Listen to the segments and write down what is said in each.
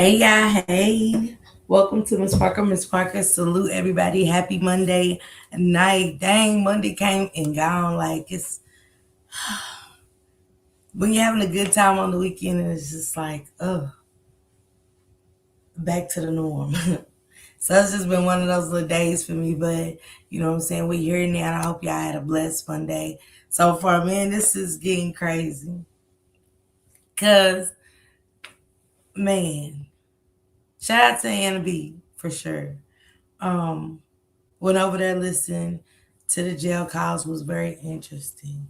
Hey, y'all. Hey. Welcome to Miss Parker. Miss Parker, salute everybody. Happy Monday night. Dang, Monday came and gone. Like, it's when you're having a good time on the weekend, and it's just like, oh, back to the norm. So it's just been one of those little days for me. But, you know what I'm saying? We're here now, and I hope y'all had a blessed Monday. So far, man, this is getting crazy. Because, man, shout out to Anna B for sure. Um, Went over there, listened to the jail calls, was very interesting.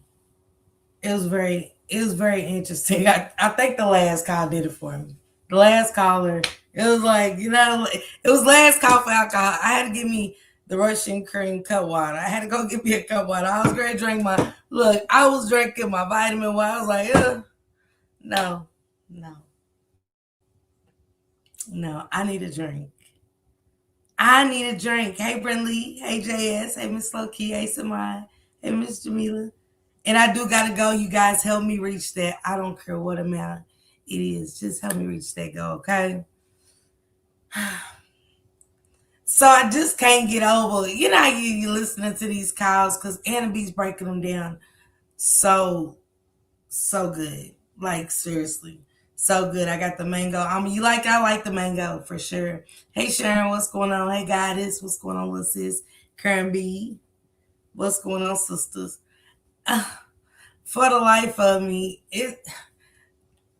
It was very interesting. I think the last call did it for me. The last caller, it was like, it was last call for alcohol. I had to give me the Russian cream cup water. I had to go get me a cup water. I was ready to drink I was drinking my vitamin water. I was like, no, no, no, I need a drink. I need a drink. Hey, Brinley. Hey, JS. Hey, Miss Lowkey. Hey, Samai. Hey, Miss Jamila. And I do got to go. You guys help me reach that. I don't care what amount it is. Just help me reach that goal, okay? So I just can't get over. You know how you listening to these calls because Anna B's breaking them down so, so good. Like, seriously. So good. I got the mango. I like the mango for sure. Hey, Sharon, what's going on? Hey, Goddess, what's going on, little sis? Karen B, what's going on, sisters? For the life of me,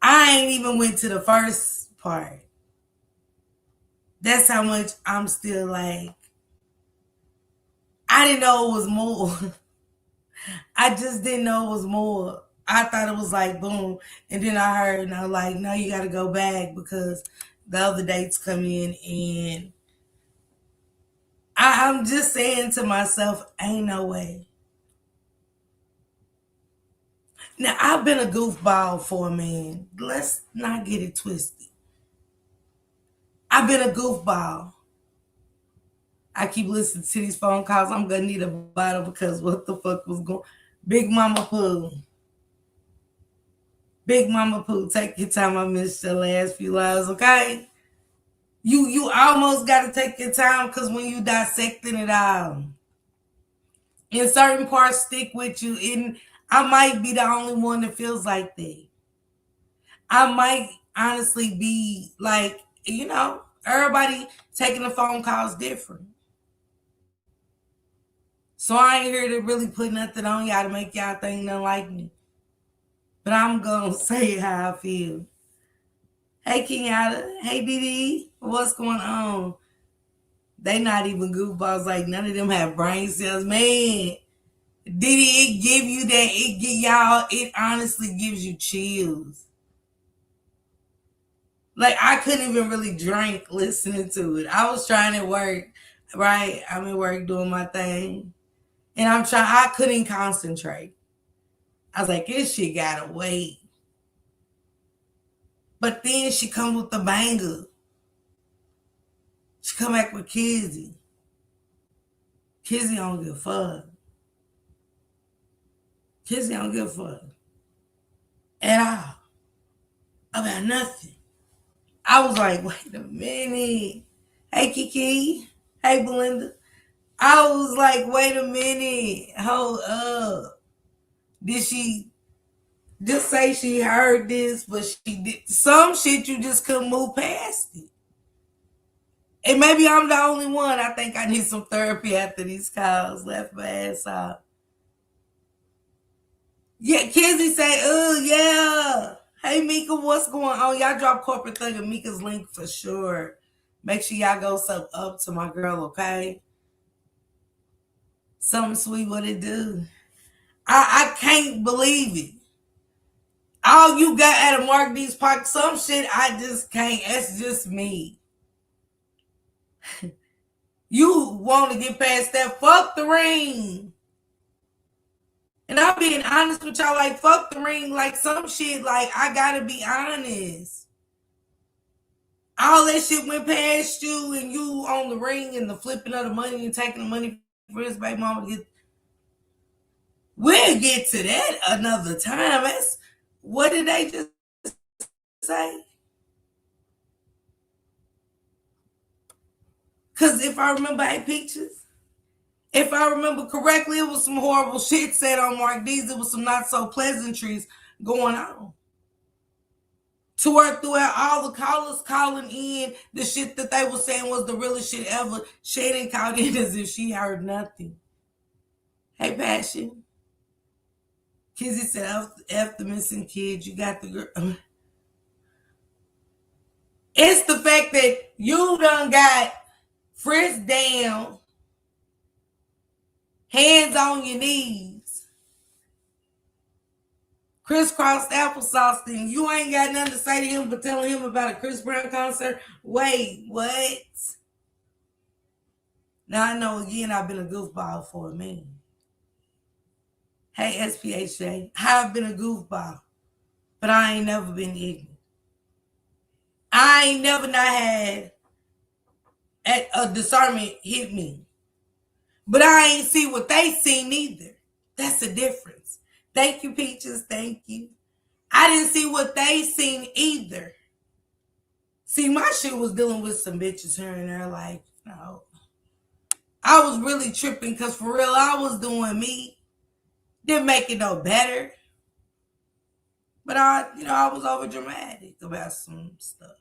I ain't even went to the first part. That's how much I'm still like, I didn't know it was more. I just didn't know it was more. I thought it was like boom. And then I heard and I was like, no, you gotta go back because the other dates come in and I'm just saying to myself, ain't no way. Now I've been a goofball for a man. Let's not get it twisted. I've been a goofball. I keep listening to these phone calls. I'm gonna need a bottle because what the fuck was going? Big Mama Pooh, Big Mama Pooh, take your time. I missed your last few lives, okay? You almost gotta take your time because when you dissecting it out, and certain parts stick with you. And I might be the only one that feels like that. I might honestly be like, everybody taking the phone calls different. So I ain't here to really put nothing on y'all to make y'all think nothing like me. But I'm gonna say how I feel. Hey Kenyatta, hey Didi, what's going on? They not even goofballs, like none of them have brain cells. Man, Didi, it give you that, it honestly gives you chills. Like I couldn't even really drink listening to it. I was trying to work, right? I'm at work doing my thing. And I couldn't concentrate. I was like, this shit gotta wait. But then she come with the banger. She come back with Kizzy. Kizzy don't give a fuck. Kizzy don't give a fuck at all about nothing. I was like, wait a minute. Hey Kiki. Hey Belinda. I was like, wait a minute. Hold up. Did she just say she heard this, but she did some shit you just couldn't move past it? And maybe I'm the only one. I think I need some therapy after these calls. Left my ass out. Yeah, Kizzy say, oh, yeah. Hey, Mika, what's going on? Y'all drop Corporate Thug and Mika's link for sure. Make sure y'all go sub up to my girl, okay? Something sweet, what it do? I can't believe it. All you got at a Mark D's Park, some shit I just can't. That's just me. You want to get past that? Fuck the ring. And I'm being honest with y'all, like, fuck the ring. Like, some shit, like, I gotta be honest. All that shit went past you and you on the ring and the flipping of the money and taking the money for his baby mama. We'll get to that another time. What did they just say? Because if I remember, hey, Peaches, if I remember correctly, it was some horrible shit said on Mark D's. It was some not so pleasantries going on. To where throughout all the callers calling in, the shit that they were saying was the realest shit ever. Shannon called in as if she heard nothing. Hey, Passion. Kizzy said, F the missing kid. You got the girl. It's the fact that you done got frisked down, hands on your knees, crisscrossed applesauce thing. You ain't got nothing to say to him but telling him about a Chris Brown concert. Wait, what? Now I know again I've been a goofball for a minute. Hey, SPHJ, I've been a goofball, but I ain't never been ignorant. I ain't never not had a discernment hit me. But I ain't see what they seen either. That's the difference. Thank you, Peaches. Thank you. I didn't see what they seen either. See, my shit was dealing with some bitches here and there. Like, no. I was really tripping because for real, I was doing me. Didn't make it no better. But I was over dramatic about some stuff.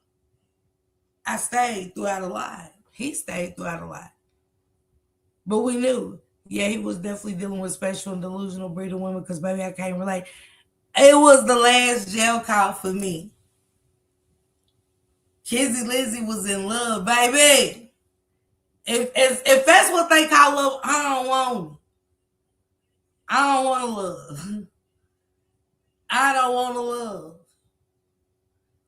I stayed throughout a lot. He stayed throughout a lot. But we knew, yeah, he was definitely dealing with special and delusional breed of women because, baby, I can't relate. It was the last jail call for me. Kizzy Lizzy was in love, baby. If that's what they call love, I don't want it. I don't want to love. I don't want to love.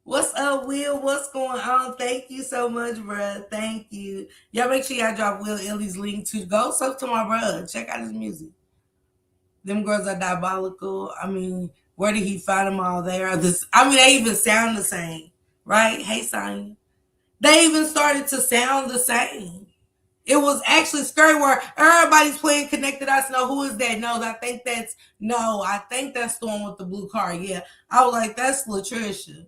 What's up, Will? What's going on? Thank you so much, bruh. Thank you. Y'all make sure y'all drop Will Ellie's link to go so to my bruh. Check out his music. Them girls are diabolical. I mean, where did he find them all there? They even sound the same, right? Hey, Sonya. They even started to sound the same. It was actually scary where everybody's playing Connected Us. No, who is that? No, I think that's the one with the blue car. Yeah. I was like, that's Latricia.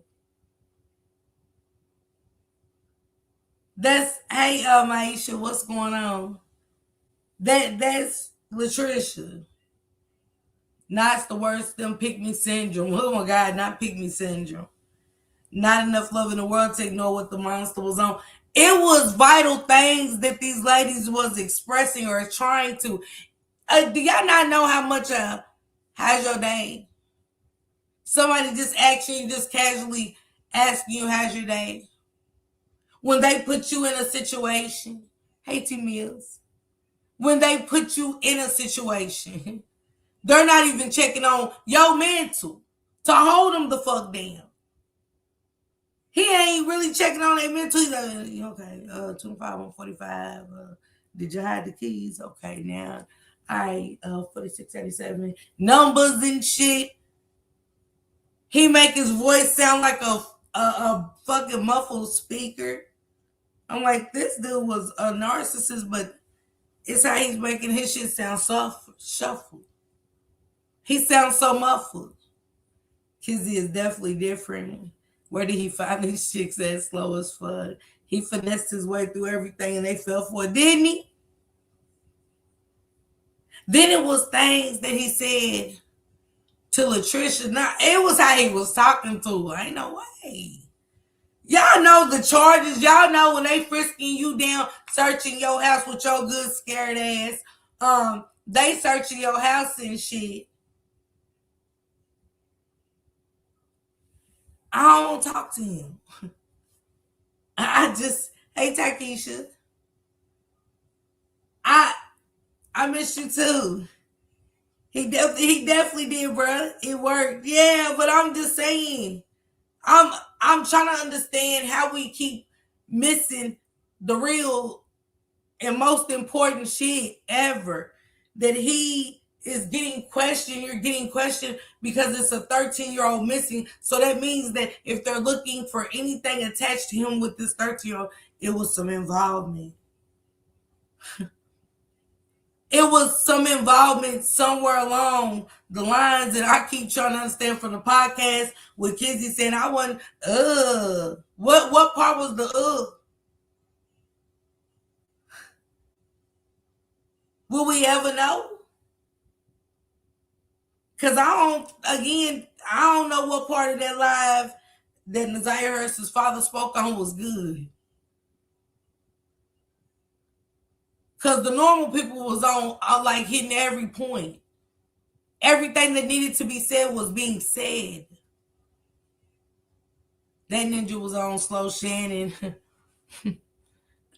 Hey, Maisha, what's going on? That's Latricia. Not the worst, them pick me syndrome. Oh my God, not pick me syndrome. Not enough love in the world to ignore what the monster was on. It was vital things that these ladies was expressing or trying to. Do y'all not know how much how's your day? Somebody just actually just casually asking you how's your day. When they put you in a situation, hey T Mills, when they put you in a situation, they're not even checking on your mental to hold them the fuck down. He ain't really checking on their mental. He's like, okay, 25 on 45. Did you hide the keys? Okay, now, all right, 4687. Numbers and shit. He make his voice sound like a fucking muffled speaker. I'm like, this dude was a narcissist, but it's how he's making his shit sound soft, shuffled. He sounds so muffled. Kizzy is definitely different. Where did he find these chicks that slow as fuck? He finessed his way through everything and they fell for it, didn't he? Then it was things that he said to Latricia. Now, it was how he was talking to her. Ain't no way. Y'all know the charges. Y'all know when they frisking you down, searching your house with your good scared ass. They searching your house and shit. I don't want to talk to him. Hey Takesha, I miss you too. He definitely did, bro. It worked. Yeah, but I'm just saying. I'm trying to understand how we keep missing the real and most important shit ever. That he is getting questioned, you're getting questioned because it's a 13-year-old missing. So that means that if they're looking for anything attached to him with this 13-year-old, it was some involvement. It was some involvement somewhere along the lines that I keep trying to understand from the podcast with Kizzy saying I wasn't, what part was the Will we ever know? Because I don't know what part of that live that Nazaire Hurst's father spoke on was good. Because the normal people was on like hitting every point. Everything that needed to be said was being said. That ninja was on slow Shannon.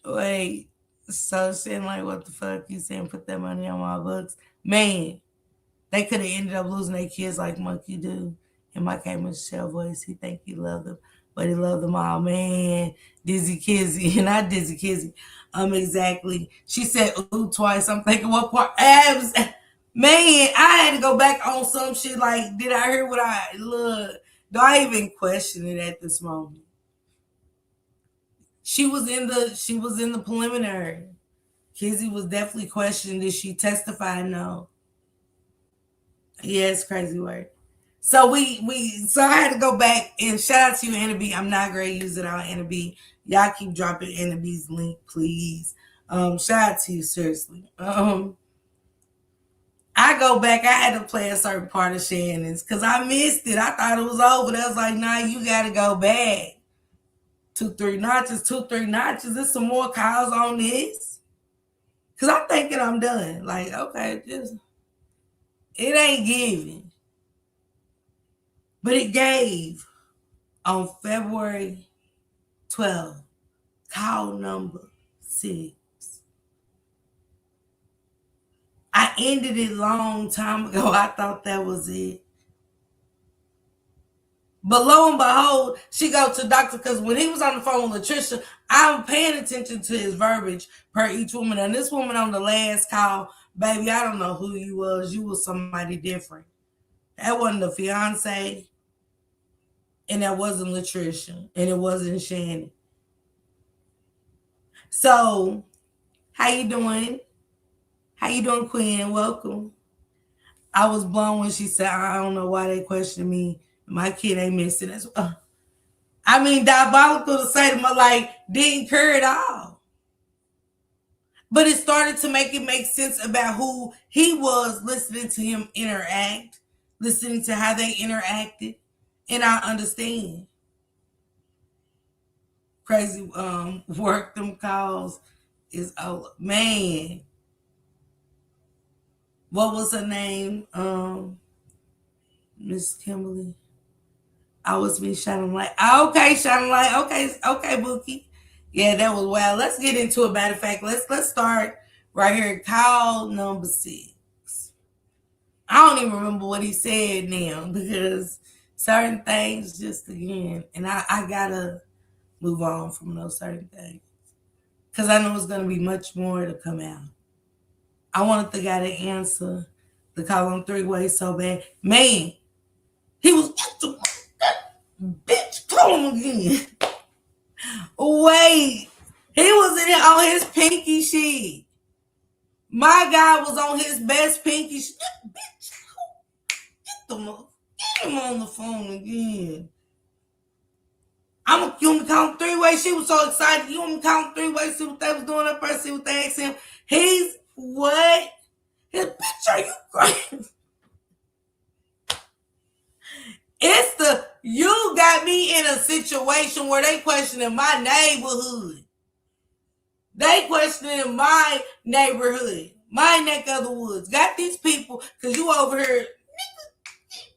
Wait. So Shannon like, what the fuck? You saying put that money on my books? Man, they could have ended up losing their kids like Monkey do. And my came shell voice. He think he loved them, but he loved them all. Man, Dizzy Kizzy, not Dizzy Kizzy. Exactly. She said ooh twice. I'm thinking what part? Abs. Man, I had to go back on some shit. Like, did I hear what I look? Do I even question it at this moment? She was in the preliminary. Kizzy was definitely questioned. Did she testify? No. Yeah, it's crazy work. So so I had to go back and shout out to you, Anna B. I'm not great using it on Anna B. Y'all keep dropping Anna B's link, please. Shout out to you, seriously. I go back, I had to play a certain part of Shannon's because I missed it. I thought it was over. I was like, nah, you gotta go back. 2-3 notches, 2-3 notches. There's some more calls on this. Cause I'm thinking I'm done. Like, okay, it ain't giving. But it gave on February 12th, call number 6. I ended it long time ago. I thought that was it. But lo and behold, she go to the doctor because when he was on the phone with Latricia, I'm paying attention to his verbiage per each woman. And this woman on the last call, baby, I don't know who you was. You was somebody different. That wasn't the fiance, and that wasn't Latricia, and it wasn't Shannon. So, how you doing? How you doing, Queen? Welcome. I was blown when she said, I don't know why they questioned me. My kid ain't missing as well. I mean, diabolical to say to me, like, didn't care at all. But it started to make sense about who he was, listening to him interact, listening to how they interacted. And I understand. Crazy work them calls is over. Man. What was her name? Miss Kimberly. I was being shining light. Okay, shining light. Okay, Bookie. Yeah, that was wild. Let's get into it. Matter of fact, let's start right here. Call number 6. I don't even remember what he said now because certain things just again, and I gotta move on from those certain things because I know it's gonna be much more to come out. I wanted the guy to answer the call on 3-way so bad. Man, he was bitch, call him again. Wait, he was in it on his pinky shit. My guy was on his best pinky shit. Bitch, get him on the phone again. You want me to count 3-way? She was so excited. You want me to count 3-way? See what they was doing up there? See what they asked him? He's what? His bitch, are you crazy? It's you got me in a situation where they questioning my neighborhood. They questioning my neighborhood, my neck of the woods. Got these people, because you over here,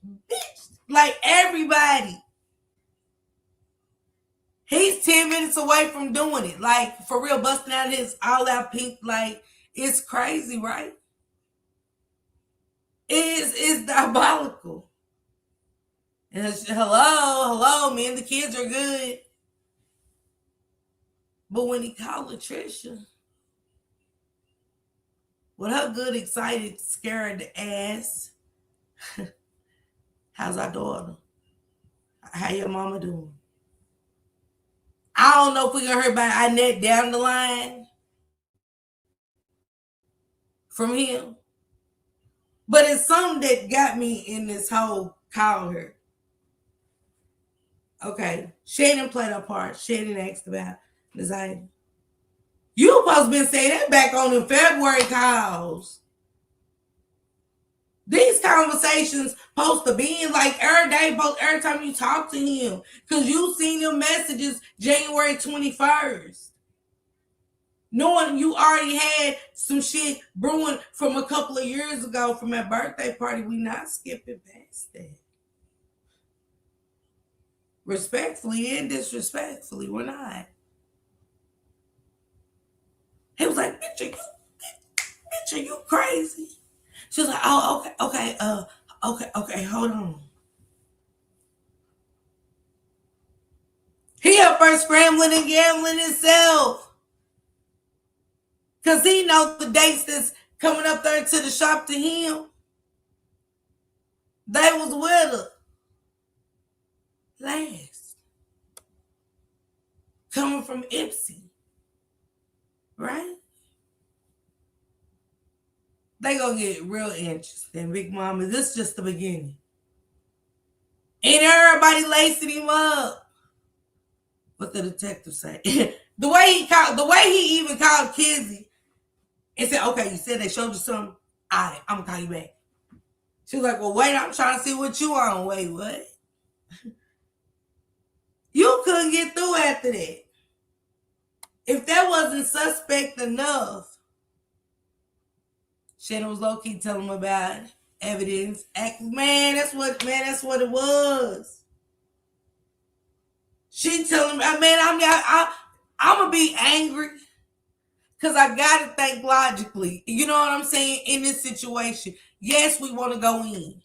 bitch, like everybody. He's 10 minutes away from doing it. Like, for real, busting out his all-out pink. Like, it's crazy, right? It's diabolical. And it's, hello, me and the kids are good. But when he called Latricia, with her good, excited, scared ass, how's our daughter? How your mama doing? I don't know if we're gonna hear about Annette down the line from him. But it's something that got me in this whole call here. Okay, Shannon played her part. Shannon asked about anxiety. You supposed to been saying that back on the February calls. These conversations supposed to be in like every day, every time you talk to him. Because you seen them messages January 21st. Knowing you already had some shit brewing from a couple of years ago from that birthday party. We not skipping past that. Respectfully and disrespectfully, we're not. He was like, bitch, are you crazy? She was like, oh, okay, hold on. He up there scrambling and gambling himself. Because he knows the dates that's coming up there to the shop to him. They was with her. Last. Coming from Ipsy. Right? They gonna get real interesting, Big Mama. This is just the beginning. Ain't everybody lacing him up. What the detective say? the way he even called Kizzy and said, okay, you said they showed you something. All right, I'm gonna call you back. She was like, well, wait, I'm trying to see what you on. Wait, what? You couldn't get through after that. If that wasn't suspect enough, Shannon was low-key telling him about evidence. Man, that's what it was. She telling me, man, I'm gonna be angry because I gotta think logically. You know what I'm saying? In this situation, yes, we want to go in.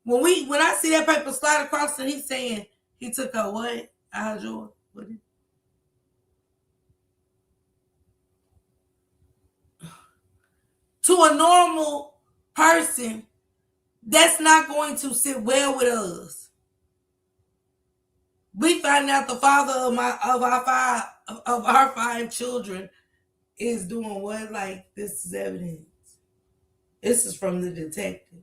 When I see that paper slide across and he's saying he took a what? Aljoy? What? To a normal person, that's not going to sit well with us. We find out the father of our five children is doing what? Like, this is evidence. This is from the detective.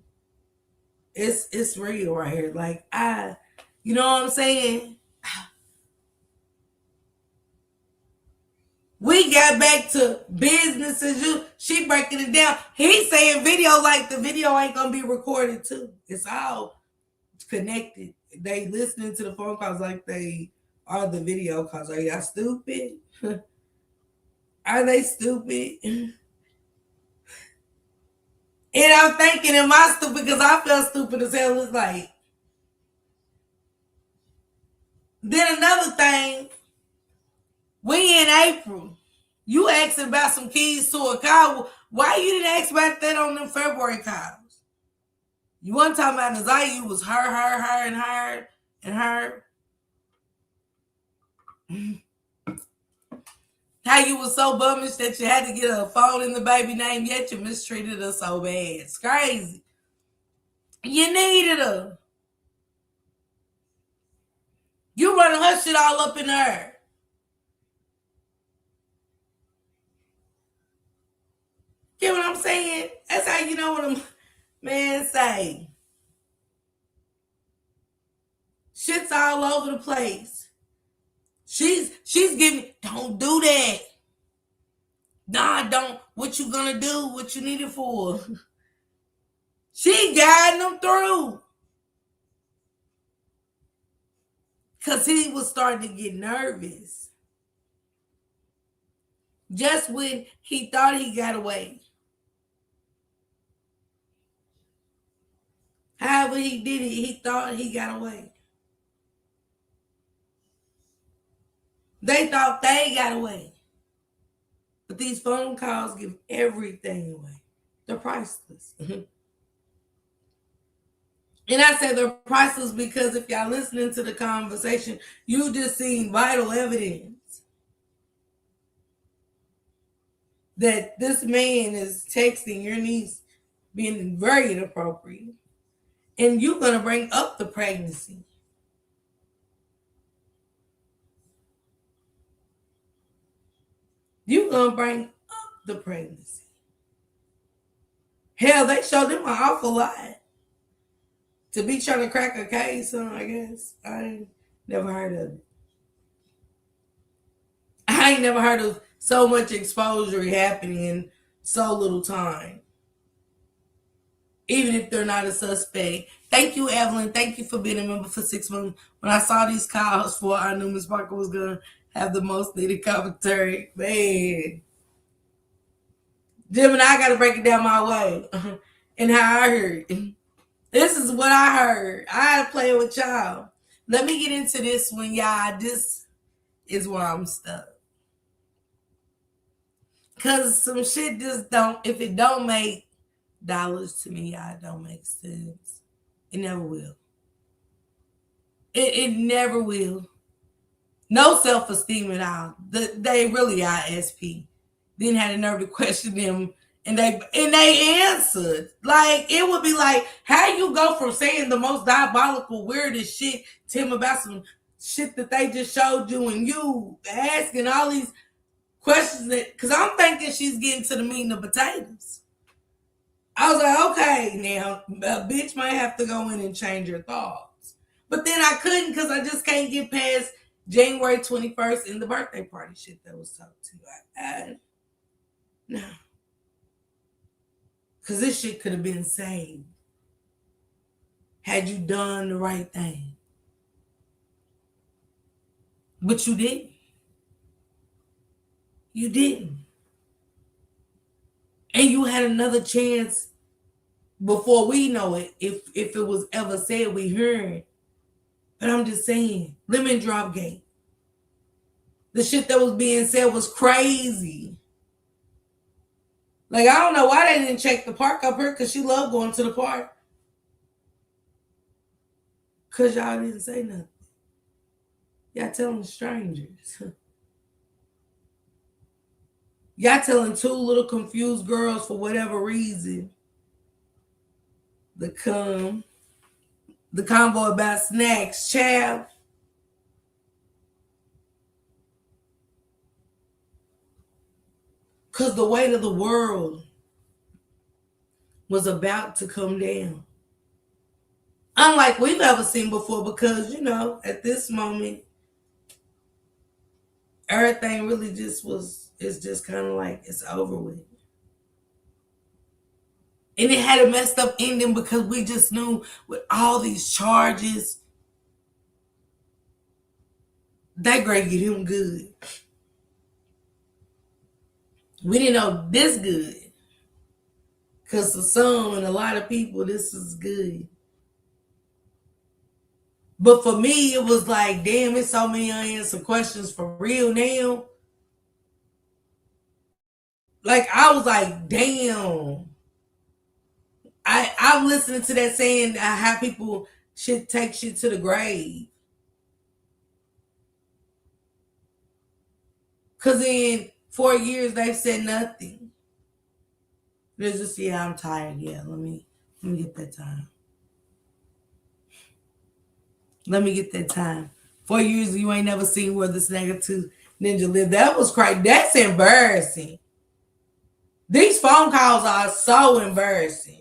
It's real right here. Like, you know what I'm saying? We got back to business as usual. She breaking it down. He's saying video like the video ain't gonna be recorded too. It's all connected. They listening to the phone calls like they are the video calls. Are y'all stupid? Are they stupid? And I'm thinking, am I stupid? Because I felt stupid as hell. It's like, then another thing, we in April. You asking about some keys to a car. Why you didn't ask about that on them February calls? You wasn't talking about Nazaya. You was her, and her. How you was so bummish that you had to get a phone in the baby name, yet you mistreated her so bad. It's crazy. You needed her. You running her shit all up in her. Get what I'm saying? That's how you know what I'm, man, say. Shit's all over the place. She's giving, don't do that. Nah, don't. What you gonna do? What you need it for? She guiding them through. Because he was starting to get nervous. Just when he thought he got away. However he did it, he thought he got away. They thought they got away. But these phone calls give everything away. They're priceless. And I say they're priceless because if y'all listening to the conversation, you just seen vital evidence that this man is texting your niece being very inappropriate. And you're going to bring up the pregnancy. You're going to bring up the pregnancy. Hell, they showed them an awful lot. To be trying to crack a case, I guess. I ain't never heard of it. I ain't never heard of so much exposure happening in so little time, even if they're not a suspect. Thank you, Evelyn. Thank you for being a member for 6 months. When I saw these calls for, I knew Miss Parker was going to have the most needed commentary. Man. Jim and I got to break it down my way and how I heard. This is what I heard. I had to play with y'all. Let me get into this one, y'all. This is where I'm stuck. Because some shit just don't, if it don't make dollars to me, y'all, it don't make sense. It never will. It never will. No self-esteem at all. They really are SP. Then had a nerve to question them, and they answered. Like, it would be like, how you go from saying the most diabolical, weirdest shit to him about some shit that they just showed you, and you asking all these questions that, because I'm thinking she's getting to the meat and the potatoes. I was like, okay, now a bitch might have to go in and change her thoughts. But then I couldn't, because I just can't get past January 21st and the birthday party shit that was talked to. No. Because this shit could have been saved had you done the right thing. But you didn't. You didn't. And you had another chance before we know it, if it was ever said, we heard. But I'm just saying, lemon drop gate. The shit that was being said was crazy. Like, I don't know why they didn't check the park up here, because she loved going to the park. Because y'all didn't say nothing. Y'all telling strangers. Y'all telling two little confused girls for whatever reason the convo about snacks, child. Because the weight of the world was about to come down. Unlike we've ever seen before, because, at this moment, everything really it's just kind of like it's over with. And it had a messed up ending, because we just knew with all these charges, that great get him good. We didn't know this good. Because for some and a lot of people, this is good. But for me, it was like, damn, it's so many unanswered questions for real now. Like, I was like, damn. I'm listening to that saying how people should take shit to the grave. Because in 4 years, they've said nothing. There's just, yeah, I'm tired. Yeah, let me get that time. Let me get that time. 4 years, you ain't never seen where this negative ninja live. That was crazy. That's embarrassing. These phone calls are so embarrassing.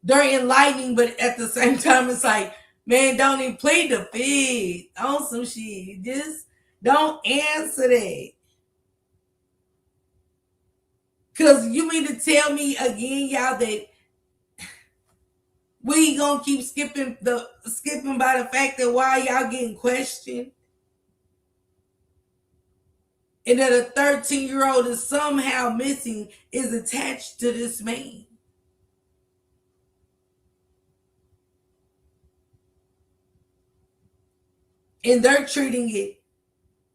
They're enlightening, but at the same time, it's like, man, don't even plead the fifth on some shit. Just don't answer that. Because you mean to tell me again, y'all, that we gonna keep skipping by the fact that why y'all getting questioned? And that a 13-year-old is somehow missing, is attached to this man. And they're treating it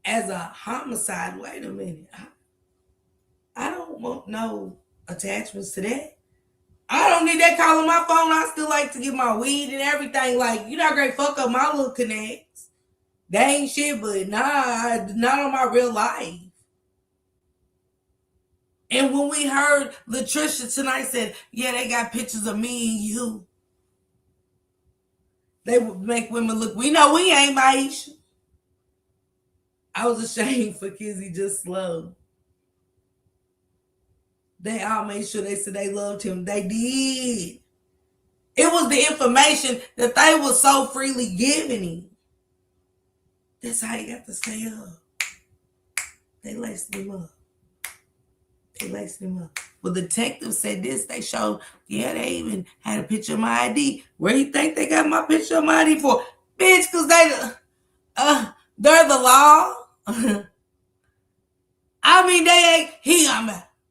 as a homicide. Wait a minute. I don't want no attachments to that. I don't need that call on my phone. I still like to get my weed and everything. Like, you're not gonna fuck up my little connects. They ain't shit, but nah, not on my real life. And when we heard Latricia tonight said, yeah, they got pictures of me and you, they would make women look, we know we ain't Maisha. I was ashamed for Kizzy just slow. They all made sure they said they loved him. They did. It was the information that they were so freely giving him. That's how he got to stay up. They laced him up. They laced him up. Well, the detective said this. They showed, yeah, they even had a picture of my ID. Where do you think they got my picture of my ID for? Bitch, because they're the law. I mean, they ain't,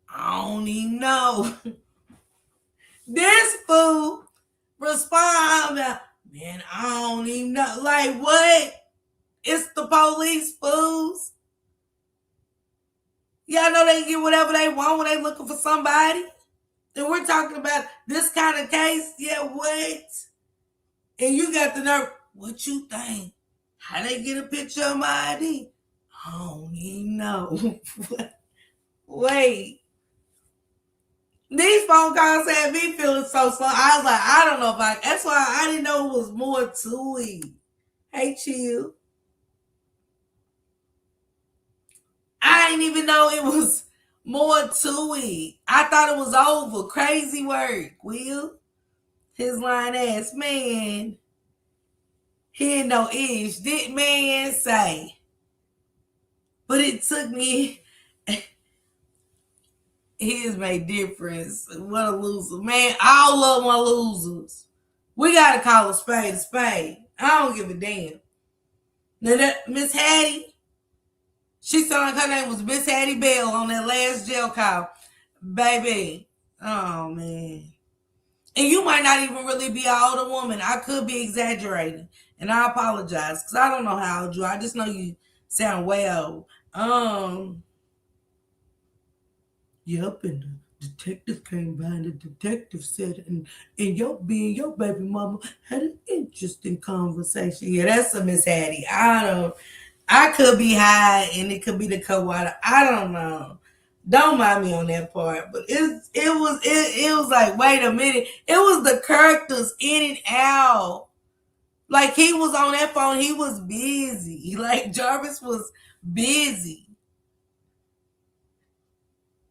I don't even know. This fool respond, man, I don't even know. Like, what? It's the police, fools. Y'all know they can get whatever they want when they looking for somebody. And we're talking about this kind of case. Yeah, what? And you got the nerve. What you think? How they get a picture of my ID? I don't even know. Wait. These phone calls had me feeling so slow. I was like, I don't know if that's why I didn't know it was more to it. Hey, chill. I didn't even know it was more to it. I thought it was over. Crazy work, Will. His lying ass, man. He ain't no ish. Did man say? But it took me. His made difference. What a loser, man! I love my losers. We gotta call a spade a spade. I don't give a damn. Now that Miss Hattie, she sounded like her name was Miss Hattie Bell on that last jail call, baby. Oh man. And you might not even really be an older woman. I could be exaggerating. And I apologize. Because I don't know how old you are. I just know you sound way old. Yep, and the detective came by and the detective said, and your baby mama had an interesting conversation. Yeah, that's a Miss Hattie. I could be high and it could be the co-water. I don't know. Don't mind me on that part, but it was like, wait a minute. It was the characters in and out. Like he was on that phone, he was busy. Like Jarvis was busy.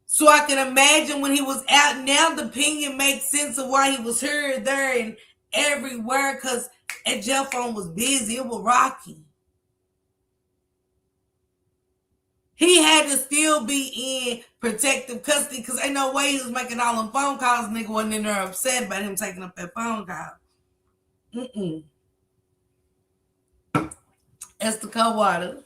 So I can imagine when he was out. Now the opinion makes sense of why he was here, there, and everywhere. Cause that jail phone was busy. It was rocky. He had to still be in protective custody because ain't no way he was making all them phone calls. Nigga wasn't in there upset about him taking up that phone call. Mm-mm. That's the cold water.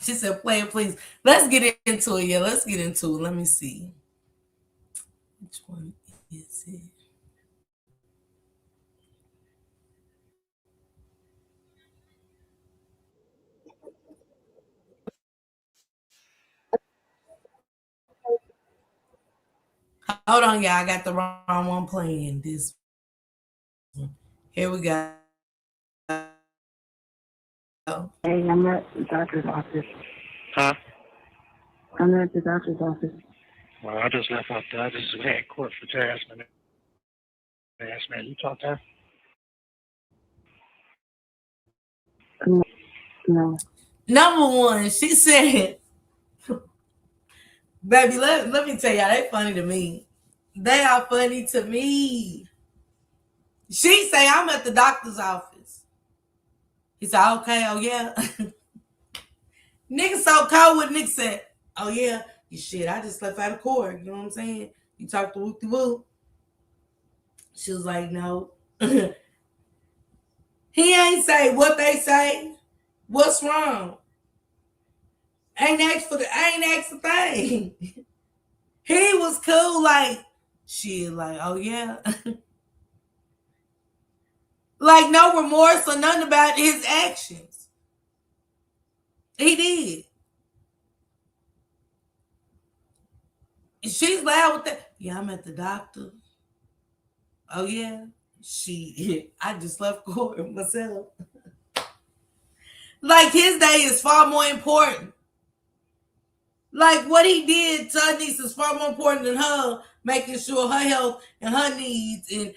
She said, play it, please. Let's get into it. Yeah, let's get into it. Let me see. Which one is it? Hold on, y'all. I got the wrong one playing. This one. Here we go. Hey, I'm at the doctor's office. Huh? I'm at the doctor's office. Well, I just left out there. I just had court for Jasmine. Asked me, you talk to her? No, no. Number one, she said, baby, let me tell y'all, they funny to me. They are funny to me. She say, I'm at the doctor's office. He said, okay, oh yeah. Nigga so cold with Nick said, oh yeah, you shit, I just left out of court. You know what I'm saying? You talked to Whoop de Woo. She was like, no. He ain't say what they say. What's wrong? Ain't asked the thing. He was cool, like, shit, like, oh yeah. Like no remorse or nothing about his actions. He did. And she's loud with that. Yeah, I'm at the doctor. Oh yeah. I just left court myself. Like his day is far more important. Like what he did to her niece is far more important than her making sure her health and her needs and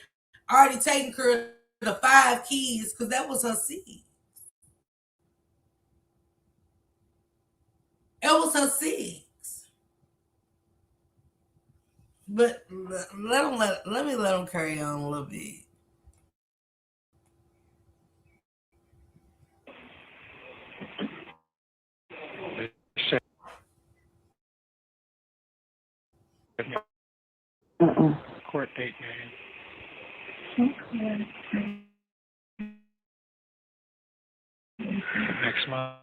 already taking care of the 5 kids because that was her seed. It was her six. But let me let him carry on a little bit. They said Court date, man. Okay. Next month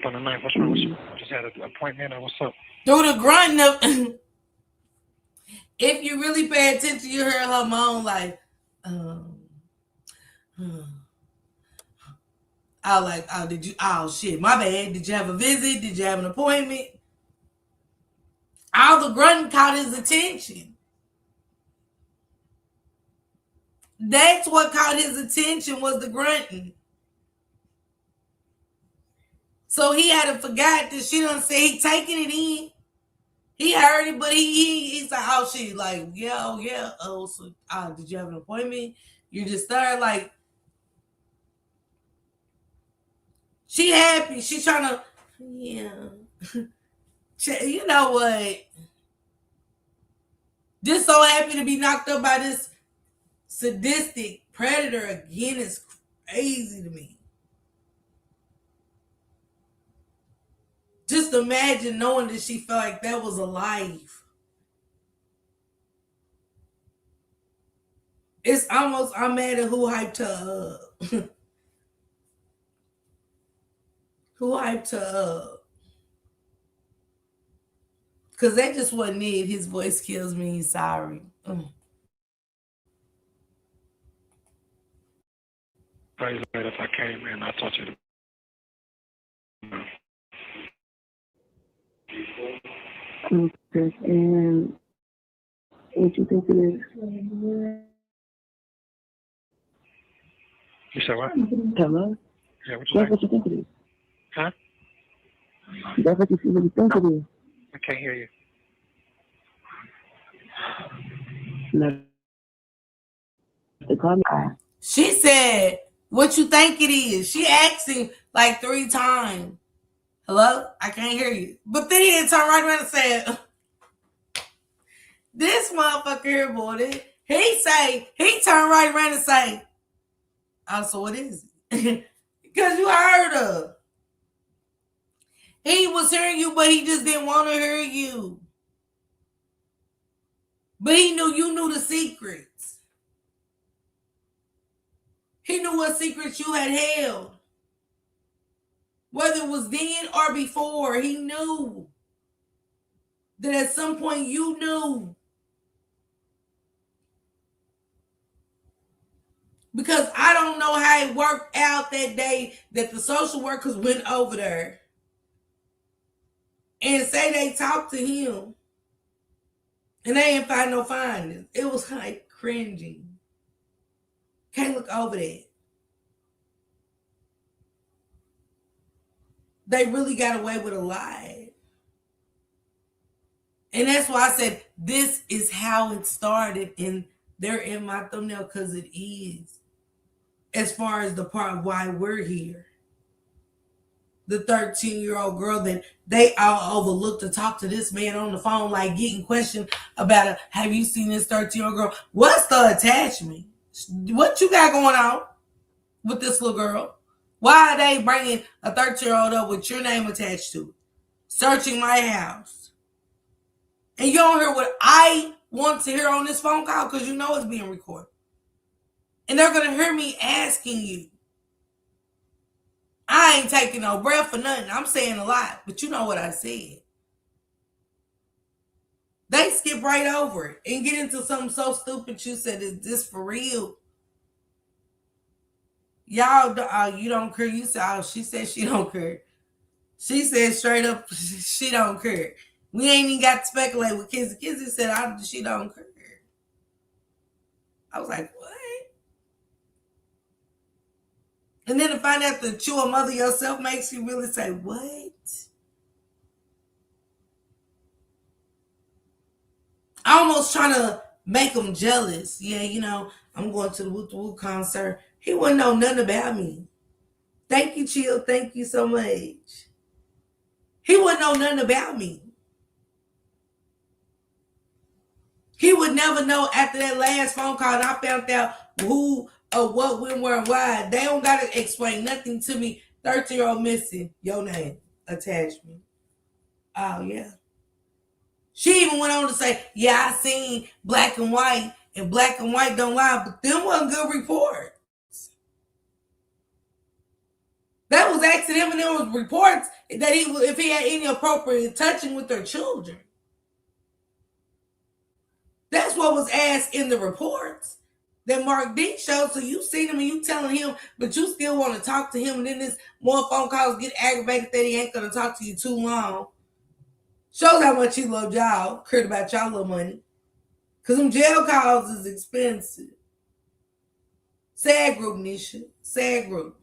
on the 9th. What's wrong with you? Just had an appointment or what's up? Through the grunt of, if you really pay attention, you heard her moan like, I was like, oh, did you? Oh shit, my bad. Did you have a visit? Did you have an appointment? All the grunting caught his attention. That's what caught his attention was the grunting. So he had to forgot that she done say he taking it in. He heard it, but he's like, oh shit, like, yeah, oh yeah. Oh, so did you have an appointment? You just started like she happy. She trying to, yeah. You know what? Just so happy to be knocked up by this sadistic predator again is crazy to me. Just imagine knowing that she felt like that was alive. It's almost, I'm mad at who hyped her up. Who hyped her up? Because that just wasn't it. His voice kills me. Sorry. Praise God if I came in, I taught you to. Okay. And what you think it is? You said what? Hello? Yeah, what you That's like? what you think it is. Huh? That's what you really think it is. I can't hear you. No. They call me. She said, what you think it is? She asked him like 3 times. Hello? I can't hear you. But then he turned right around and said, this motherfucker here, boy. He turned right around and say, oh, so what is it? Because you heard her. He was hearing you, but he just didn't want to hear you. But he knew you knew the secrets. He knew what secrets you had held. Whether it was then or before, he knew that at some point you knew. Because I don't know how it worked out that day that the social workers went over there and say they talked to him and they didn't find no findings. It was like cringing. Can't look over that. They really got away with a lie. And that's why I said this is how it started, and they're in my thumbnail because it is. As far as the part of why we're here. The 13-year-old girl that they all overlooked to talk to this man on the phone, like getting questioned about it. Have you seen this 13-year-old girl? What's the attachment? What you got going on with this little girl? Why are they bringing a 13-year-old up with your name attached to it? Searching my house. And you don't hear what I want to hear on this phone call because you know it's being recorded. And they're going to hear me asking you. I ain't taking no breath for nothing. I'm saying a lot, but you know what I said. They skip right over it and get into something so stupid. You said, is this for real? Y'all, you don't care. You said, oh, she said she don't care. She said straight up, she don't care. We ain't even got to speculate with Kizzy. Kizzy said, she don't care. I was like, what? And then to find out that you a mother yourself makes you really say, what? I almost trying to make him jealous. Yeah, you know, I'm going to the Woo Woo concert. He wouldn't know nothing about me. Thank you, Chill. Thank you so much. He wouldn't know nothing about me. He would never know after that last phone call and I found out who or what, when, where, and why. They don't got to explain nothing to me. 13-year-old missing your name, attachment. Oh, yeah. She even went on to say, yeah, I seen black and white don't lie, but them wasn't good reports. That was asking him, and there was reports that if he had any appropriate touching with their children. That's what was asked in the reports that Mark D showed. So you seen him and you telling him, but you still want to talk to him, and then this more phone calls get aggravated that he ain't gonna talk to you too long. Shows how much he loved y'all, cared about y'all little money. Cause them jail calls is expensive. Sad group, Nisha. Sad group.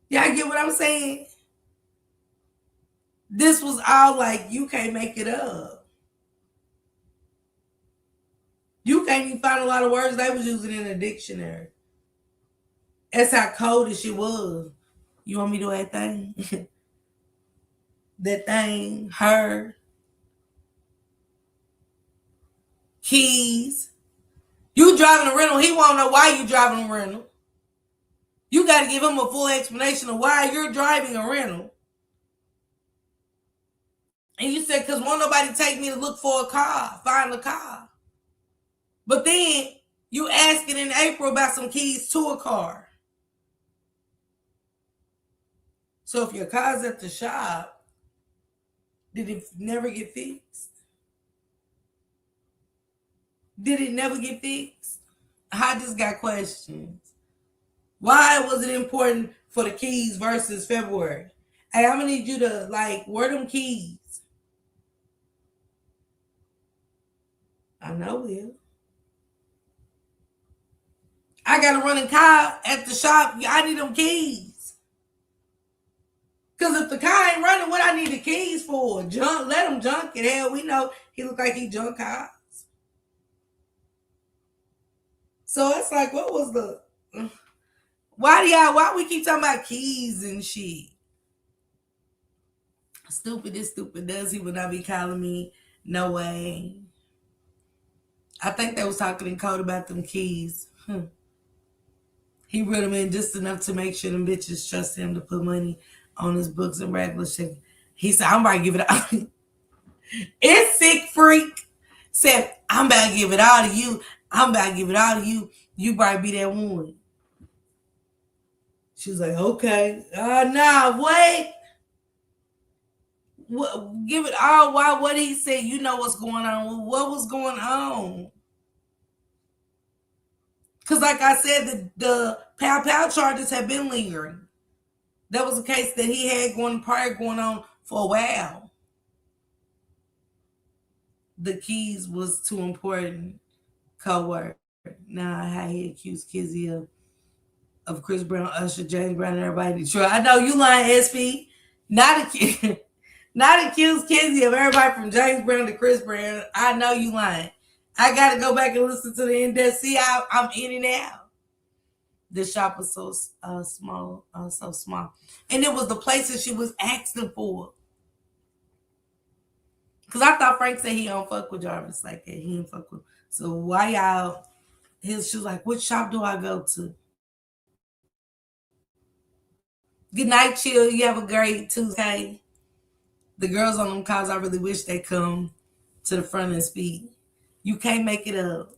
Y'all get what I'm saying? This was all like, you can't make it up. You can't even find a lot of words they was using in a dictionary. That's how cold this shit was. You want me to do that thing? That thing, her, keys. You driving a rental, he won't know why you driving a rental. You got to give him a full explanation of why you're driving a rental. And you said, because won't nobody take me to look for a car, find a car. But then you asking in April about some keys to a car. So if your car's at the shop, did it never get fixed? Did it never get fixed? I just got questions. Why was it important for the keys versus February? Hey, I'm gonna need you to where them keys? I know, Will. I got a running car at the shop. I need them keys. Because if the car ain't running, what I need the keys for? Junk, let him junk it. Hell, we know he look like he junk cars. So it's like, what was the... Why we keep talking about keys and shit? Stupid is stupid does. He would not be calling me. No way. I think they was talking in code about them keys. He read them in just enough to make sure them bitches trust him to put money on his books and regular shit. He said, I'm about to give it all. It's sick freak. Said, I'm about to give it all to you. I'm about to give it all to you. You probably be that one. She was like, okay. Nah, wait. What, give it all. Why? What he said? You know what's going on. What was going on? Because like I said, the pow charges have been lingering. That was a case that he had going on for a while. The keys was too important. Co-word. Now how he accused Kizzy of Chris Brown, Usher, James Brown, and everybody in Detroit. I know you lying, SP. Not accuse Kizzy of everybody from James Brown to Chris Brown. I know you lying. I got to go back and listen to the in-depth. See how I'm in and out. The shop was so small, so small. And it was the places she was asking for. Because I thought Frank said he don't fuck with Jarvis like that. He don't fuck with. So why y'all, she was like, which shop do I go to? Good night, chill. You have a great Tuesday. The girls on them calls, I really wish they come to the front and speak. You can't make it up.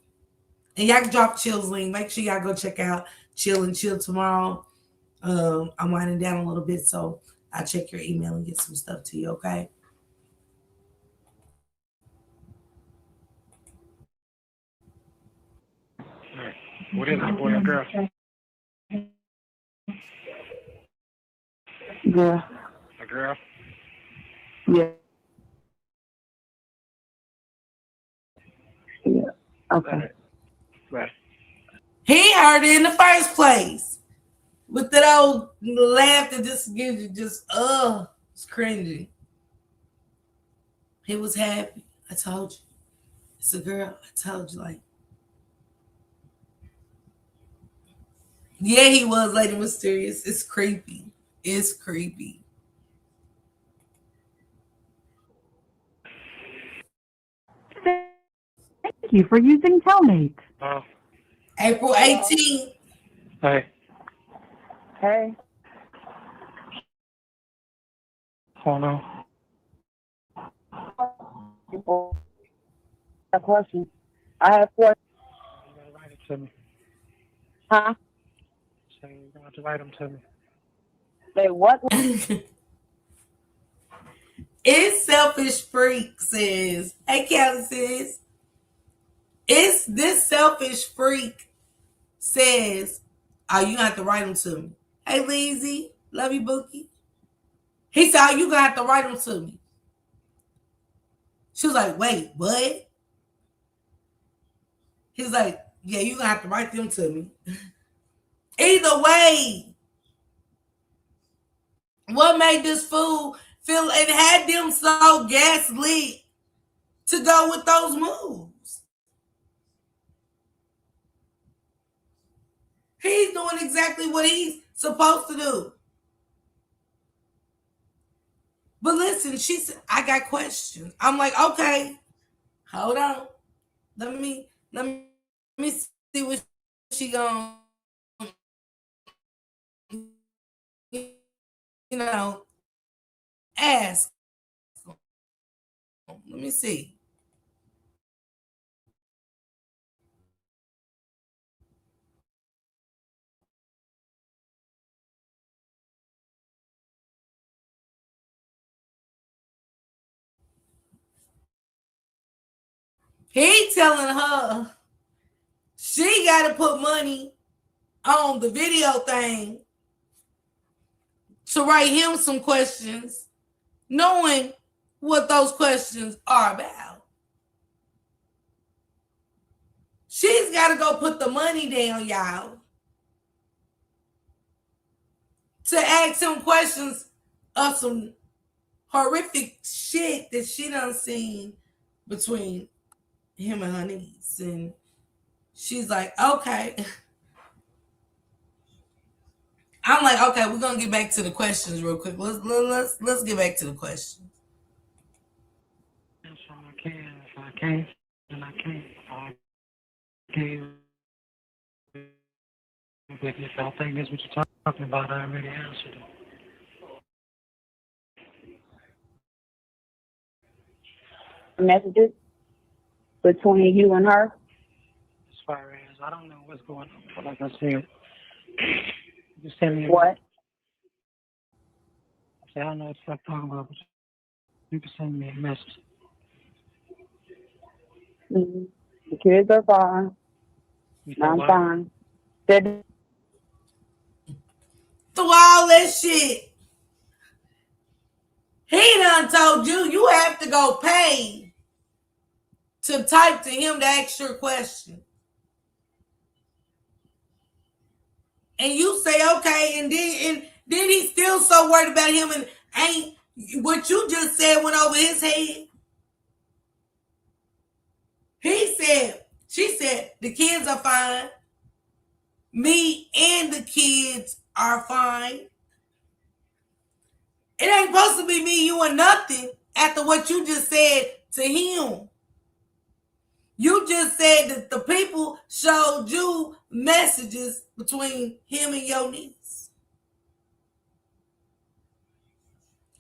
And y'all can drop Chill's link. Make sure y'all go check out Chill and Chill tomorrow. I'm winding down a little bit, so I'll check your email and get some stuff to you, okay? Right. What is it, boy or girl? Girl. A girl? Yeah. Yeah. Okay. Right. He heard it in the first place. With that old laugh that just gives you it's cringy. He was happy. I told you. It's a girl. I told you, yeah, he was Lady Mysterious. It's creepy. It's creepy. Thank you for using Telmate. Oh. April 18th. Hey. Hey. Oh no. for a question. I have four. You gotta write it to me. Huh? So you're gonna have to write them to me. Say what? It's Selfish Freak says, hey Kelly says, it's this selfish freak says, oh, you gonna have to write them to me. Hey Leezy, love you, Bookie. He said, oh, you gonna have to write them to me. She was like, wait, what? He's like, yeah, you gonna have to write them to me. Either way, what made this fool feel it had them so gaslit to go with those moves? He's doing exactly what he's supposed to do. But listen, she said, I got questions. I'm like, okay, hold on. Let me see what she gonna, you know, ask. Let me see. He telling her she got to put money on the video thing to write him some questions, knowing what those questions are about. She's got to go put the money down, y'all, to ask him questions of some horrific shit that she done seen between him and her niece. And she's like, okay. I'm like, okay, we're gonna get back to the questions real quick. Let's get back to the questions. Yes, I can. If I can't, then I can't. I can't. But if I think that's what you're talking about, I already answered it. Messages between you and her. As far as I don't know what's going on, but like I said, just send me a What? say I don't know what you're talking about, but you can send me a message. Mm-hmm. The kids are fine. You said I'm what? fine. Said Through all that shit, he done told you you have to go pay to type to him to ask your question. And you say, okay, and then he's still so worried about him and ain't what you just said went over his head. She said, the kids are fine. Me and the kids are fine. It ain't supposed to be me, you, and nothing after what you just said to him. You just said that the people showed you messages between him and your niece.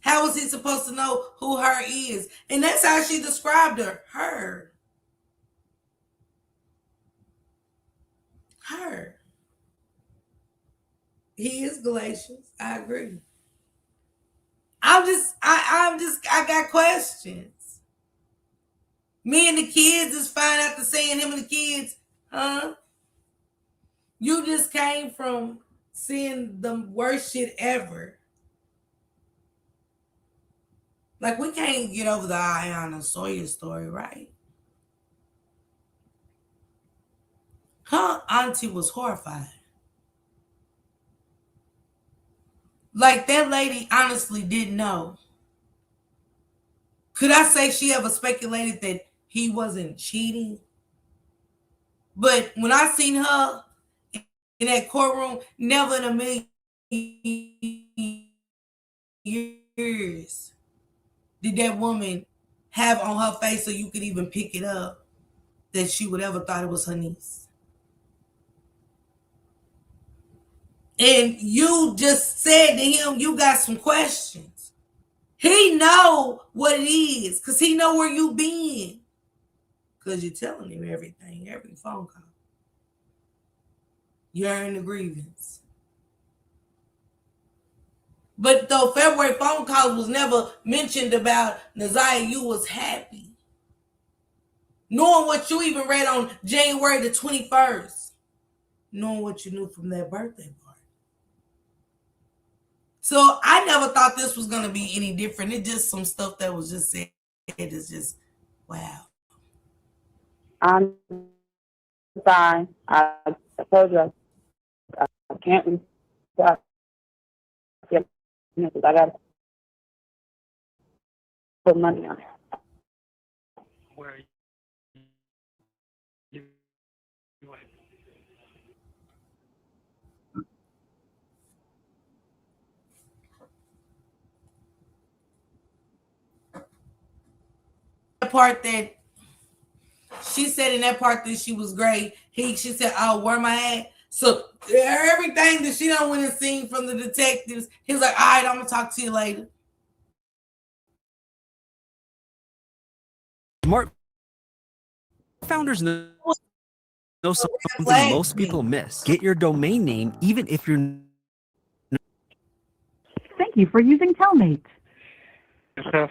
How was he supposed to know who her is? And that's how she described her. Her. He is Galatians. I agree. I got questions. Me and the kids is fine after saying him and the kids, huh? You just came from seeing the worst shit ever. Like, we can't get over the Ayanna Sawyer story, right? Her auntie was horrified. Like, that lady honestly didn't know. Could I say she ever speculated that he wasn't cheating? But when I seen her in that courtroom, never in a million years did that woman have on her face so you could even pick it up that she would ever thought it was her niece. And you just said to him, you got some questions. He know what it is because he know where you been. Because you're telling him everything, every phone call. You hearing the grievance. But though February phone calls was never mentioned about Naziah, you was happy. Knowing what you even read on January the 21st. Knowing what you knew from that birthday party. So I never thought this was going to be any different. It's just some stuff that was just said. It's just, wow. I'm fine. I told you I can't stop because I got to put money on it. Where you at? The part that she said in that part that she was great. She said, "Oh, where am I at?" So everything that she done went and seen from the detectives, he was like, "All right, I'm gonna talk to you later." Smart founders know So red something flag most people me. miss. Get your domain name even if you're Thank you for using Telmate. Yourself?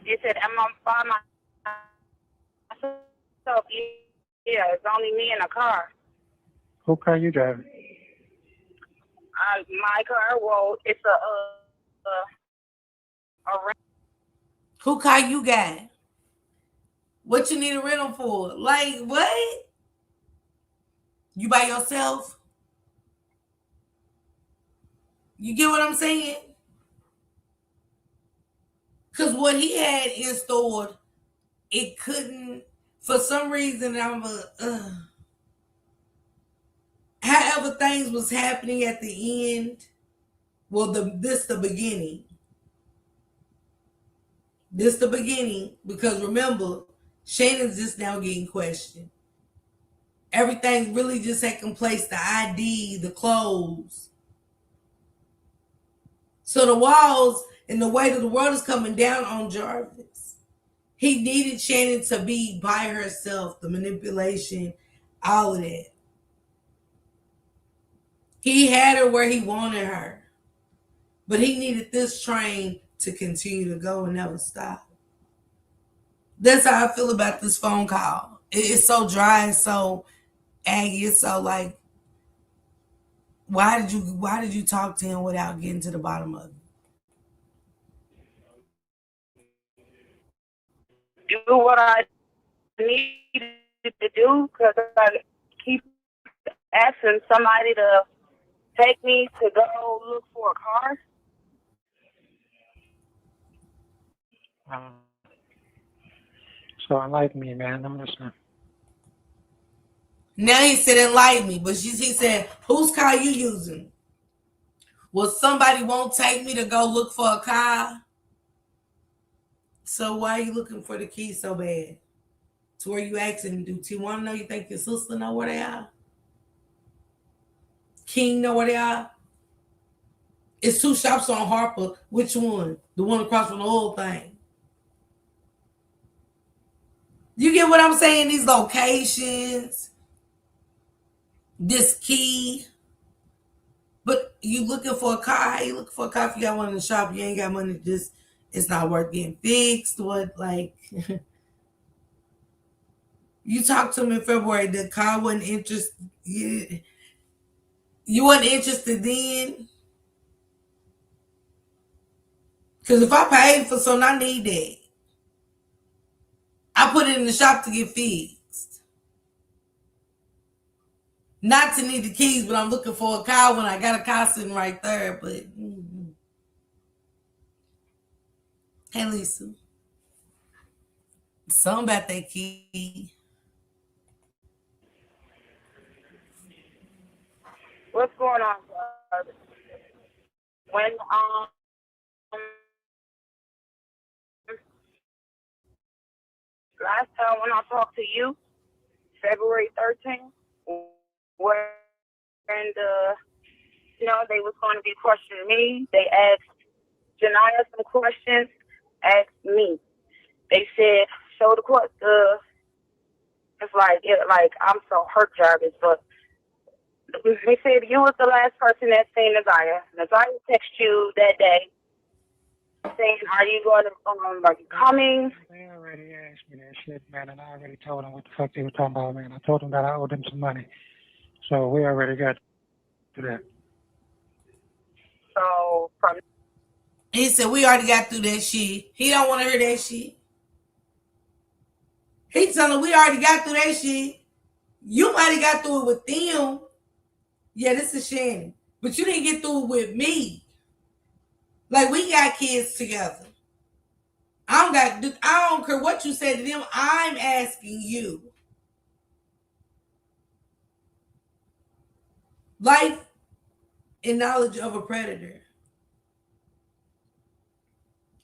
You said I'm on by myself. Yeah, it's only me in a car. Who car you driving? My car. Well, it's a rent. Who car you got? What you need a rental for? Like what? You by yourself? You get what I'm saying? Because what he had in store, it couldn't. For some reason, however things was happening at the end. Well, the beginning. This the beginning because remember, Shannon's just now getting questioned. Everything's really just taking place. The ID, the clothes. So the walls and the weight of the world is coming down on Jarvis. He needed Shannon to be by herself, the manipulation, all of that. He had her where he wanted her, but he needed this train to continue to go and never stop. That's how I feel about this phone call. It's so dry and so aggy. It's so like, why did you talk to him without getting to the bottom of it? Do what I needed to do because I keep asking somebody to take me to go look for a car. Um, so enlighten me, man. I'm listening. Now he said enlighten me, but he said, whose car you using? Well, somebody won't take me to go look for a car. So why are you looking for the keys so bad? To where you asking, do Tijuana know you think your sister know where they are? King know where they are? It's two shops on Harper. Which one? The one across from the oil thing. You get what I'm saying? These locations, this key. But you looking for a car? How you looking for a car if you got one in the shop? You ain't got money to just, it's not worth getting fixed. What, like, you talked to him in February. The car wasn't interested. You wasn't interested then? Because if I paid for something, I need that. I put it in the shop to get fixed. Not to need the keys, but I'm looking for a car when I got a car sitting right there. But hey, Lisa, something about that key. What's going on? When last time when I talked to you, February 13th, when they was going to be questioning me, they asked Janaya some questions, asked me. They said, show the court. It's like I'm so hurt, Jarvis, but they said you was the last person that seen Nazaya. Nazaya texted you that day saying, "Are you going to are you coming?" They already asked me that shit, man, and I already told them what the fuck they were talking about, man. I told them that I owed them some money. So we already got to that. So from He said we already got through that shit. He don't want to hear that shit. He telling we already got through that shit. You might have got through it with them. Yeah, this is Shannon. But you didn't get through it with me. Like, we got kids together. I don't care what you say to them. I'm asking you. Life and knowledge of a predator.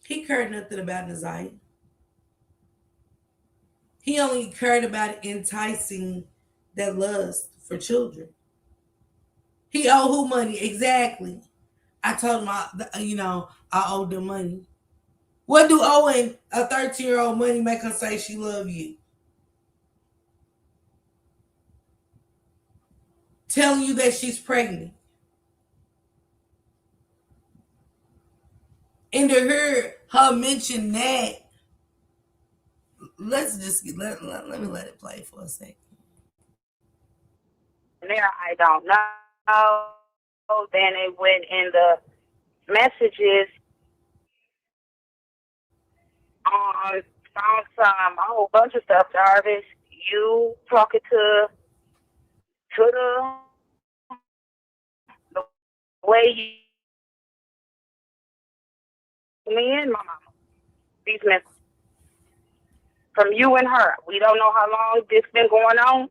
He cared nothing about Nazaya. He only cared about enticing that lust for children. He owed who money? Exactly. I told him, I owed them money. What do owing a 13-year-old money make her say she love you? Telling you that she's pregnant. And to hear her mention that, let's just let me let it play for a second. there, I don't know. Then it went in the messages on found some a whole bunch of stuff, Jarvis. You talking to the way me and my mama. These messages from you and her. We don't know how long this been going on,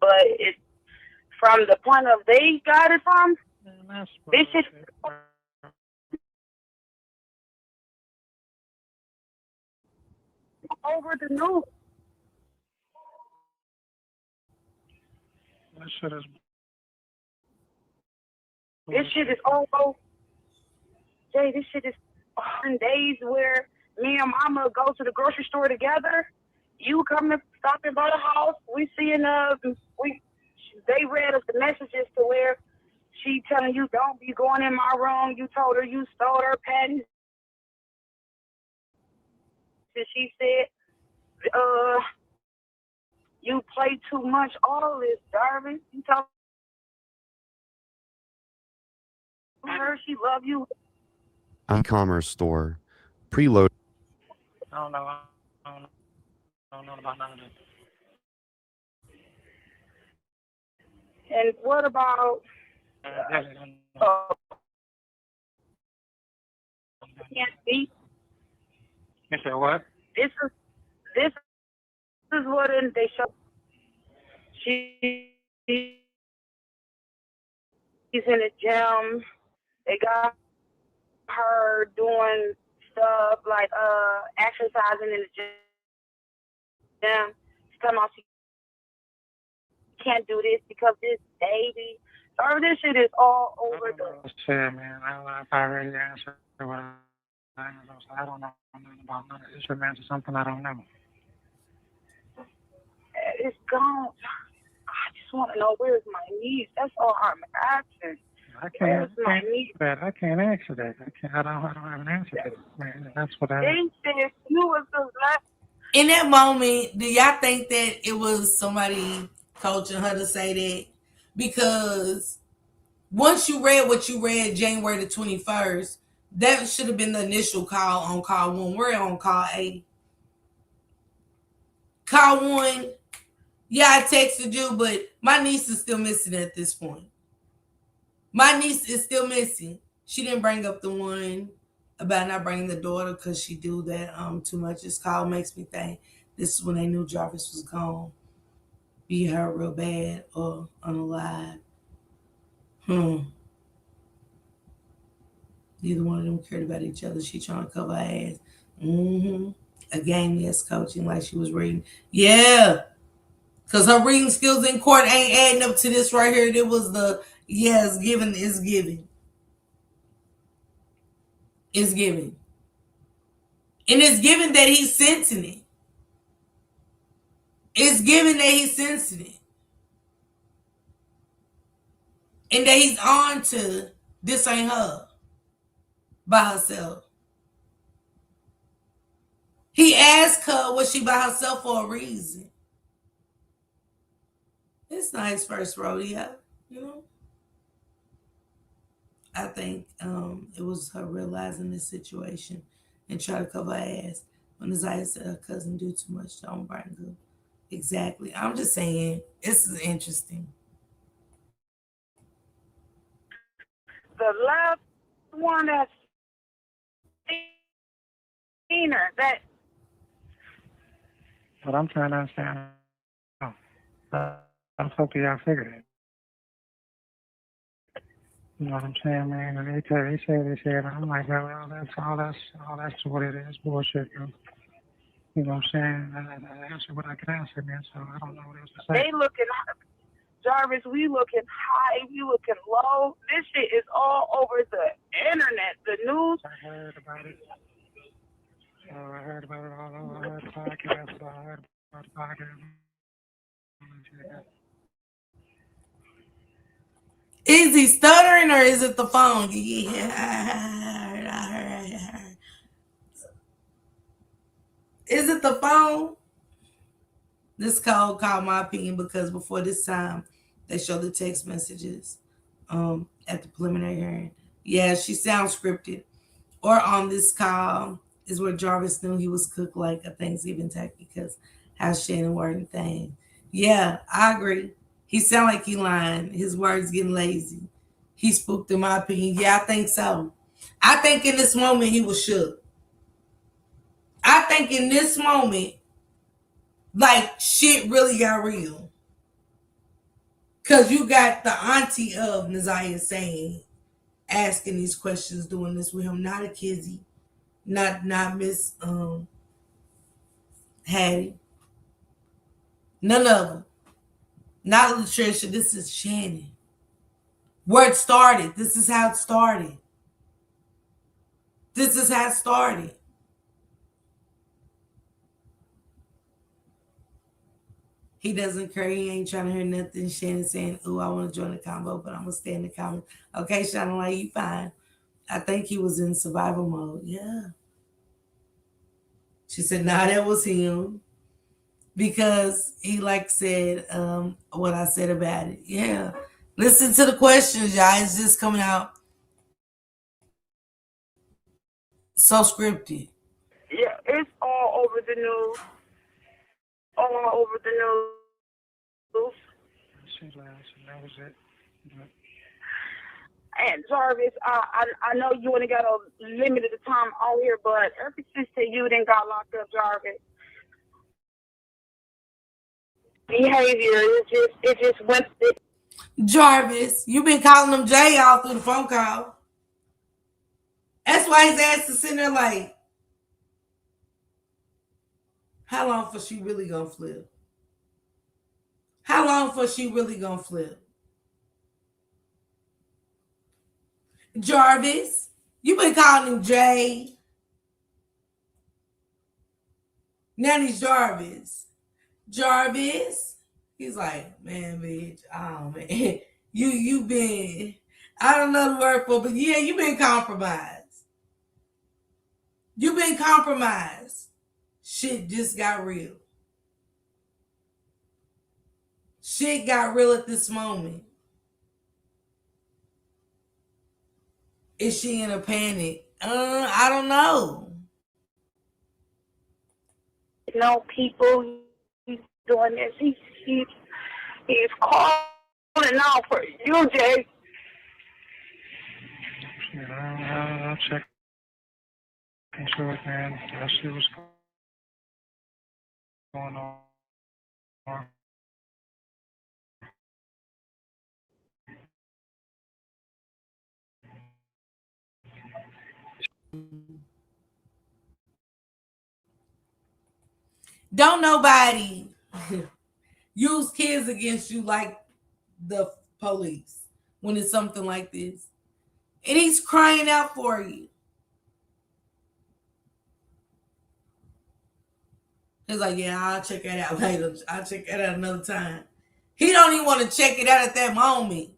but it's from the point of they got it from. This is over the news. This shit is over. Jay, this shit is 100 days where me and mama go to the grocery store together. You come and stopping by the house. We seeing they read us the messages to where she telling you don't be going in my room. You told her you stole her panties. She said, you play too much. All this, Jarvis. You told her she love you. E-commerce store, preload. I don't know. I don't know about none of this. And what about can't speak? You said what? This is what they show. She's in the gym. They got her doing stuff like exercising in the gym. She's talking about she can't do this because this baby. So this shit is all over the. Shit, man. I don't know if I already answered what I don't know nothing about none of this. It answer something I don't know. It's gone. I just want to know where's my niece. That's all I'm asking. I can't answer that. I don't have an answer to that, man. That's what I. They said you was the last. In that moment, do y'all think that it was somebody coaching her to say that? Because once you read what you read January the 21st, that should have been the initial call on call 1. We're on call 8. Call 1, yeah, I texted you, but my niece is still missing at this point. My niece is still missing. She didn't bring up the one about not bringing the daughter because she do that too much. This call makes me think this is when they knew Jarvis was gone. Be hurt real bad or unalive. Neither one of them cared about each other. She trying to cover her ass. A game, yes, coaching like she was reading. Yeah. Because her reading skills in court ain't adding up to this right here. It was the, yes, given is given. It's given. And it's given that he's sensing it. It's given that he's sensing it. And that he's on to this ain't her by herself. He asked her, was she by herself for a reason? It's not his first rodeo, you know? I think it was her realizing this situation and try to cover her ass. When Isaiah said her cousin do too much, don't bring good. Exactly. I'm just saying, this is interesting. The last one that's seen her, that But I'm trying to understand. I'm supposed to y'all figured it. You know what I'm saying, man? And they said, and I'm like, well, that's what it is, bullshit. You know what I'm saying? I answer what I can answer, man. So I don't know what else to say. they looking, Jarvis, we looking high, we looking low. This shit is all over the internet, the news. I heard about it. I heard about it all over. I heard the podcast. I heard about the podcast. Is he stuttering or is it the phone? Yeah. Is it the phone? This code called my opinion because before this time, they showed the text messages at the preliminary hearing. Yeah, she sounds scripted. Or on this call is where Jarvis knew he was cooked like a Thanksgiving turkey because how Shannon wording things. Yeah, I agree. He sound like he lying. His words getting lazy. He spooked in my opinion. Yeah, I think so. I think in this moment he was shook. I think in this moment, like shit really got real. Cause you got the auntie of Naziah saying, asking these questions, doing this with him, not a Kizzy, not Miss Hattie. None of them. Not Latricia. This is Shannon. Where it started. This is how it started. This is how it started. He doesn't care. He ain't trying to hear nothing. Shannon saying, "Ooh, I want to join the combo, but I'm gonna stay in the comment." Okay, Shannon, like you fine. I think he was in survival mode. Yeah. She said, "Nah, that was him." Because he like said what I said about it. Yeah. Listen to the questions, y'all. It's just coming out so scripted. Yeah, it's all over the news. All over the news. She laughed, and that was it. And Jarvis, I know you only got a limited time on here, but ever since you didn't got locked up, Jarvis, behavior it just went. Jarvis, you been calling him Jay all through the phone call. That's why his ass is sitting there like, how long for she really gonna flip? How long for she really gonna flip? Jarvis, you been calling him Jay. Now he's Jarvis. Jarvis. He's like, man, bitch. Oh man. You been, I don't know the word for, but yeah, you been compromised. You been compromised. Shit just got real. Shit got real at this moment. Is she in a panic? I don't know. You know, people he's doing this. He's calling out for you, Jay. I'll check into it, man. I'll see what's going on. Don't nobody use kids against you like the police when it's something like this. And he's crying out for you. He's like, yeah, I'll check that out later. I'll check that out another time. He don't even want to check it out at that moment.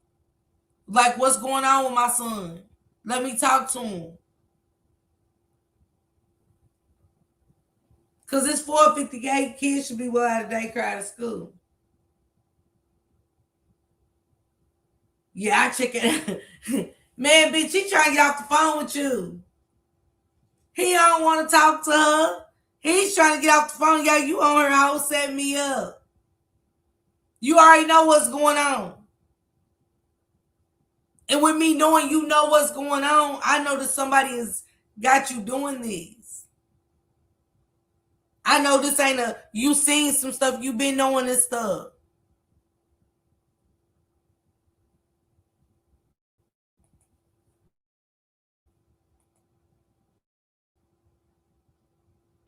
Like, what's going on with my son? Let me talk to him. Because it's 4:58, kids should be well out of daycare out of school. Yeah, I check it out. Man, bitch, he trying to get off the phone with you. He don't want to talk to her. He's trying to get off the phone. Yeah, you on her house, set me up. You already know what's going on. And with me knowing you know what's going on, I know that somebody has got you doing this. I know this ain't you seen some stuff, you been knowing this stuff.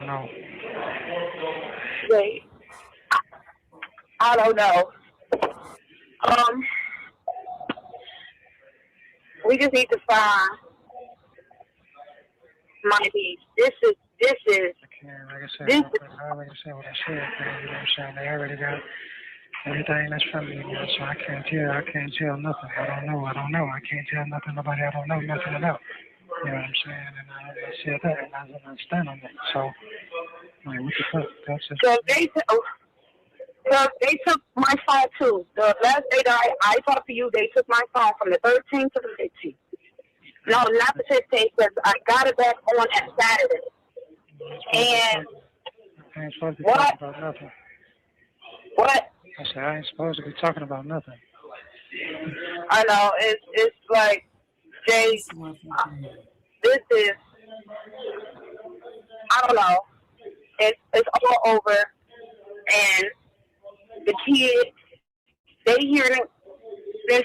No. Wait, I don't know. We just need to find my piece. This is. I can't, like I said, This. I already said what I said, man. You know what I'm saying? They already got everything that's from me, man. So I can't tell nothing. I don't know. I can't tell nothing. Nobody I don't know nothing about. You know what I'm saying? And I said that, and I stand on that. So, like, what the fuck? That's just. So they took my phone too. The last day that I talked to you, they took my phone from the 13th to the 15th. No, not the 15th, because I got it back on that Saturday. And I ain't supposed to be talking about nothing. What? I said I ain't supposed to be talking about nothing. I know it's like, Jay, this is, I don't know. It's all over, and the kids, they hear this, they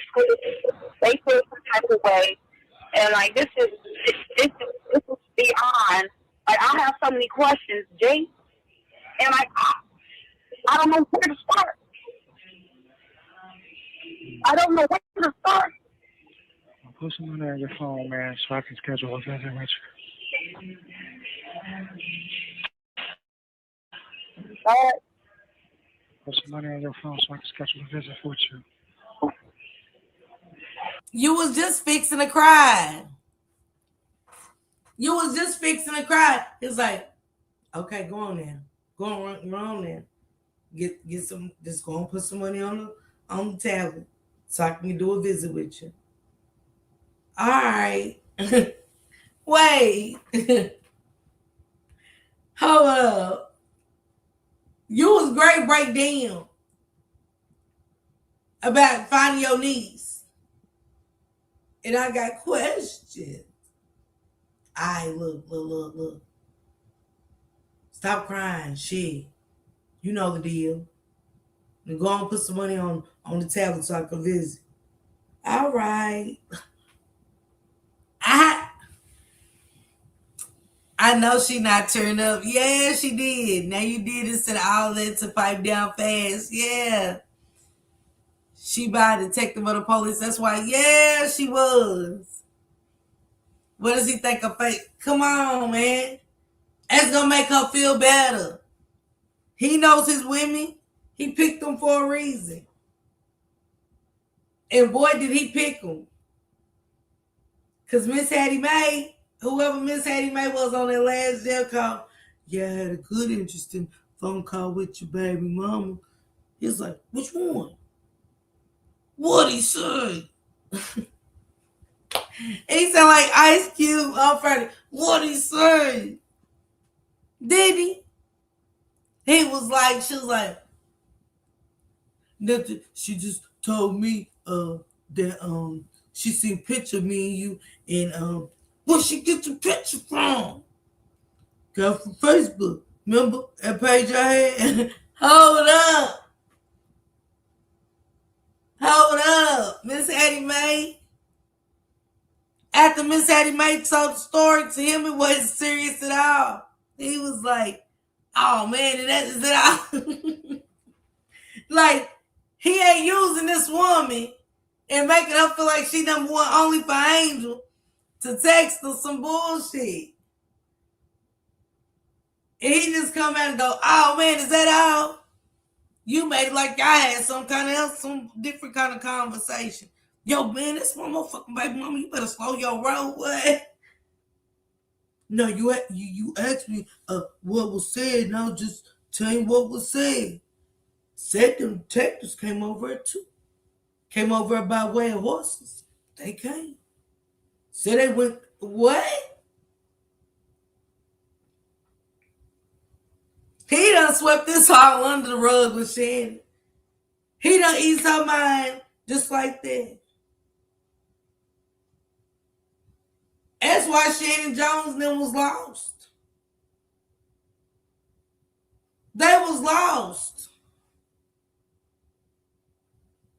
feel some type of way, and like this is beyond. Like, I have so many questions, Jay, and like I don't know where to start. I don't know where to start. Well, put some money on your phone, man, so I can schedule a visit with you. Put some money on your phone so I can schedule a visit with you. You was just fixing to cry. You was just fixing to cry. It's like, okay, go on there. Go on there. Get some, just go and put some money on the tablet so I can do a visit with you. All right. Wait. Hold up. You was great breakdown about finding your niece. And I got questions. All right, look. Stop crying, shit. You know the deal. And go and put some money on the tablet so I can visit. All right. I know she not turned up. Yeah, she did. Now you did instead of all that to pipe down fast. Yeah. She by a detective or the police. That's why, yeah, she was. What does he think of fake? Come on, man. That's gonna make her feel better. He knows his women. He picked them for a reason. And boy, did he pick them. Because Miss Hattie Mae, whoever Miss Hattie Mae was on that last jail call, yeah, I had a good, interesting phone call with your baby mama. He was like, which one? What'd he say? He sound like Ice Cube on Friday. What'd he say? Did he? He was like, she was like, nothing. She just told me that she seen a picture of me and you, and where she get the picture from? Got from Facebook. Remember that page I had? Hold up, Miss Hattie Mae. After Miss Hattie Mae told the story to him, it wasn't serious at all. He was like, oh man, that is it all. Like, he ain't using this woman and making her feel like she number one only for Angel to text her some bullshit. And he just come out and go, oh man, is that all? You made it like I had some kind of else, some different kind of conversation. Yo, man, this one motherfucking baby mama, you better slow your roll. What? No, you asked me what was said. Now just tell you what was said. Said them detectives came over too. Came over by way of horses. They came. Said they went what? He done swept this all under the rug with Shannon. He done eased her mind just like that. That's why Shannon Jones and them was lost. They was lost.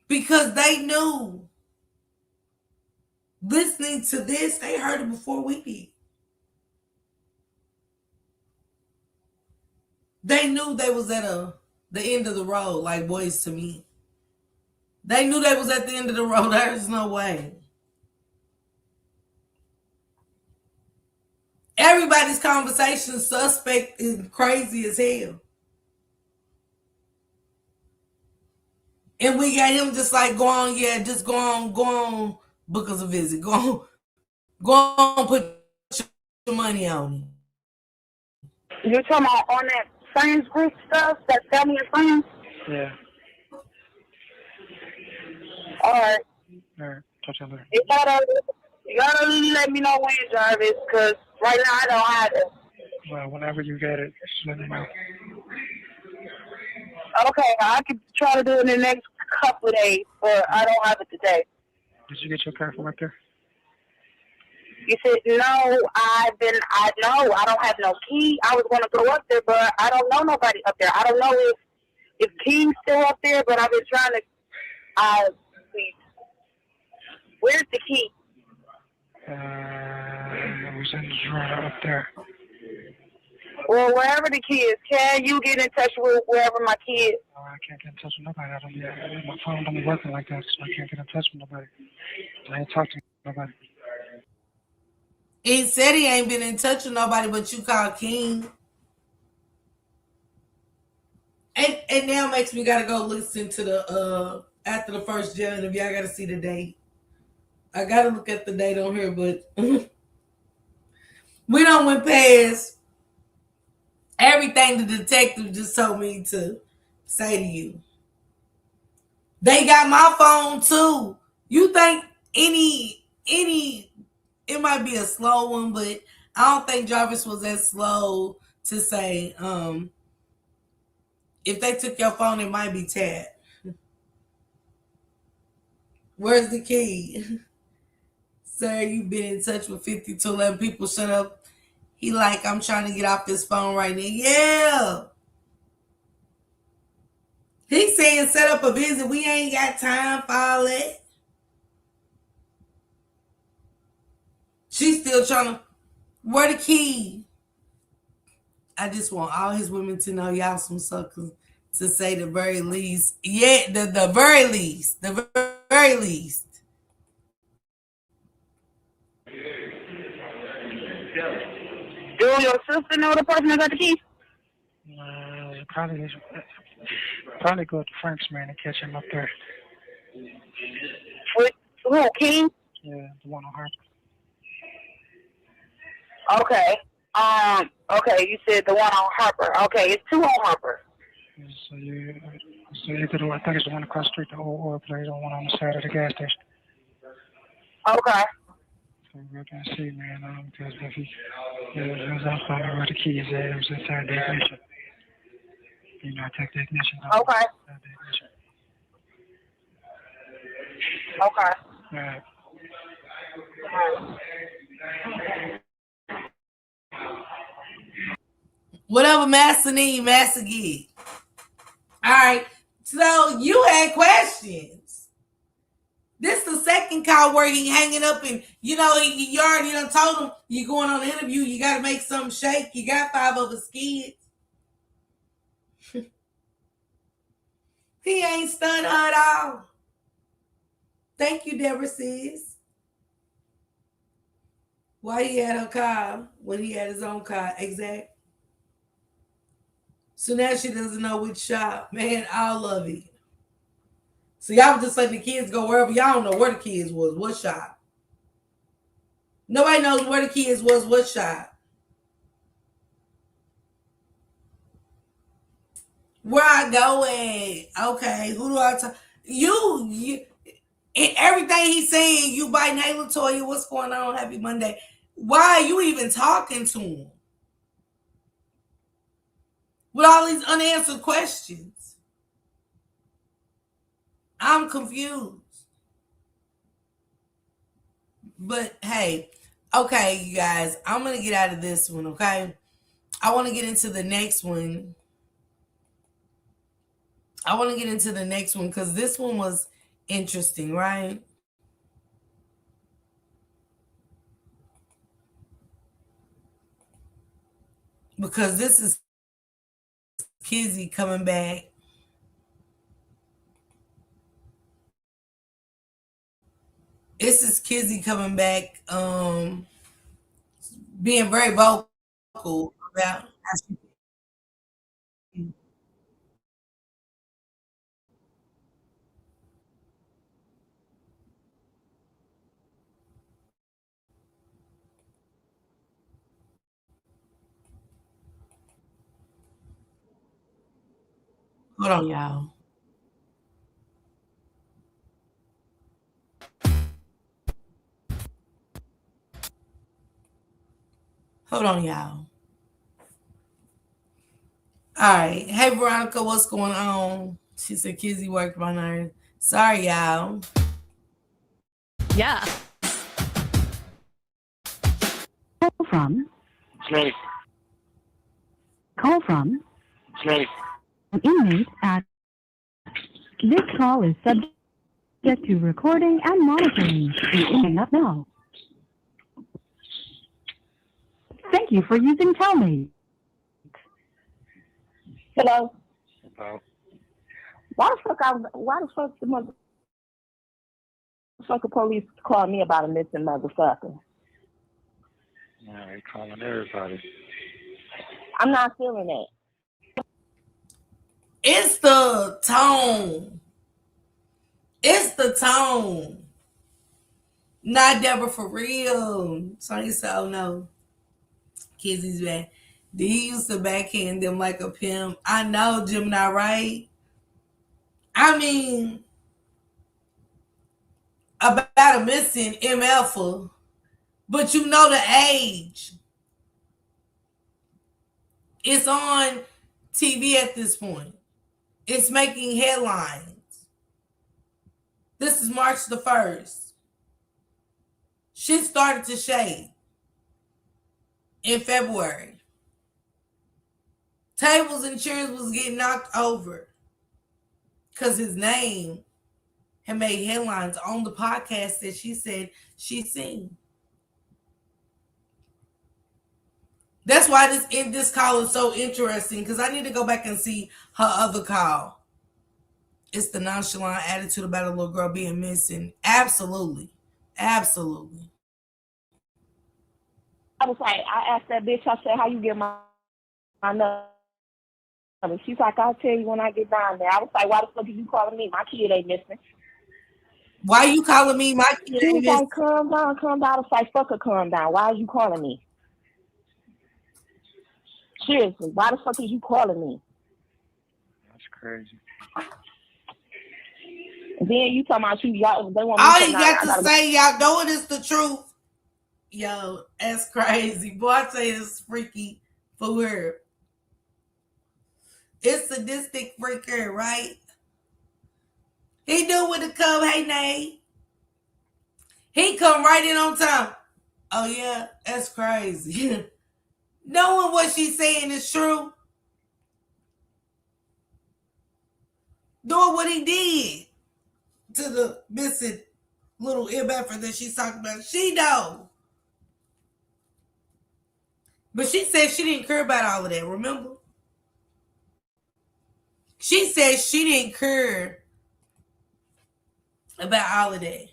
Because they knew. Listening to this, they heard it before we did. They knew they was at the end of the road, like Boys to Me. They knew they was at the end of the road. There's no way. Everybody's conversation suspect is crazy as hell. And we got him just like go on, yeah, just go on, book us a visit. Go on, put your money on it. You talking about on that friends group stuff, that family and friends? Yeah. All right. All right. Talk to you later. You gotta let me know when, Jarvis, because right now I don't have it. Well, whenever you get it, just let me know. Okay, I could try to do it in the next couple of days, but I don't have it today. Did you get your car from up there? You said, no, I know, I don't have no key. I was going to go up there, but I don't know nobody up there. I don't know if King's still up there, but I've been trying to, where's the key? It was in the drawer up there. Well, wherever the key is, can you get in touch with wherever my key is? Oh, I can't get in touch with nobody. My phone don't be working like that, so I can't get in touch with nobody. I ain't talked to nobody. He said he ain't been in touch with nobody, but you called King. And now makes me gotta go listen to the after the first jail interview. I gotta see the date. I gotta look at the date on here, but we don't went past everything the detective just told me to say to you. They got my phone too. You think any it might be a slow one, but I don't think Jarvis was that slow to say, if they took your phone, it might be tapped. Where's the key? Sir, you've been in touch with 5211 people. Shut up. He like, I'm trying to get off this phone right now. Yeah. He's saying set up a visit. We ain't got time for all that. She's still trying to, where the key? I just want all his women to know y'all some suckers, to say the very least. Yeah, the very least. The very least. Do your sister know the person that got the key? Probably go to Frank's man and catch him up there. With who, King? Yeah, the one on Harper. Okay. Okay, you said the one on Harper. Okay, it's two on Harper. So either the one, I think it's the one across the street, the old oil place, or one on the side of the gas station. Okay. So we're gonna see, man, because if he was outside where the keys at, it was inside the ignition. You know, I take the ignition out. Okay. Okay. Right. Whatever Master need, Master get. All right. So you had questions. This is the second call where he hanging up and, you already done told him you going on the interview, you got to make something shake. You got 5 of his kids. He ain't stunned her at all. Thank you, Deborah sis. Why he had her car when he had his own car? Exactly. So now she doesn't know which shop. Man, I love it. So y'all was just letting the kids go wherever. Y'all don't know where the kids was. What shop? Nobody knows where the kids was. What shop? Where I go at? Okay, who do I talk? You everything he's saying, you biting. Hey, Latoya, what's going on? Happy Monday. Why are you even talking to him with all these unanswered questions? I'm confused. But hey, okay, you guys, I'm gonna get out of this one. Okay, I want to get into the next one. I want to get into the next one because this one was interesting, right? Because this is Kizzy coming back. This is Kizzy coming back, being very vocal about. Hold on, y'all. Hold on, y'all. All right. Hey, Veronica, what's going on? She said Kizzy worked my nerves. Sorry, y'all. Yeah. Call from. Snake. Call from. Snake. An inmate at. This call is subject to recording and monitoring. Hang up now. Thank you for using Tellme. Hello. Hello. Why the fuck the motherfucker police called me about a missing motherfucker? Yeah, they calling everybody. I'm not feeling it. It's the tone. It's the tone. Not Deborah for real. Sonny said, oh no. Kizzy's back. He used to backhand them like a pimp. I know, Gemini, right? I mean, about a missing MF, but you know the age. It's on TV at this point. It's making headlines. This is March the 1st. Shit started to shake in February. Tables and chairs was getting knocked over because his name had made headlines on the podcast that she said she seen. That's why this call is so interesting because I need to go back and see her other call. It's the nonchalant attitude about a little girl being missing. Absolutely. Absolutely. I was like, I asked that bitch, I said, how you get my number? She's like, I'll tell you when I get down there. I was like, why the fuck are you calling me? My kid ain't missing. Why are you calling me? My kid She ain't was missing. like, calm down, calm down. I was like, fuck her, calm down. Why are you calling me? Seriously, why the fuck are you calling me? That's crazy. And then you talking about y'all, they want me All to you got to say, y'all know it is the truth. Yo, that's crazy. Boy, I tell you, this is freaky for her. It's sadistic freaker, right? He knew when to come. Hey, Nate. He come right in on time. Oh, yeah, that's crazy. Knowing what she's saying is true. Doing what he did to the missing little MFer that she's talking about. She know. But she said she didn't care about all of that, remember? She said she didn't care about all of that.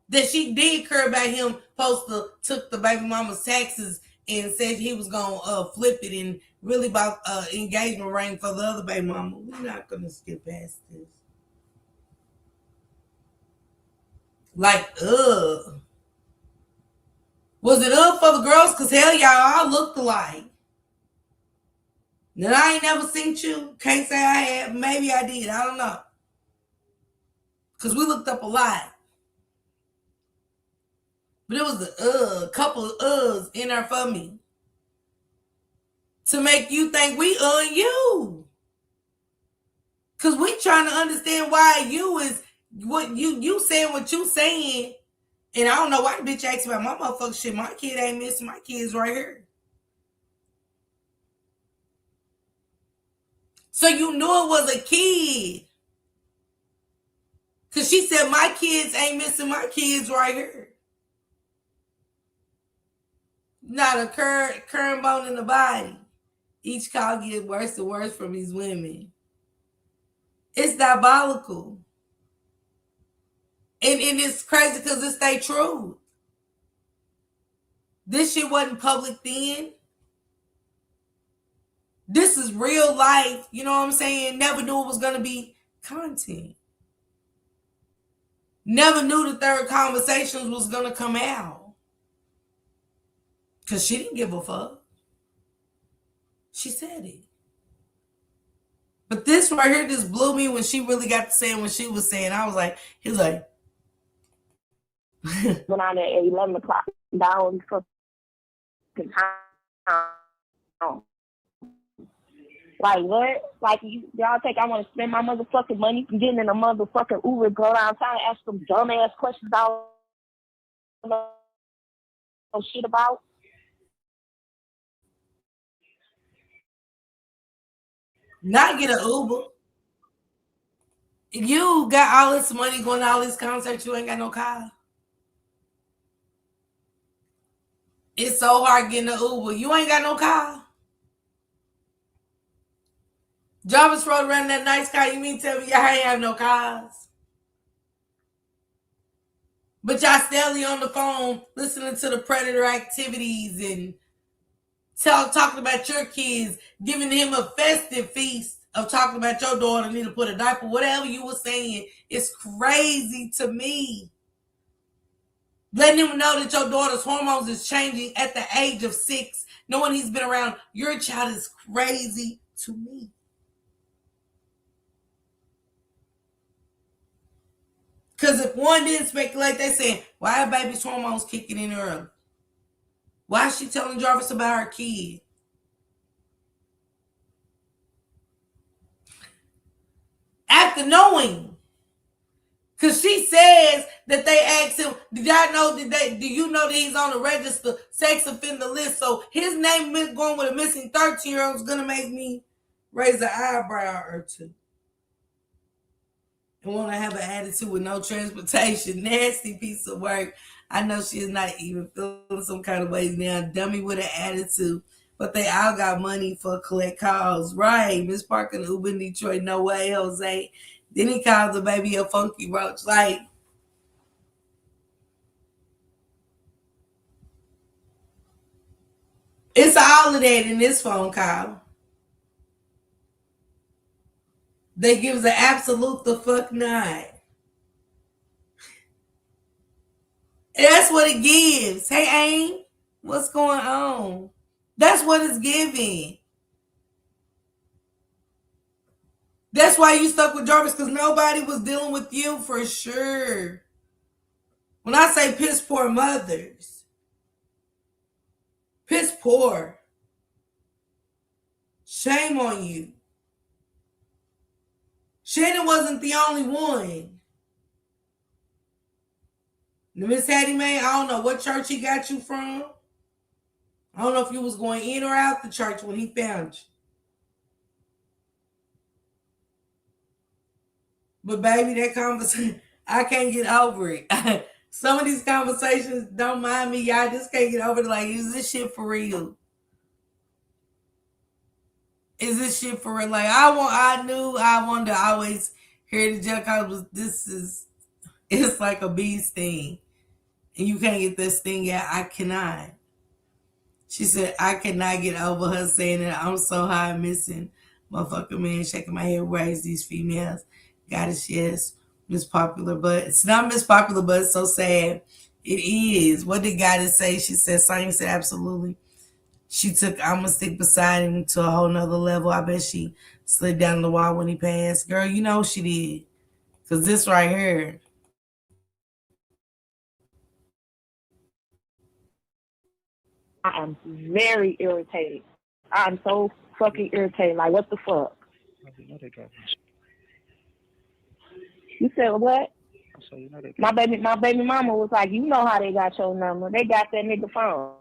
That she did care about him supposed to took the baby mama's taxes and said he was gonna flip it and really bought engagement ring for the other baby mama. We're not gonna skip past this. Like, was it for the girls? Cause hell, y'all all looked alike. Then I ain't never seen you. Can't say I have. Maybe I did. I don't know. Cause we looked up a lot. But it was a couple of in there for me. To make you think we you. Cause we trying to understand why you is what you saying what you saying. And I don't know why the bitch asked about my motherfucking shit. My kid ain't missing. My kid's right here. So you knew it was a kid. Cause she said my kids ain't missing. My kid's right here. Not a current bone in the body. Each call gets worse and worse from these women. It's diabolical. And it's crazy because it's their truth. This shit wasn't public then. This is real life. You know what I'm saying? Never knew it was going to be content. Never knew the third conversations was going to come out. Because she didn't give a fuck. She said it. But this right here just blew me when she really got to saying what she was saying. I was like, he was like. Went out at 11 o'clock down fucking town. Like, what? Like, y'all think I want to spend my motherfucking money getting in a motherfucking Uber, go downtown and ask some dumbass questions I don't know shit about? Not get an Uber. You got all this money going to all these concerts, you ain't got no car. It's so hard getting an Uber. You ain't got no car. Jarvis rode around that nice car. You mean tell me y'all ain't have no cars? But y'all steadily on the phone listening to the predator activities and talking about your kids, giving him a festive feast of talking about your daughter need to put a diaper, whatever you were saying. It's crazy to me. Letting him know that your daughter's hormones is changing at the age of 6, knowing he's been around your child is crazy to me. Because if one didn't speculate, they saying, why are baby's hormones kicking in early? Why is she telling Jarvis about her kid? After knowing. Because she says that they asked him, do you know that he's on the register sex offender list? So his name going with a missing 13-year-old is going to make me raise an eyebrow or two. And want to have an attitude with no transportation. Nasty piece of work. I know she is not even feeling some kind of ways now. Dummy with an attitude. But they all got money for collect calls. Right. Miss Parker and Uber in Detroit. No way, Jose. Then he called the baby a funky roach. Like, it's all of that in this phone call. They gives an absolute the fuck not. And that's what it gives. Hey, Aim, what's going on? That's what it's giving. That's why you stuck with Jarvis, because nobody was dealing with you for sure. When I say piss poor mothers, piss poor. Shame on you. Shannon wasn't the only one. Miss Hattie Mae, I don't know what church he got you from. I don't know if you was going in or out the church when he found you. But baby, that conversation, I can't get over it. Some of these conversations don't mind me. Y'all just can't get over it. Like, is this shit for real? Is this shit for real? Like, I wanted to always hear the joke. It's like a bee sting. And you can't get this thing out. I cannot. She said, I cannot get over her saying that I'm so high missing motherfucking man, shaking my head, raise these females. Goddess, yes. Miss Popular, but it's not Miss Popular, but it's so sad. It is. What did Goddess say? She said, Sonya said, absolutely. She took I'm gonna stick beside him to a whole nother level. I bet she slid down the wall when he passed. Girl, you know she did. Cause this right here. I am very irritated. I'm so fucking irritated. Like, what the fuck? You know they got You said what? so you know they My baby mama was like, you know how they got your number. They got that nigga phone.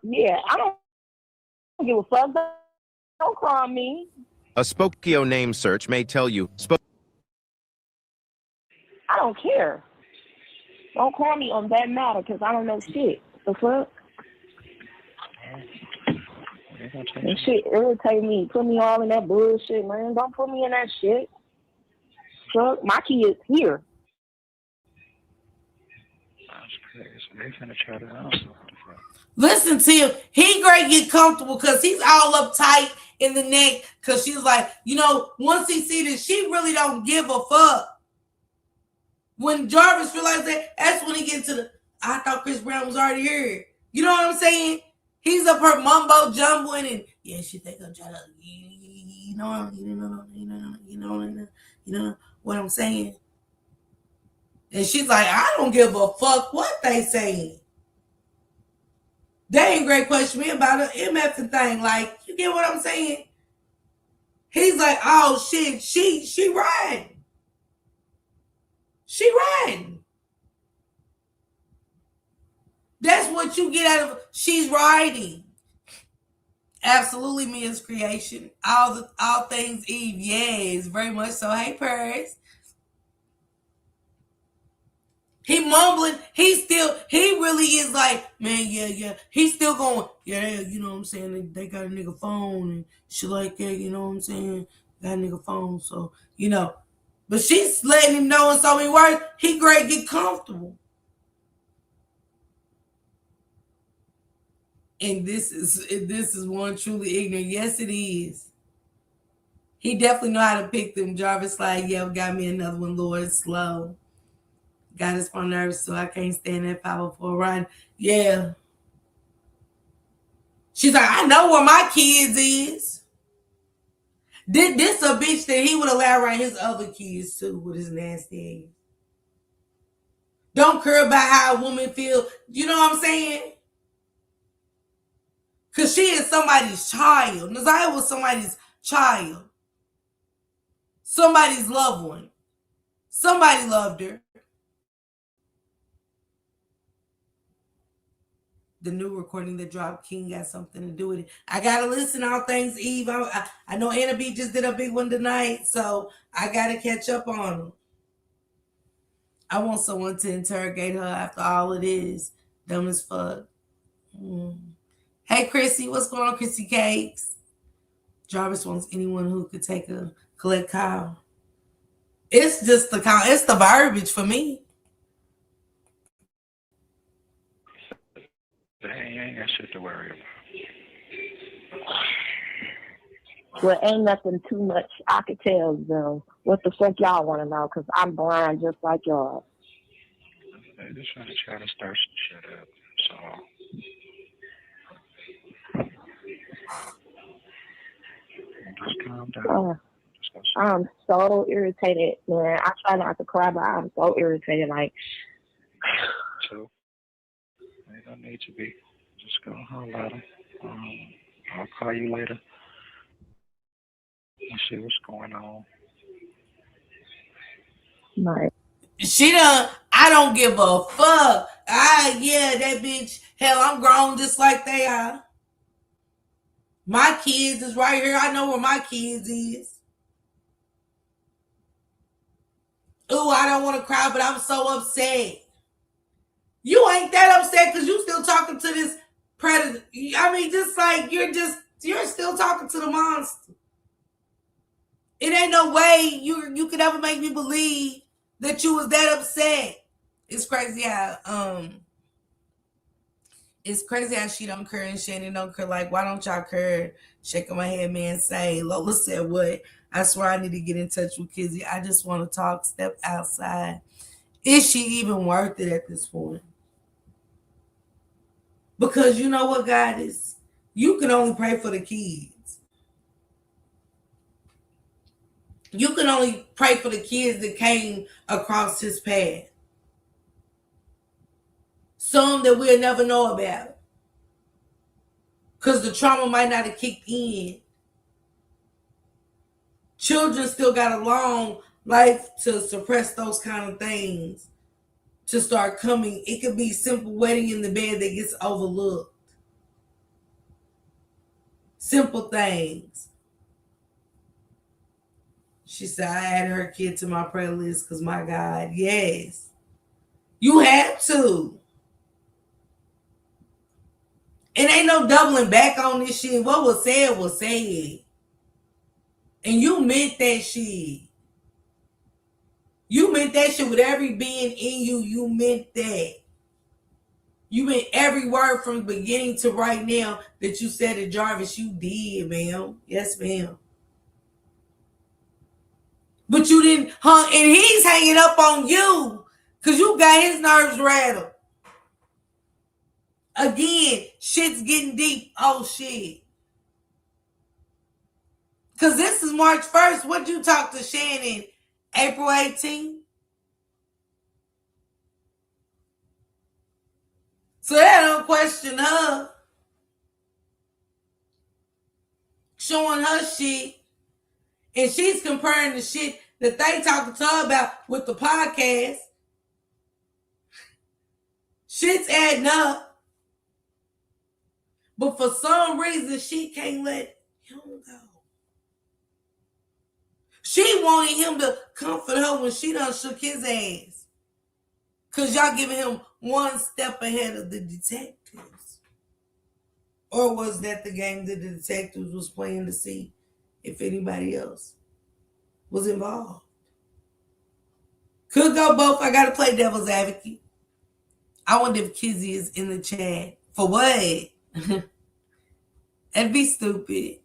Yeah, I don't give a fuck. Don't call me. A Spokeo name search may tell you I don't care. Don't call me on that matter because I don't know shit. The fuck? That shit irritate me. Put me all in that bullshit, man. Don't put me in that shit. Fuck, my kid's here. That's crazy. They finna try to know something. Listen to him. He great get comfortable because he's all uptight in the neck because she's like, you know, once he see this, she really don't give a fuck. When Jarvis realized that, that's when he gets to the, I thought Chris Brown was already here. You know what I'm saying? He's up her mumbo jumbling and yeah, she think I'm trying to, you know what I'm saying? And she's like, I don't give a fuck what they saying. They ain't great question me about an MF thing. Like, you get what I'm saying? He's like, oh shit, she riding. She riding. That's what you get out of she's riding. Absolutely Mia's creation. All things Eve, yes, very much so. Hey Paris. He mumbling, he really is like, man, yeah. He's still going, yeah, you know what I'm saying? They got a nigga phone and shit like that, you know what I'm saying? Got a nigga phone, so, you know. But she's letting him know in so many words, he great get comfortable. And this is one truly ignorant. Yes, it is. He definitely know how to pick them. Jarvis like, yeah, we got me another one, Lord, slow. Got us on nerves, so I can't stand that 504 run. Yeah. She's like, I know where my kids is. This a bitch that he would allow around his other kids too with his nasty ass. Don't care about how a woman feel. You know what I'm saying? Because she is somebody's child. Nazaya was somebody's child. Somebody's loved one. Somebody loved her. The new recording that dropped, King got something to do with it. I gotta listen to all things Eve. I know Anna B just did a big one tonight, so I gotta catch up on them. I want someone to interrogate her after all it is. Dumb as fuck. Hey Chrissy, what's going on, Chrissy Cakes? Jarvis wants anyone who could take a collect Kyle. It's just it's the verbiage for me. They ain't got shit to worry about. Well, ain't nothing too much I could tell them. What the fuck y'all want to know? Because I'm blind just like y'all. They just trying to start some shit up. So just calm down. I'm so irritated, man. I try not to cry, but I'm so irritated. Like, so they don't need to be. Just go home at them. I'll call you later and see what's going on. right. She done, I don't give a fuck. Yeah, that bitch. Hell, I'm grown just like they are. My kids is right here. I know where my kids is. Ooh, I don't want to cry, but I'm so upset. You ain't that upset because you still talking to this predator. I mean, just like you're still talking to the monster. It ain't no way you could ever make me believe that you was that upset. It's crazy how she don't care and Shannon don't care. Like, why don't y'all care? Shaking my head, man, say, Lola said what? I swear I need to get in touch with Kizzy. I just want to talk, step outside. Is she even worth it at this point? Because you know what, God is? You can only pray for the kids. You can only pray for the kids that came across his path. Some that we'll never know about. Because the trauma might not have kicked in. Children still got a long life to suppress those kind of things. To start coming. It could be simple wetting in the bed that gets overlooked. Simple things. She said, I added her kid to my prayer list because my God, yes. You have to. And ain't no doubling back on this shit. What was said was said. And you meant that shit. You meant that shit with every being in you. You meant that. You meant every word from the beginning to right now that you said to Jarvis. You did, ma'am. Yes, ma'am. But you didn't, huh? And he's hanging up on you because you got his nerves rattled. Again, shit's getting deep. Oh, shit. Because this is March 1st. What'd you talk to Shannon? April 18th? So that don't question her. Showing her shit. And she's comparing the shit that they talking to her about with the podcast. Shit's adding up. But for some reason, she can't let him go. She wanted him to comfort her when she done shook his ass. Because y'all giving him one step ahead of the detectives. Or was that the game that the detectives was playing to see if anybody else was involved? Could go both. I got to play devil's advocate. I wonder if Kizzy is in the chat. For what? That'd be stupid.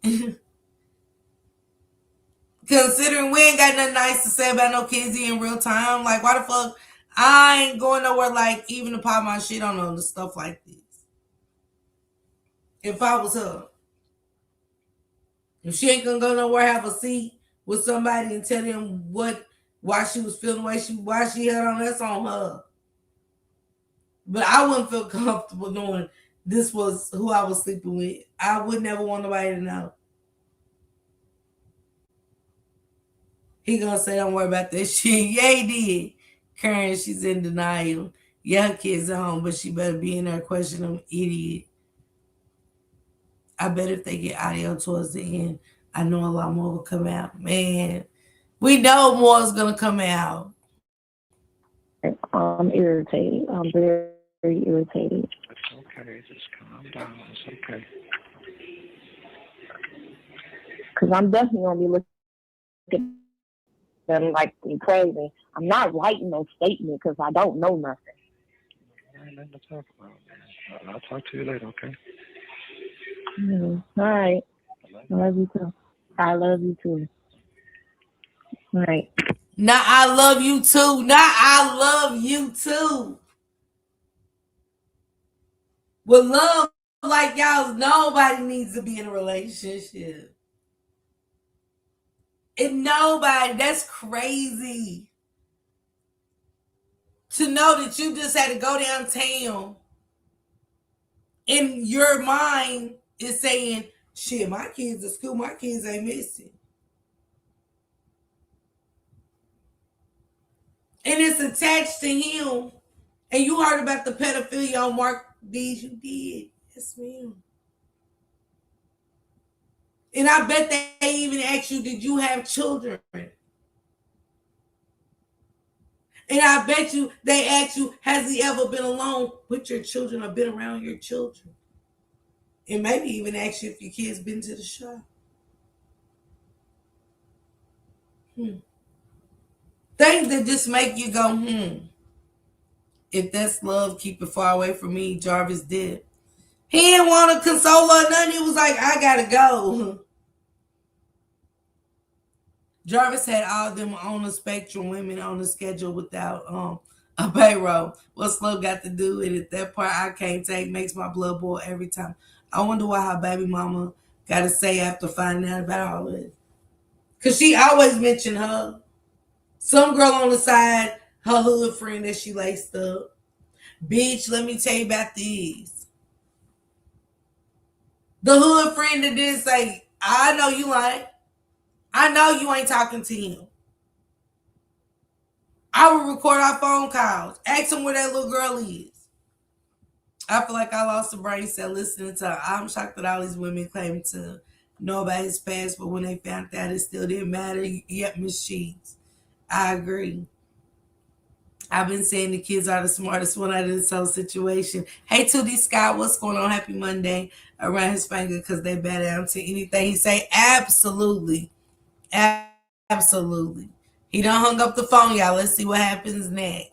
Considering we ain't got nothing nice to say about no Kizzy in real time. Like, why the fuck? I ain't going nowhere, like, even to pop my shit on the stuff like this. If I was her. If she ain't gonna go nowhere, have a seat with somebody and tell them why she was feeling the way why she had on, that's on her. But I wouldn't feel comfortable knowing this was who I was sleeping with. I would never want nobody to know. He gonna say, don't worry about that shit. Yeah, he did. Karen, she's in denial. Yeah, her kids at home, but she better be in there questioning them, idiot. I bet if they get audio towards the end, I know a lot more will come out. Man, we know more is gonna come out. I'm irritated. I'm very, very irritated. It's okay. Just calm down. It's okay. Because I'm definitely going to be looking at them like they crazy. I'm not writing no statement because I don't know nothing. There ain't nothing to talk about, man. I'll talk to you later, okay? All right. I love you too. I love you too. All right. Nah, I love you too. Nah, I love you too. With love like y'all, nobody needs to be in a relationship. And nobody, that's crazy. To know that you just had to go downtown and your mind is saying, shit, my kids at school, my kids ain't missing. And it's attached to him. And you heard about the pedophilia on Mark D's. You did. Yes, ma'am. And I bet they even asked you, did you have children? And I bet you they asked you, has he ever been alone with your children or been around your children? And maybe even ask you if your kids been to the shop. Things that just make you go, If that's love, keep it far away from me. Jarvis did. He didn't want to console her or nothing. He was like, I gotta go. Jarvis had all them on the spectrum women on the schedule without a payroll. What's love got to do with it? That part I can't take makes my blood boil every time. I wonder what her baby mama got to say after finding out about all this. Because she always mentioned her. Some girl on the side, her hood friend that she laced up. Bitch, let me tell you about these. The hood friend that did say, I know you lying. I know you ain't talking to him. I will record our phone calls. Ask him where that little girl is. I feel like I lost a brain cell listening to her. I'm shocked that all these women claim to know about his past, but when they found out, it still didn't matter. Yep, Miss Sheets. I agree. I've been saying the kids are the smartest one out of this whole situation. Hey, 2D Scott, what's going on? Happy Monday. Around his finger because they bow down to anything he say. Absolutely. Absolutely. He done hung up the phone, y'all. Let's see what happens next.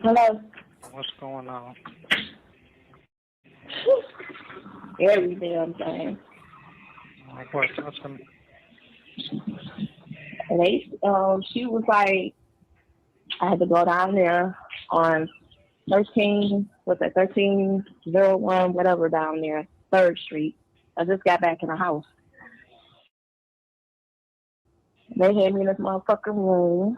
Hello. What's going on? Every damn thing. Like what? What's going She was like, I had to go down there on 1301, whatever down there, 3rd Street. I just got back in the house. They had me in this motherfucking room.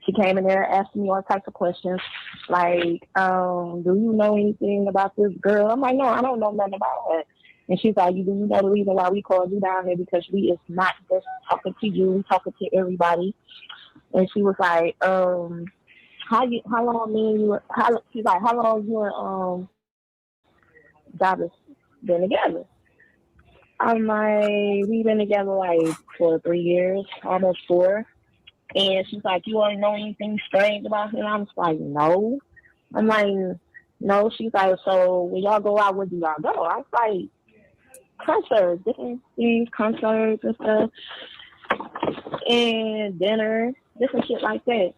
She came in there asking me all types of questions, like, do you know anything about this girl? I'm like, no, I don't know nothing about her. And she's like, do you know the reason why we called you down here? Because we is not just talking to you, we talking to everybody. And she was like, how long you and Jarvis been together? I'm like, we've been together like for 3 years, almost 4. And she's like, you want to know anything strange about him? I was like, no. I'm like, no. She's like, so when y'all go out, where do y'all go? I was like, concerts, different things, concerts and stuff, and dinner, different shit like that.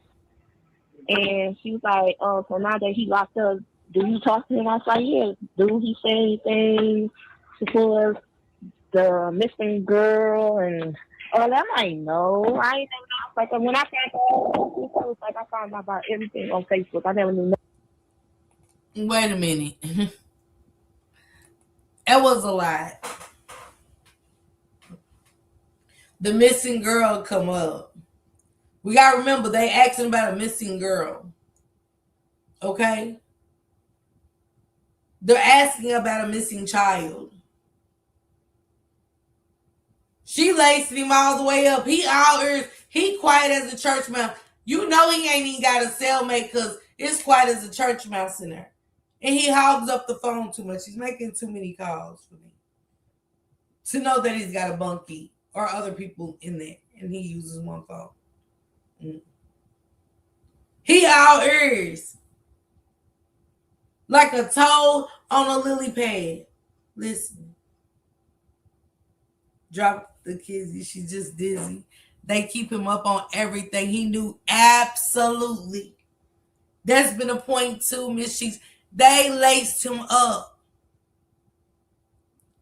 And she was like, oh, so now that he locked up, do you talk to him? I was like, yeah. Do he say anything before the missing girl and all that? I'm like, no, I ain't never know. Like when I found out, I found out about everything on Facebook. I never knew nothing. Wait a minute. That was a lie. The missing girl come up. We gotta remember they asking about a missing girl. Okay? They're asking about a missing child. She laced him all the way up. He all ears. He quiet as a church mouse. You know he ain't even got a cellmate because it's quiet as a church mouse in there. And he hogs up the phone too much. He's making too many calls for me to know that he's got a bunkie or other people in there. And he uses one phone. He all ears. Like a toad on a lily pad. Listen. Drop the kizzy. She's just dizzy. They keep him up on everything. He knew absolutely. That's been a point too, Miss Sheets. They laced him up.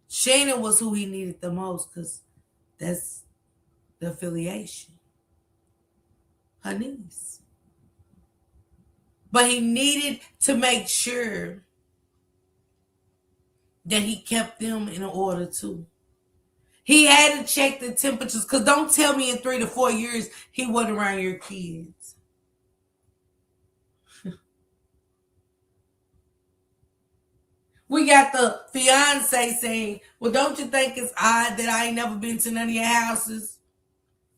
Shannon was who he needed the most because that's the affiliation. Her niece. But he needed to make sure that he kept them in order too. He had to check the temperatures because don't tell me in 3 to 4 years he wasn't around your kids. We got the fiance saying, well, don't you think it's odd that I ain't never been to none of your houses?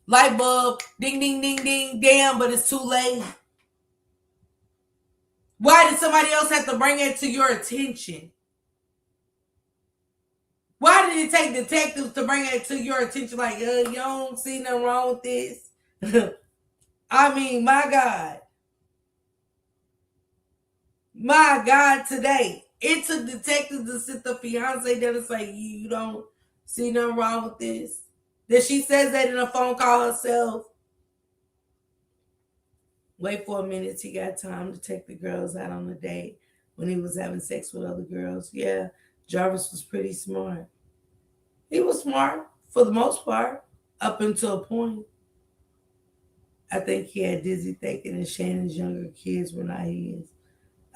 Light bulb, ding, ding, ding, ding, damn, but it's too late. Why did somebody else have to bring it to your attention? Why did it take detectives to bring it to your attention? Like, you don't see nothing wrong with this? I mean, my God. My God, today. It took detectives to sit the fiance down and say, you don't see nothing wrong with this. That she says that in a phone call herself. Wait for a minute. He got time to take the girls out on a date when he was having sex with other girls. Yeah, Jarvis was pretty smart. He was smart for the most part, up until a point. I think he had Dizzy thinking and Shannon's younger kids were not his.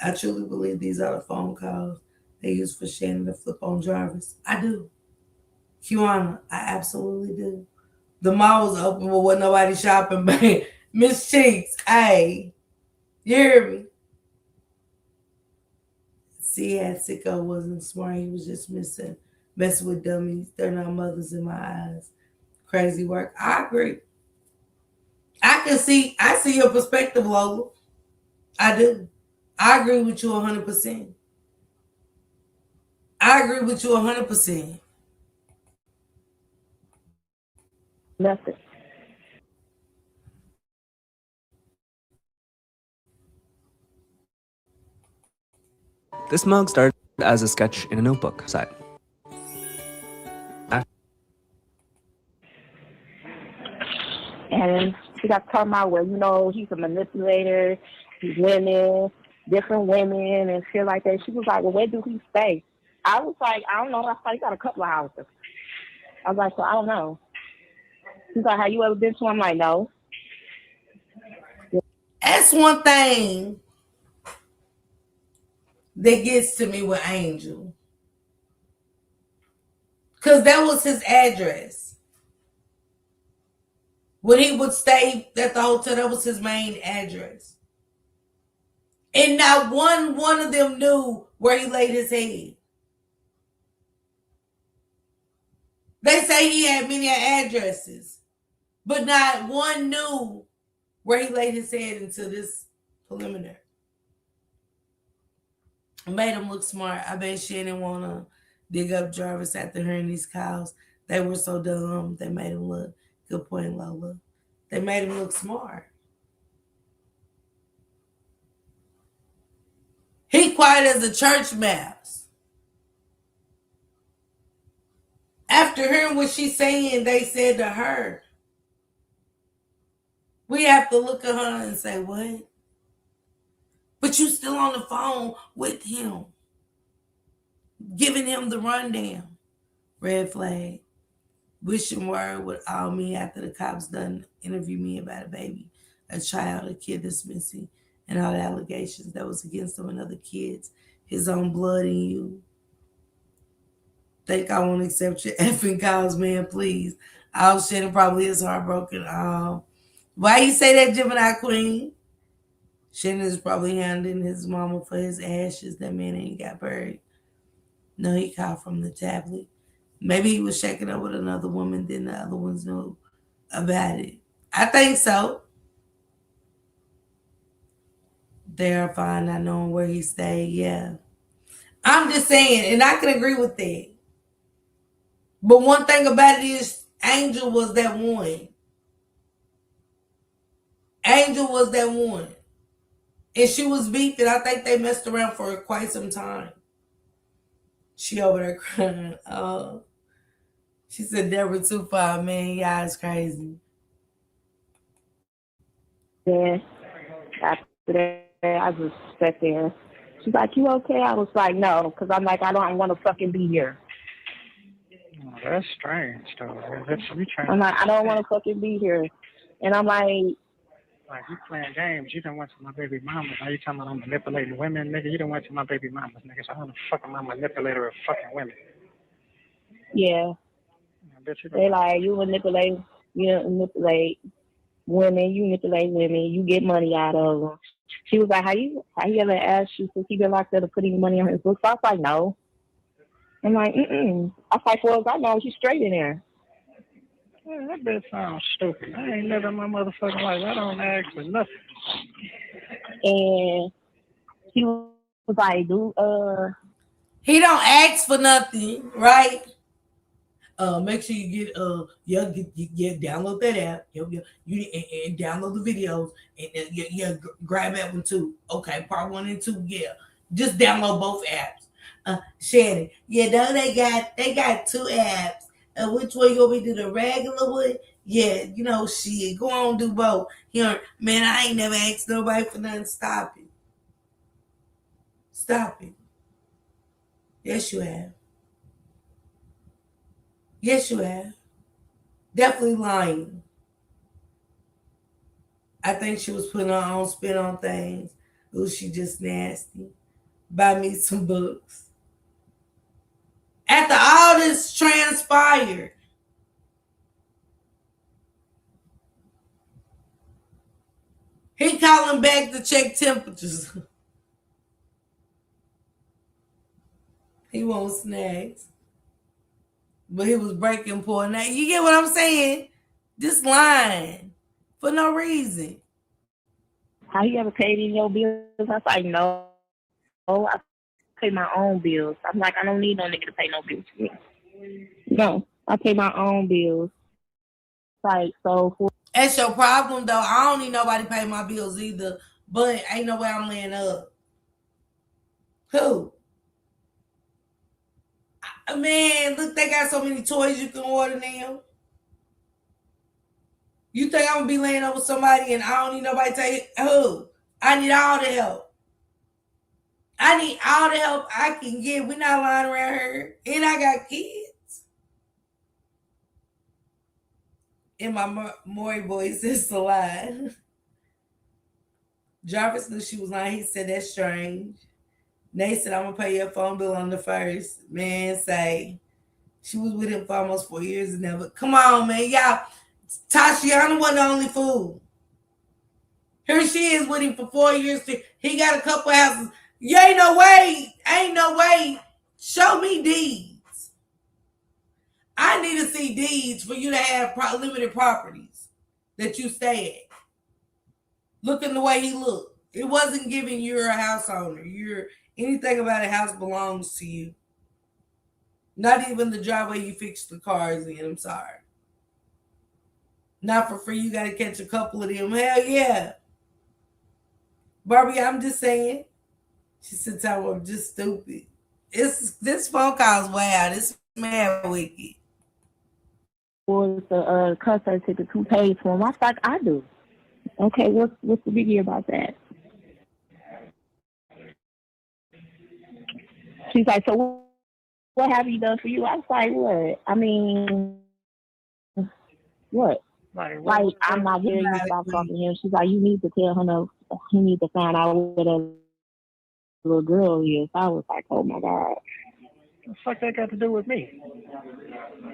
I truly believe these are the phone calls they use for Shannon to flip on Jarvis. I do. Kiwana, I absolutely do. The mall was open, but wasn't nobody shopping. But Miss Cheeks, hey, you hear me? See, had Sicko wasn't smart. He was just messing with dummies. They're not mothers in my eyes. Crazy work. I agree. I see your perspective, Lola. I do. I agree with you 100%. I agree with you 100%. Nothing. This mug started as a sketch in a notebook. Side. And she got talking about, well, you know, he's a manipulator, he's women, different women, and shit like that. She was like, well, where do he stay? I was like, I don't know. I thought he got a couple of houses. I was like, so I don't know. She's like, have you ever been to him? I'm like, no. That's one thing that gets to me with Angel. Because that was his address. When he would stay at the hotel, that was his main address. And not one of them knew where he laid his head. They say he had many addresses, but not one knew where he laid his head until this preliminary. Made him look smart. I bet she didn't want to dig up Jarvis after hearing these calls. They were so dumb. They made him look. Good point, Lola. They made him look smart. He quiet as a church mouse. After hearing what she's saying, they said to her, we have to look at her and say, what? But you still on the phone with him, giving him the rundown. Red flag. Wishing word would all me after the cops done interview me about a baby, a child, a kid that's missing, and all the allegations that was against him and other kids, his own blood in you. Think I won't accept your effing calls, man, please. All Shannon probably is heartbroken. Why you say that, Gemini Queen? Shannon is probably handing his mama for his ashes. That man ain't got buried. No, he called from the tablet. Maybe he was checking up with another woman, then the other ones knew about it. I think so. They're fine not knowing where he stayed. Yeah. I'm just saying, and I can agree with that. But one thing about it is, Angel was that one. Angel was that one. And she was beat that I think they messed around for quite some time. She over there crying. Oh. She said Deborah 2-5, man, y'all is crazy. Then after that, I just sat there. She's like, you okay? I was like, no, because I'm like, I don't want to fucking be here. Oh, that's strange, though. That's you trying. I'm like, I don't want to fucking be here. And I'm like you playing games. You done went to my baby mama. Now you talking about I'm manipulating women, nigga. You done went to my baby mamas, nigga. So I'm the fucking my manipulator of fucking women. yeah. They like, you manipulate women, you manipulate women, you get money out of them. She was like, how you ever asked you since he been locked up to put any money on his books? I was like, no. I'm like, I was like, well, I know she's straight in there. Yeah, that bitch sounds stupid. I ain't never in my motherfucking life. I don't ask for nothing. And he was like, he don't ask for nothing, right? Make sure you get download that app. And download the videos and grab that one too. Okay, part 1 and 2, yeah. Just download both apps. Shannon. Yeah, no, they got two apps. Which one you want me to do? The regular one? Yeah, shit. Go on, do both. Man, I ain't never asked nobody for nothing. Stop it. Stop it. Yes, you have. Yes, you have. Definitely lying. I think she was putting her own spin on things. Ooh, she just nasty. Buy me some books. After all this transpired, he calling back to check temperatures. He wants snacks. But he was breaking point. Now, you get what I'm saying? This line for no reason. How you ever paid in your bills? I was like, no, I pay my own bills. I'm like, I don't need no nigga to pay no bills for me. No, I pay my own bills. Like, so for That's your problem, though. I don't need nobody to pay my bills either. But ain't no way I'm laying up. Who? Man, look, they got so many toys you can order now. You think I'm gonna be laying up with somebody and I don't need nobody to take who? I need all the help. I need all the help I can get. We're not lying around here. And I got kids. In my Maury voice, it's a lie. Jarvis knew she was lying. He said, that's strange. Nate said, I'm going to pay your phone bill on the first. Man, say, she was with him for almost 4 years and never. Come on, man. Y'all, Tashiana wasn't the only fool. Here she is with him for 4 years. He got a couple houses. You ain't no way. Ain't no way. Show me deeds. I need to see deeds for you to have limited properties that you stay at. Looking the way he looked. It wasn't giving you're a house owner. Anything about a house belongs to you. Not even the driveway you fix the cars in. I'm sorry. Not for free. You got to catch a couple of them. Hell yeah. Barbie, I'm just saying. She said, I'm just stupid. This phone call's wild. It's mad wicked. was the concert ticket, who paid for them? I was like, I do. Okay, what's the biggie about that? She's like, so what have you done for you? I was like, what? I mean, what? Like I'm not hearing you stop talking to him. She's like, you need to tell him he needs to find out what a little girl is. I was like, oh my God. What the fuck that got to do with me?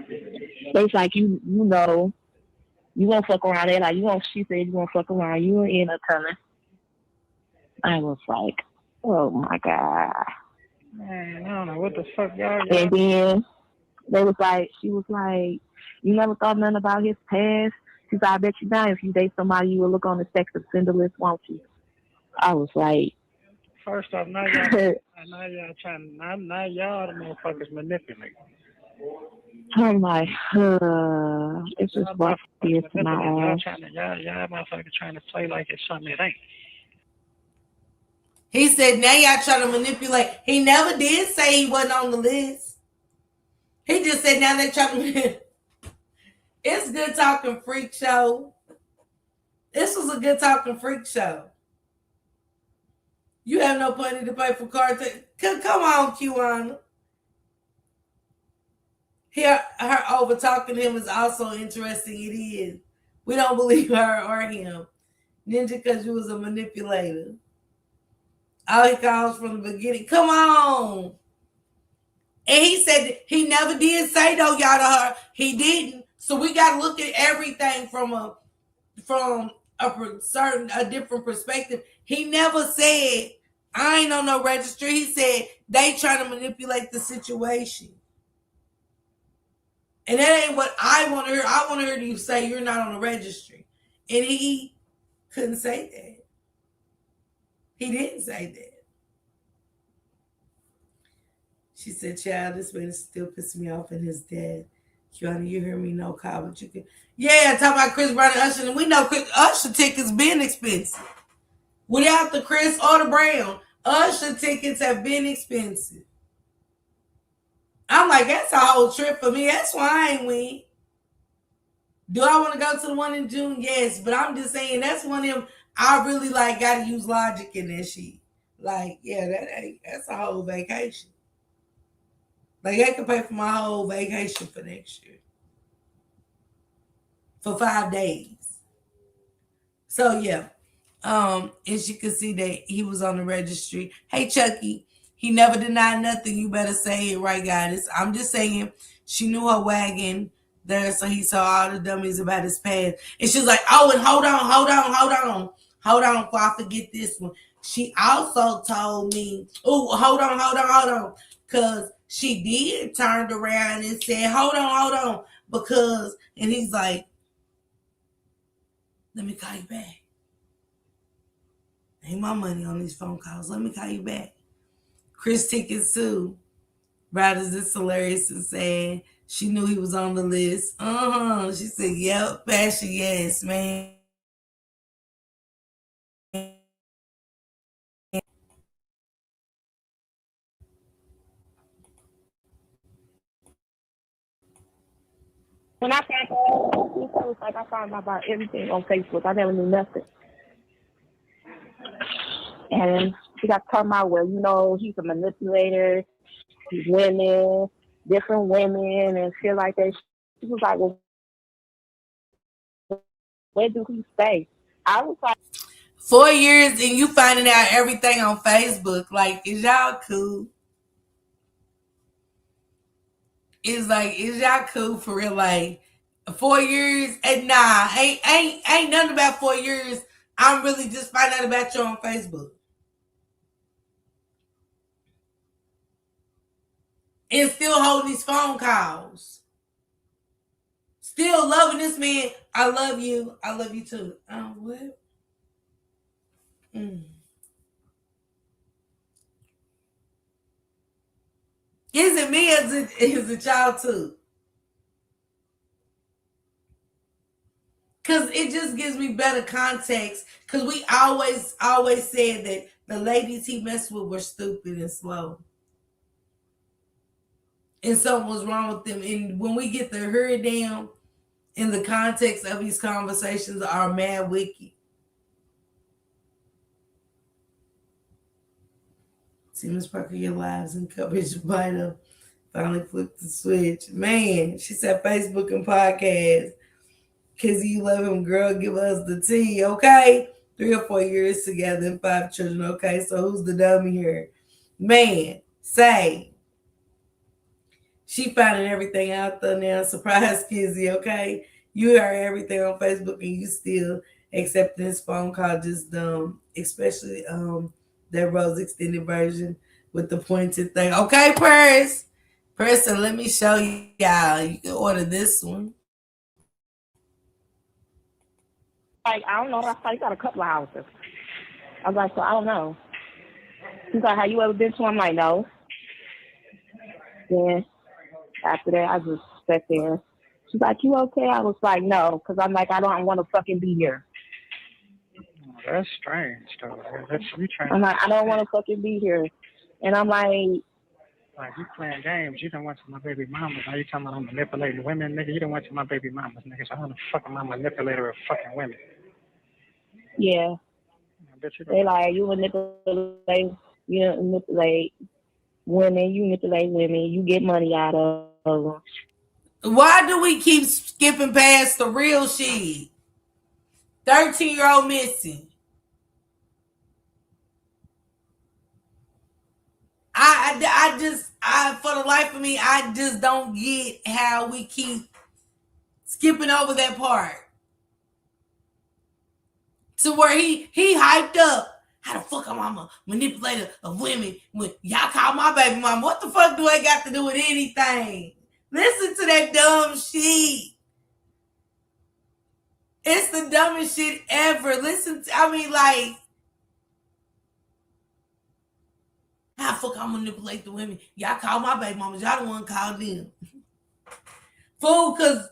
It's like, you know, you won't fuck around there. Like, she said you won't fuck around. You end up telling. I was like, oh my God. Man, I don't know what the fuck y'all. And then she was like, you never thought nothing about his past? She's like, I bet you now if you date somebody, you will look on the sex offender list, won't you? I was like, first off, now y'all the motherfuckers manipulating. I'm like, it's just what tears to my eyes. Y'all motherfuckers trying to play like it's something it ain't. He said, now y'all trying to manipulate. He never did say he wasn't on the list. He just said, now they trying to. It's Good Talking Freak Show. This was a Good Talking Freak Show. You have no money to pay for car tickets. Come on, Kiwana. Her over talking to him is also interesting. It is. We don't believe her or him. Ninja, because you was a manipulator. All he calls from the beginning. Come on. And he said he never did say though, y'all, to her. He didn't. So we got to look at everything from a different perspective. He never said, I ain't on no registry. He said they trying to manipulate the situation. And that ain't what I want to hear. I want to hear you say you're not on the registry. And he couldn't say that. He didn't say that. She said, child, this man is still pissing me off and his dad. Kiana, you hear me? No call, but you can. Yeah, talking about Chris Brown and Usher. And we know Usher tickets been expensive. Without the Chris or the Brown, Usher tickets have been expensive. I'm like, that's a whole trip for me. That's why I ain't win. Do I want to go to the one in June? Yes, but I'm just saying that's one of them. I really like got to use logic in that shit. Like, yeah, that's a whole vacation. Like, I could pay for my whole vacation for next year for 5 days. So yeah, as you can see that he was on the registry. Hey Chucky, he never denied nothing. You better say it right, guys. I'm just saying she knew her wagon there, so he saw all the dummies about his past. And she was like, oh, and hold on, before I forget this one. She also told me, oh, hold on, because she did turned around and said, hold on, because, and he's like, let me call you back. Ain't my money on these phone calls. Let me call you back. Chris Tickets too. Riders is hilarious and saying she knew he was on the list. She said, yep, fashion, yes, man. When I found out, it was like I found out about everything on Facebook. I never knew nothing. And she got talking about, well, you know, he's a manipulator. He's women, different women, and shit like that. She was like, well, where do he stay? I was like, 4 years and you finding out everything on Facebook. Like, is y'all cool? It's like, is y'all cool for real? Like, 4 years and nah, ain't nothing about 4 years. I'm really just finding out about you on Facebook. And still holding these phone calls. Still loving this man. I love you. I love you too. Oh, what? Is it me or is it y'all too? Because it just gives me better context. Because we always said that the ladies he messed with were stupid and slow. And something was wrong with them. And when we get the her down in the context of these conversations are mad wicked. See Miss Parker, your lives and coverage might have finally flipped the switch. Man, she said Facebook and podcast. Cause you love him, girl, give us the tea, okay? 3 or 4 years together and 5 children, okay? So who's the dummy here? Man, say. She finding everything out there now. Surprise Kizzy, okay? You heard everything on Facebook and you still accepting this phone call just dumb. Especially that Rose extended version with the pointed thing. Okay, Paris. Person, let me show y'all. You can order this one. I don't know. I thought he got a couple of houses. I was like, so I don't know. He's like, have you ever been to him? I'm like, no. Then after that, I just sat there. She's like, you okay? I was like, no, because I'm like, I don't want to fucking be here. That's strange, though. That's you trying. I'm like, I don't want to fucking be here. And I'm like you playing games. You done went to my baby mamas. Now you talking about I'm manipulating women, nigga. You done went to my baby mamas, nigga. So I'm the fucking manipulator of fucking women. yeah. They like, you manipulate women, you manipulate women, you get money out of them. Why do we keep skipping past the real shit? 13-year-old missing. I for the life of me, I just don't get how we keep skipping over that part. To where he hyped up. How the fuck am I a manipulator of women when y'all call my baby mama? What the fuck do I got to do with anything? Listen to that dumb shit. It's the dumbest shit ever. Like, how the fuck I manipulate the women? Y'all call my baby mamas. Y'all the one call them. Fool, because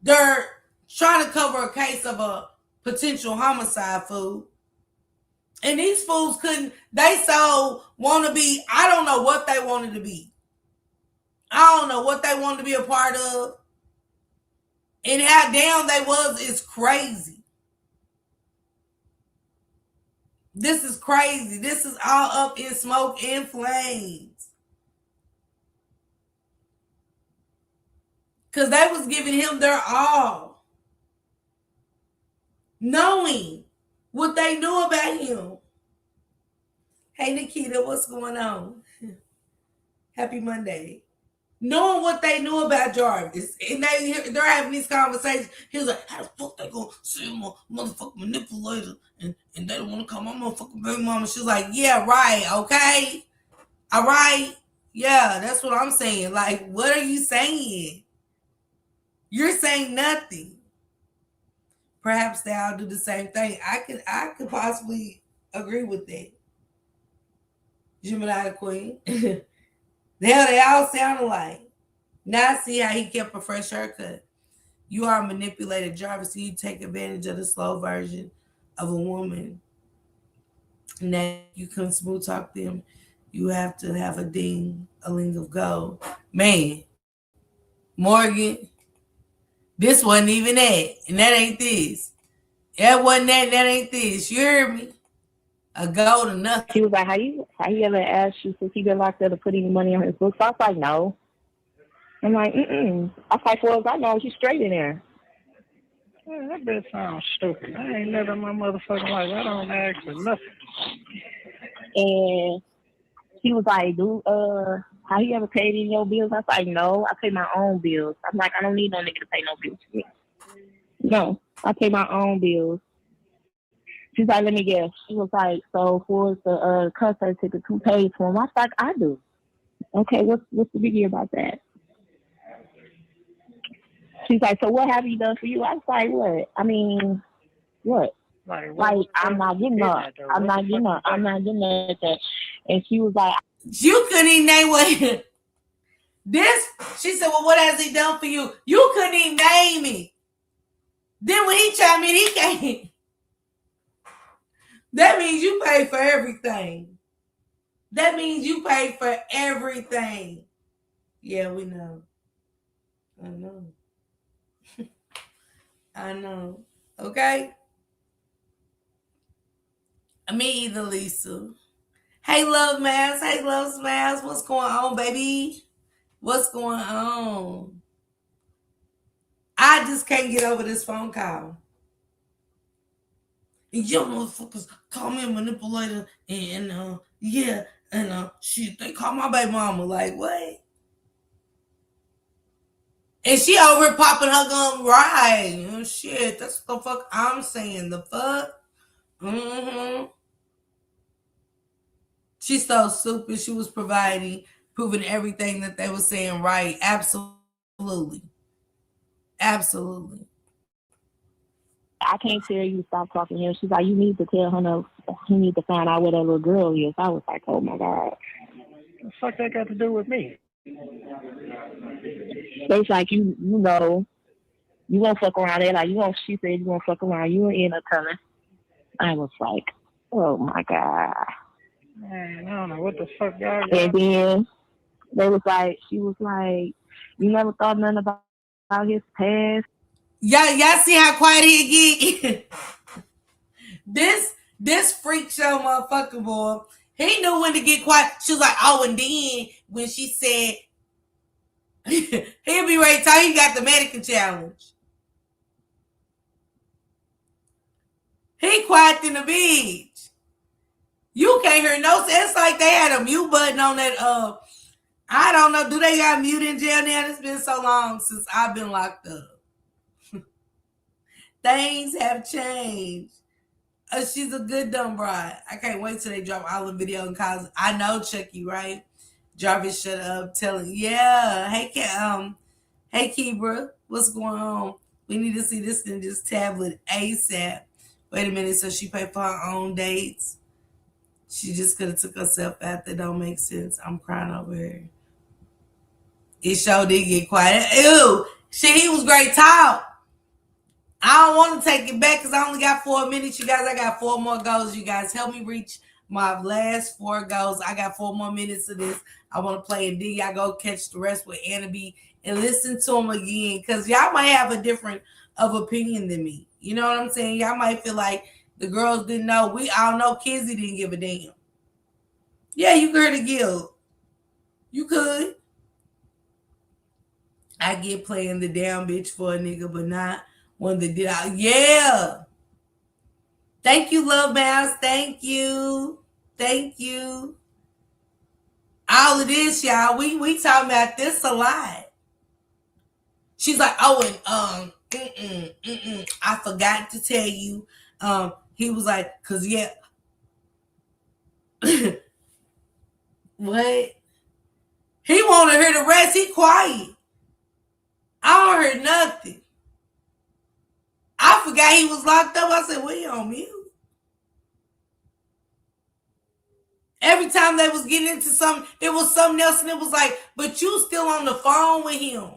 they're trying to cover a case of a potential homicide, fool. And these fools couldn't, they so want to be, I don't know what they wanted to be. I don't know what they wanted to be a part of. And how down they was is crazy. This is crazy. This is all up in smoke and flames. Because they was giving him their all. Knowing what they knew about him. Hey, Nikita, what's going on? Happy Monday. Knowing what they knew about Jarvis. And they're having these conversations. He was like, how the fuck they gonna say I'm a motherfucking manipulator and they don't want to call my motherfucking baby mama? She's like, yeah, right, okay? All right? Yeah, that's what I'm saying. Like, what are you saying? You're saying nothing. Perhaps they all do the same thing. I could possibly agree with that. Gemini the Queen. Hell, they all sound alike. Now see how he kept a fresh haircut. You are manipulated, Jarvis. You take advantage of the slow version of a woman. Now you can smooth talk them. You have to have a ling of gold. Man, Morgan, this wasn't even that. And that ain't this. That wasn't that, and that ain't this. You heard me? A gold or nothing. She was like, how you ever asked you since he been locked up to put any money on his books? I was like, no. I'm like, I was like, well, as I know, he's straight in there. Yeah, that bitch sounds stupid. I ain't never in my motherfucking life. I don't ask for nothing. And he was like, dude, how you ever paid any of your bills? I was like, no, I pay my own bills. I'm like, I don't need no nigga to pay no bills for me. No, I pay my own bills. She's like, let me guess. She was like, so for the concert tickets, who pays for them? I was like, I do. Okay, what's the big deal about that? She's like, so what have you done for you? I was like, what? I mean, what? Like I'm not getting up. I'm not getting up. I'm not getting at that. And she was like, you couldn't even name what this. She said, well, what has he done for you? You couldn't even name it. Then when he chimed in, he can't. That means you pay for everything. That means you pay for everything. Yeah, we know. I know. I know. Okay? Me either, Lisa. Hey, Love Mask. Hey, Love Smiles. What's going on, baby? What's going on? I just can't get over this phone call. And you motherfuckers call me a manipulator and yeah, and shit, they call my baby mama. Like, what? And she over here popping her gum, right? Oh, shit, that's the fuck I'm saying. The fuck? She's so stupid. She was proving everything that they were saying right. Absolutely. Absolutely. I can't tell you to stop talking to him. She's like, you need to tell her no. He need to find out where that little girl is. I was like, oh my God. What the fuck that got to do with me? It's like, you know, you won't fuck around there. Like, she said you won't fuck around. You ain't end up telling. I was like, oh my God. Man, I don't know what the fuck y'all got. And then they was like, she was like, you never thought nothing about his past. Y'all see how quiet he get? This freak show motherfucker boy, he knew when to get quiet. She was like, oh, and then when she said he'll be ready to tell you got the Medican challenge. He quiet in the beach. You can't hear no. It's like they had a mute button on that. I don't know. Do they got mute in jail now? It's been so long since I've been locked up. Things have changed. She's a good dumb bride. I can't wait till they drop all the video and calls. I know Chucky, right? Jarvis, shut up. Telling, yeah. Hey, Kibra, what's going on? We need to see this in this tablet ASAP. Wait a minute. So she paid for her own dates. She just could have took herself out. That don't make sense. I'm crying over here. It sure did get quiet. Ew. Shit, he was great talk. I don't want to take it back because I only got 4 minutes, you guys. I got 4 more goals, you guys. Help me reach my last 4 goes. I got 4 more minutes of this. I want to play, and then y'all go catch the rest with Anna B and listen to them again, because y'all might have a different of opinion than me. You know what I'm saying? Y'all might feel like the girls didn't know. We all know Kizzy didn't give a damn. Yeah, you could have guilt. You could. I get playing the damn bitch for a nigga, but not one that did. Yeah. Thank you, Love Mouse. Thank you. Thank you. All of this, y'all. We talking about this a lot. She's like, oh, and I forgot to tell you. He was like, cause yeah. What? He wanted her to rest. He quiet. I don't hear nothing. I forgot he was locked up. I said, well, he on mute. Every time they was getting into something, it was something else, and it was like, but you still on the phone with him.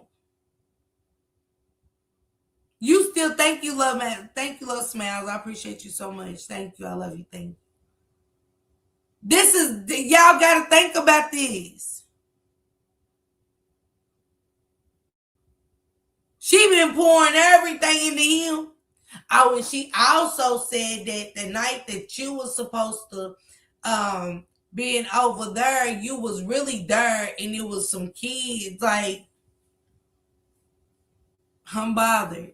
You still, thank you, Love Man. Thank you, Love Smiles. I appreciate you so much. Thank you. I love you. Thank you. This is, y'all got to think about this. She been pouring everything into him. Oh, and she also said that the night that you was supposed to being over there, you was really there, and it was some kids. Like, I'm bothered.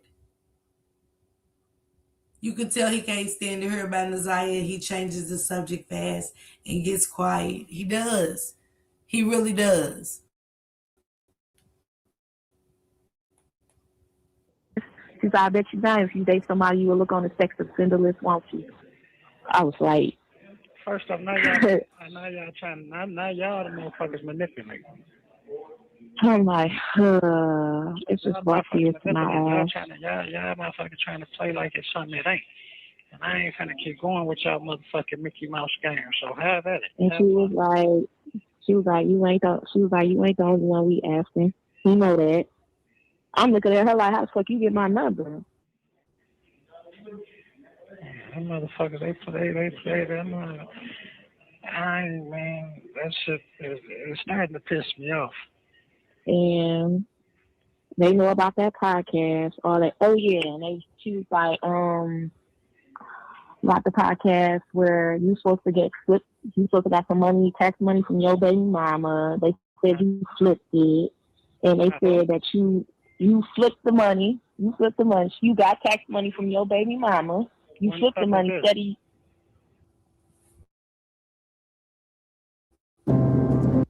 You could tell he can't stand to hear about Naziah. He changes the subject fast and gets quiet. He does. He really does. Because I bet you now, if you date somebody, you will look on the sex offender list, won't you? I was like, First off, now y'all trying, now y'all the motherfuckers manipulating. I'm like, it's just brought tears to my eyes. Y'all motherfuckers trying to play like it's something it ain't. And I ain't finna keep going with y'all motherfucking Mickey Mouse game. So have at it. And she was like, you ain't the only one we asking. You know that. I'm looking at her like, how the fuck you get my number? Them motherfuckers, they play them. Man, that shit is starting to piss me off. And they know about that podcast. Or like, oh yeah, and she was like, about the podcast where you supposed to get flipped. You supposed to got some money, tax money from your baby mama. They said you flipped it, and they said that you flipped the money. You flipped the money. You got tax money from your baby mama. You flipped the money steady.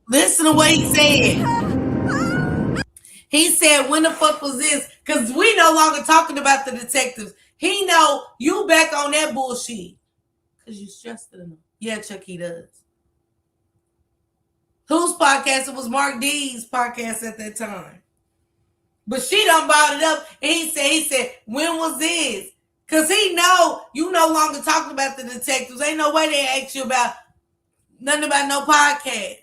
Listen to what he said. He said, when the fuck was this? Because we no longer talking about the detectives. He know you back on that bullshit. Because you stressed enough. Yeah, Chuck, he does. Whose podcast? It was Mark D's podcast at that time. But she done brought it up, and he said, when was this? Because he know you no longer talking about the detectives. Ain't no way they ask you about nothing about no podcast.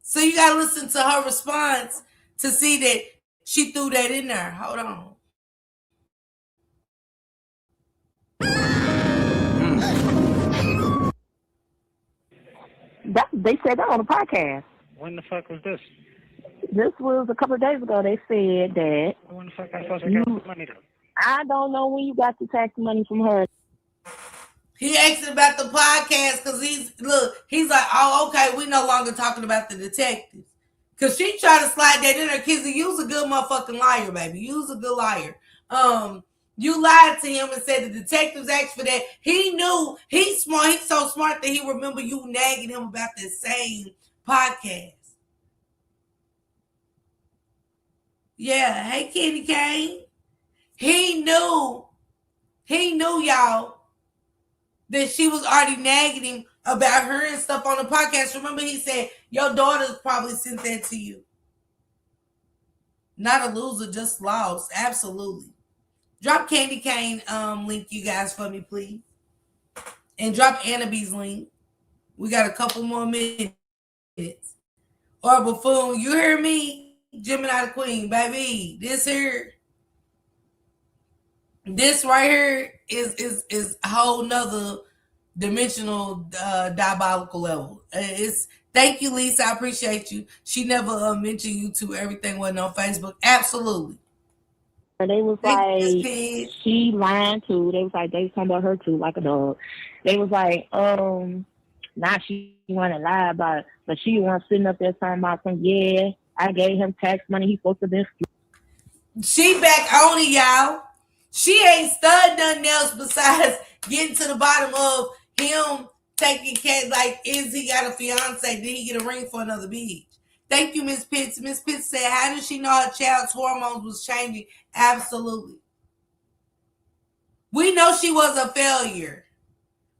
So you got to listen to her response to see that she threw that in there. Hold on. They said that on the podcast. When the fuck was this? This was a couple of days ago. They said that. When the fuck I supposed to get the money though? I don't know when you got the tax money from her. He asked about the podcast because he's like, oh, okay, we no longer talking about the detectives. Because she tried to slide that in her. Kizzy, you was a good motherfucking liar, baby. You was a good liar. You lied to him and said the detectives asked for that. He knew. He's smart. He's so smart that he remember you nagging him about the same podcast. Yeah. Hey, Kenny Kane. He knew, y'all, that she was already nagging him about her and stuff on the podcast. Remember, he said, your daughter probably sent that to you. Not a loser, just lost. Absolutely. Drop Candy Cane link, you guys, for me, please. And drop Anna B's link. We got a couple more minutes. Or Buffoon, you hear me? Gemini the Queen, baby. This right here is a whole nother dimensional, diabolical level. It's thank you, Lisa. I appreciate you. She never mentioned you to everything wasn't on Facebook. Absolutely. They was Thank you, Miss like, Pig. she lying too. They was like, they was talking about her too, like a dog. They was like, now she want to lie about it, but she was sitting up there talking about some, yeah, I gave him tax money. He's supposed to be. She back on it, y'all. She ain't stud nothing else besides getting to the bottom of him taking care. Like, is he got a fiance? Did he get a ring for another bitch? Thank you, Miss Pitts. Miss Pitts said, how did she know her child's hormones was changing? Absolutely. We know she was a failure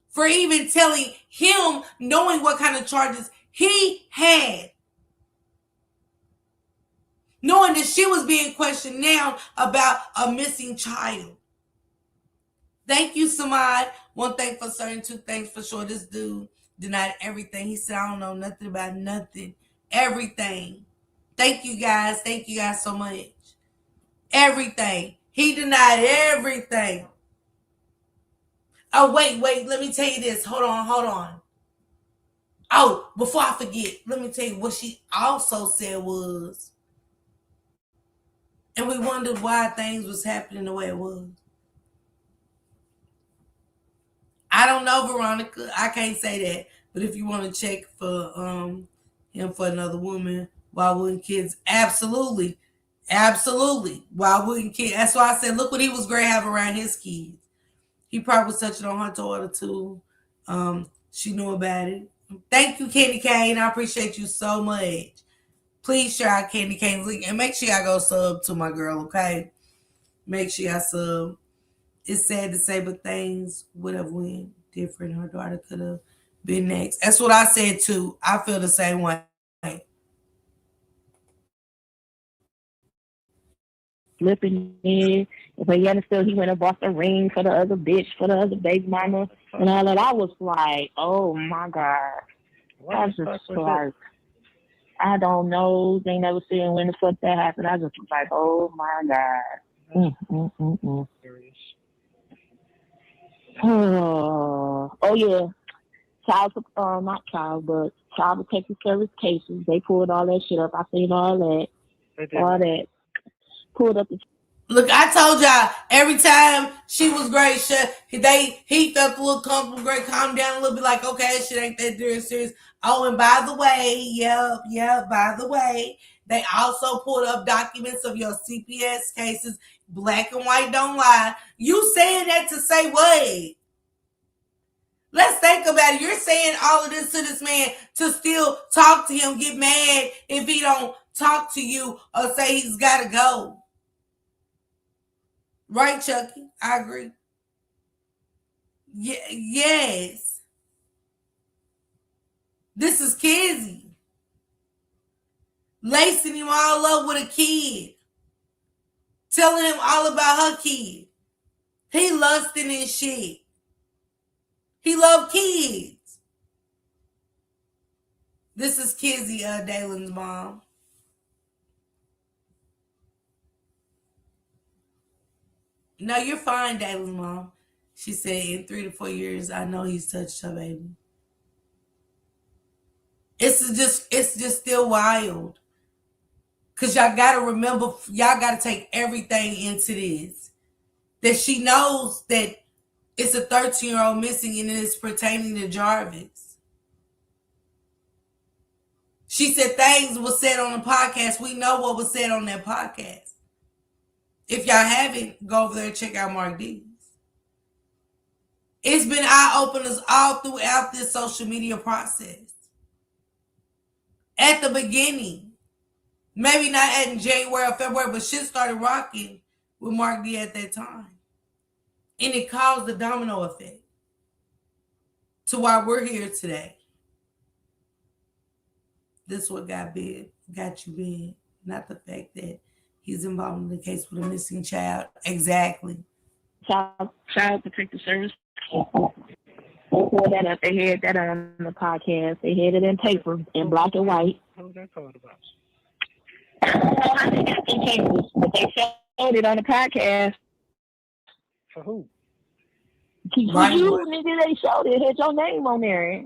for even telling him, knowing what kind of charges he had. Knowing that she was being questioned now about a missing child. Thank you, Samad. One thing for certain, two things for sure. This dude denied everything. He said, I don't know nothing about nothing. Everything. Thank you guys. Thank you guys so much. Everything. He denied everything. Oh, wait. Let me tell you this. Hold on. Oh, before I forget, let me tell you what she also said was, and we wondered why things was happening the way it was. I don't know, Veronica. I can't say that. But if you want to check for him for another woman, why wouldn't kids? Absolutely. Why wouldn't kids? That's why I said, look what he was great have around his kids. He probably was touching on her daughter too. She knew about it. Thank you, Candy Cane. I appreciate you so much. Please share out Candy Cane's link and make sure y'all go sub to my girl, okay? Make sure y'all sub. It's sad to say, but things would have went different. Her daughter could have been next. That's what I said too. I feel the same way. Flipping in. But yet still he went and bought the ring for the other bitch, for the other baby mama, and all that. I was like, oh my God. I was just like, I don't know. They never seen when the fuck that happened. I just was like, oh my God. Oh yeah. Not child, but child protective service cases. They pulled all that shit up. I seen all that. Pulled up the. Look, I told y'all every time she was great, he felt a little comfortable, great, calm down a little bit, like, okay, shit ain't that serious. Oh, and by the way, they also pulled up documents of your CPS cases. Black and white don't lie. You saying that to say what? Let's think about it. You're saying all of this to this man to still talk to him, get mad if he don't talk to you or say he's got to go. Right, Chucky? I agree. Yes. This is Kizzy. Lacing him all up with a kid. Telling him all about her kid. He lusting and shit. He love kids. This is Kizzy, Dalen's mom. No, you're fine, Dalen's mom. She said in 3 to 4 years, I know he's touched her baby. It's just still wild. Cause y'all gotta remember, y'all gotta take everything into this. That she knows that it's a 13-year-old missing and it's pertaining to Jarvis. She said things were said on the podcast. We know what was said on that podcast. If y'all haven't, go over there and check out Mark D's. It's been eye-openers all throughout this social media process. At the beginning, maybe not in January or February, but shit started rocking with Mark D at that time. And it caused the domino effect to why we're here today. This is what got you big, not the fact that he's involved in the case with a missing child. Exactly. Child protective service. They pulled that up. They had that on the podcast. They had it in paper, in black and white. What was that called about? I think that's in Kansas, but they showed it on the podcast. For who? Right, You nigga, they showed it, had your name on there.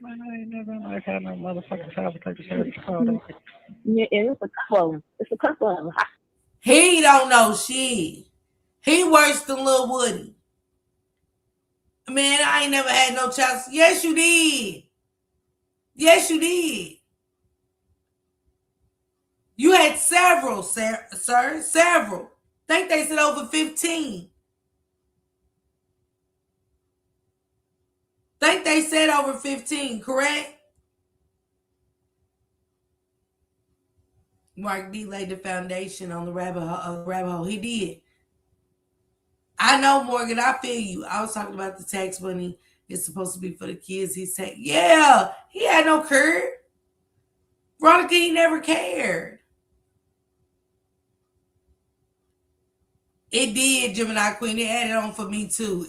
Man, I ain't never in life had no motherfucking fabricator service call. Yeah, and it's a couple. It's a couple of them. He don't know shit. He worse than Lil Woody. Man, I ain't never had no child. Yes, you did. Yes, you did. You had several, sir. Several. Think they said over 15. Think they said over 15, correct? Mark D laid the foundation on the rabbit hole. He did. I know, Morgan. I feel you. I was talking about the tax money. It's supposed to be for the kids. He said, yeah, he had no curve. Veronica, he never cared. It did, Gemini Queen. It added on for me too.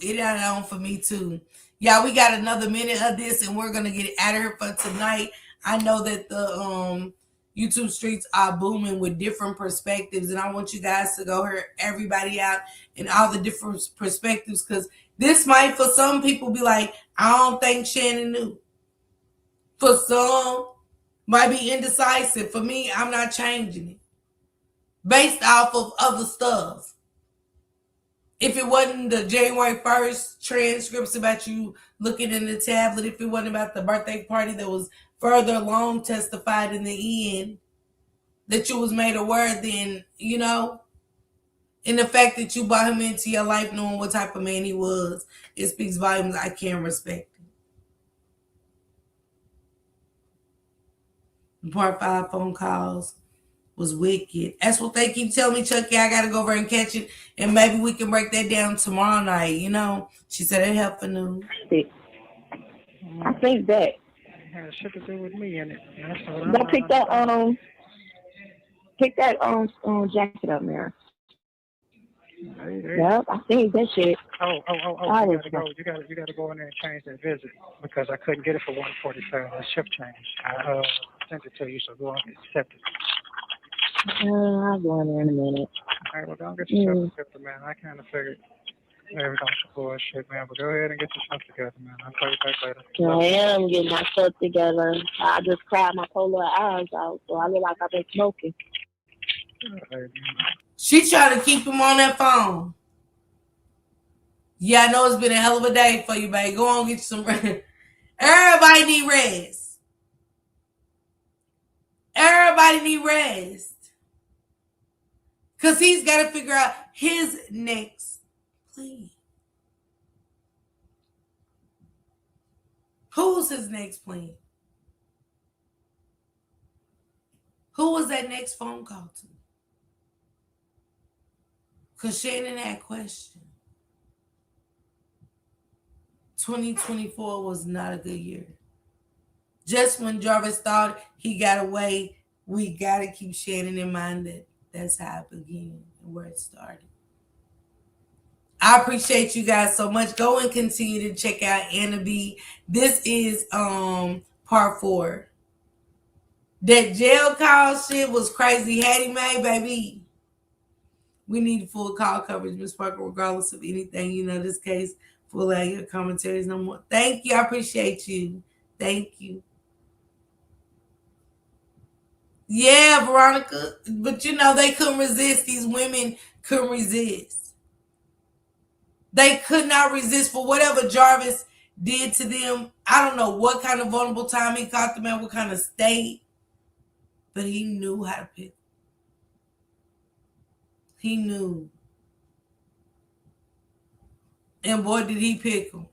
Yeah, we got another minute of this and we're going to get it out of here for tonight. I know that the YouTube streets are booming with different perspectives, and I want you guys to go hear everybody out and all the different perspectives, because this might, for some people, be like, I don't think Shannon knew. For some, might be indecisive. For me, I'm not changing it based off of other stuff. If it wasn't the January 1st transcripts about you looking in the tablet, if it wasn't about the birthday party that was further along testified in the end, that you was made aware, then, you know, and the fact that you brought him into your life knowing what type of man he was, it speaks volumes. I can respect it. Part 5 phone calls was wicked. That's what they keep telling me, Chucky. I gotta go over and catch it, and maybe we can break that down tomorrow night. You know, she said it helped for noon. I think that It had shit to do with me in it. That's what but pick that jacket up there. Yep, I think that shit. Oh! You gotta go in there and change that visit because I couldn't get it for 145. That shift change. I sent it to you, so go on and accept it. I'll go in there in a minute. All right, well, don't get yourself together, man. I kind of figured everything was bullshit, man. But go ahead and get yourself together, man. I'll call you back later. I am getting myself together. I just cried my poor little eyes out, so I look like I've been smoking. She tried to keep him on that phone. Yeah, I know it's been a hell of a day for you, babe. Go on, get you some rest. Everybody need rest. Everybody need rest. Because he's got to figure out his next plan. Who's his next plan? Who was that next phone call to? Because Shannon had questions. 2024 was not a good year. Just when Jarvis thought he got away, we got to keep Shannon in mind that that's how it began and where it started. I appreciate you guys so much. Go and continue to check out Anna B. This is part 4. That jail call shit was crazy. Hattie Mae, baby. We need full call coverage, Ms. Parker, regardless of anything. You know, this case, full out your commentaries no more. Thank you. I appreciate you. Thank you. Yeah, Veronica. But you know, they couldn't resist. These women couldn't resist. They could not resist for whatever Jarvis did to them. I don't know what kind of vulnerable time he caught them at, what kind of state. But he knew how to pick. He knew. And boy, did he pick them.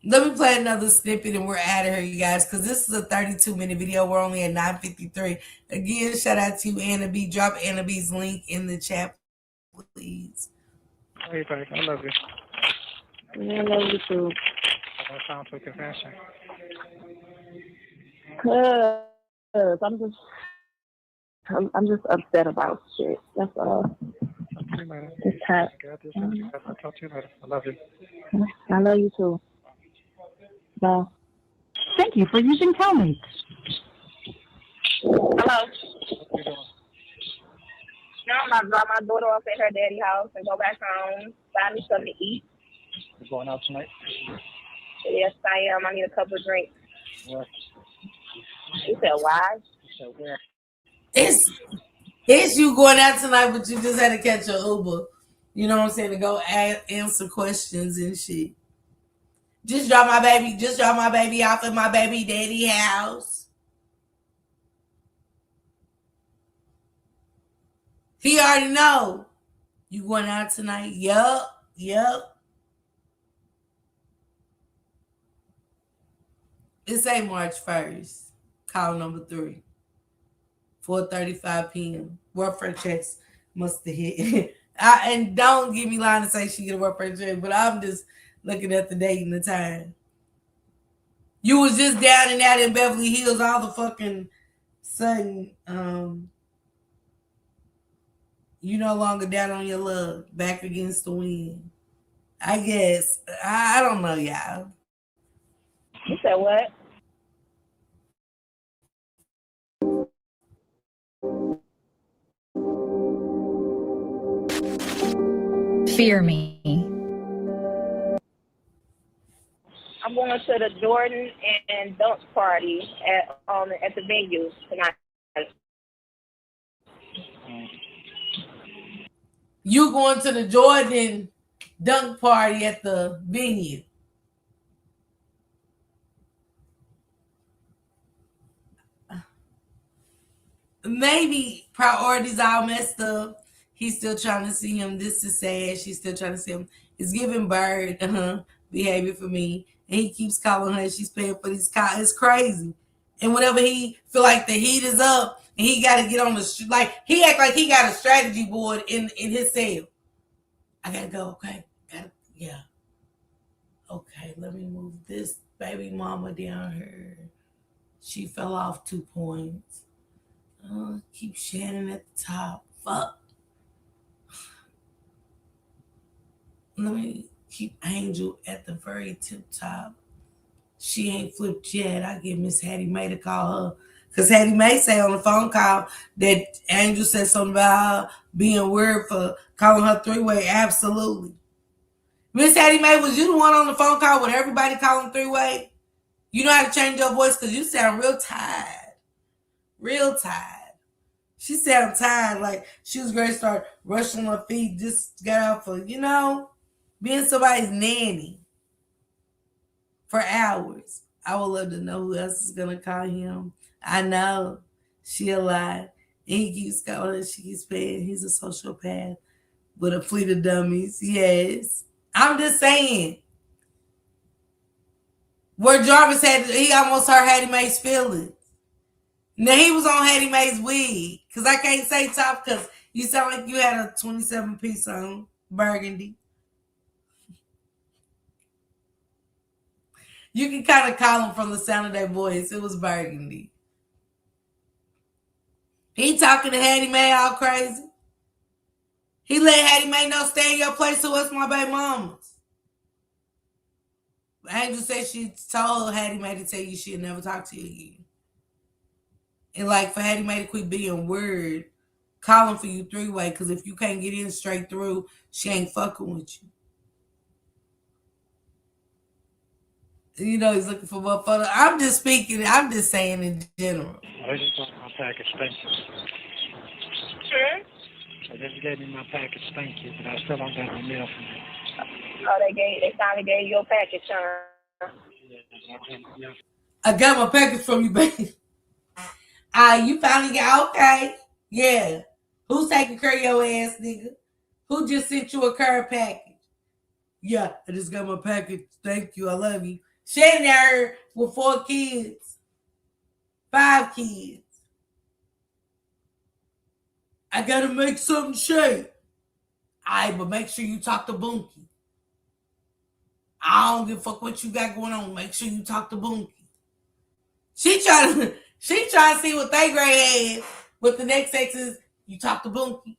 Let me play another snippet and we're out of here, you guys, because this is a 32-minute video. We're only at 9:53. Again, shout out to Anna B. Drop Anna B's link in the chat, please. Hey, babe, I love you. Yeah, I love you too. That sounds like confession. Cause I'm just upset about shit. That's all. It's hot. I'll talk to you later. I love you. I love you too. Bye. Thank you for using Telmates. Hello. No, I'm about to drop my daughter off at her daddy's house and go back home. Buy me something to eat. You going out tonight? Yes, I am. I need a couple of drinks. Where? You said why? You said where? It's you going out tonight, but you just had to catch your Uber. You know what I'm saying? To go answer questions and shit. Just drop my baby off at my baby daddy house. He already know. You going out tonight? Yup. It's a March 1st. Call number 3. 4:35 p.m. Welfare checks must have hit. And don't give me line to say she get a welfare check, but I'm just looking at the date and the time. You was just down and out in Beverly Hills all the fucking sudden. You no longer down on your luck, back against the wind. I guess. I don't know, y'all. You said what? Fear me. I'm going to the Jordan and Dunk party at the venue tonight. You going to the Jordan dunk party at the venue? Maybe priorities all messed up. He's still trying to see him. This is sad. She's still trying to see him. It's giving bird behavior for me. And he keeps calling her. She's paying for these calls. It's crazy. And whenever he feel like the heat is up and he got to get on the like he act like he got a strategy board in his cell. I gotta go. Okay. Yeah. Okay. Let me move this baby mama down here. She fell off 2 points. Keep Shannon at the top. Fuck. Let me keep Angel at the very tip top. She ain't flipped yet. I get Miss Hattie Mae to call her. Because Hattie Mae say on the phone call that Angel said something about her being weird for calling her 3-way. Absolutely. Miss Hattie Mae, was you the one on the phone call with everybody calling 3-way? You know how to change your voice because you sound real tired. Real tired. She sounded tired, like she was ready to start rushing her feet, just got out for, being somebody's nanny for hours. I would love to know who else is going to call him. I know. She a lie. And he keeps calling her, she keeps paying. He's a sociopath with a fleet of dummies. Yes. I'm just saying. Where Jarvis he almost hurt Hattie Mae's feelings. Now, he was on Hattie Mae's wig. Because I can't say top because you sound like you had a 27-piece on burgundy. You can kind of call them from the sound of their voice. It was burgundy. He talking to Hattie Mae all crazy. He let Hattie Mae know stay in your place, so what's my baby mama's? Angel said she told Hattie Mae to tell you she'll never talk to you again. And like for Hattie Mae to quit being weird, calling for you 3-way, because if you can't get in straight through, she ain't fucking with you. He's looking for more photo. I'm just speaking. I'm just saying in general. I just got my package. Thank you. Sure. I just gave me my package. Thank you, but I still don't got no mail from you. Oh, they finally gave you your package, huh? Yeah. I got my package from you, baby. You finally got okay. Yeah. Who's taking care of your ass, nigga? Who just sent you a care package? Yeah, I just got my package. Thank you. I love you. Shannon out here with 4 kids. 5 kids. I gotta make something shake. Alright, but make sure you talk to Bunky. I don't give a fuck what you got going on. Make sure you talk to Bunky. She trying to see what they grade had. But the next sex is you talk to Bunky.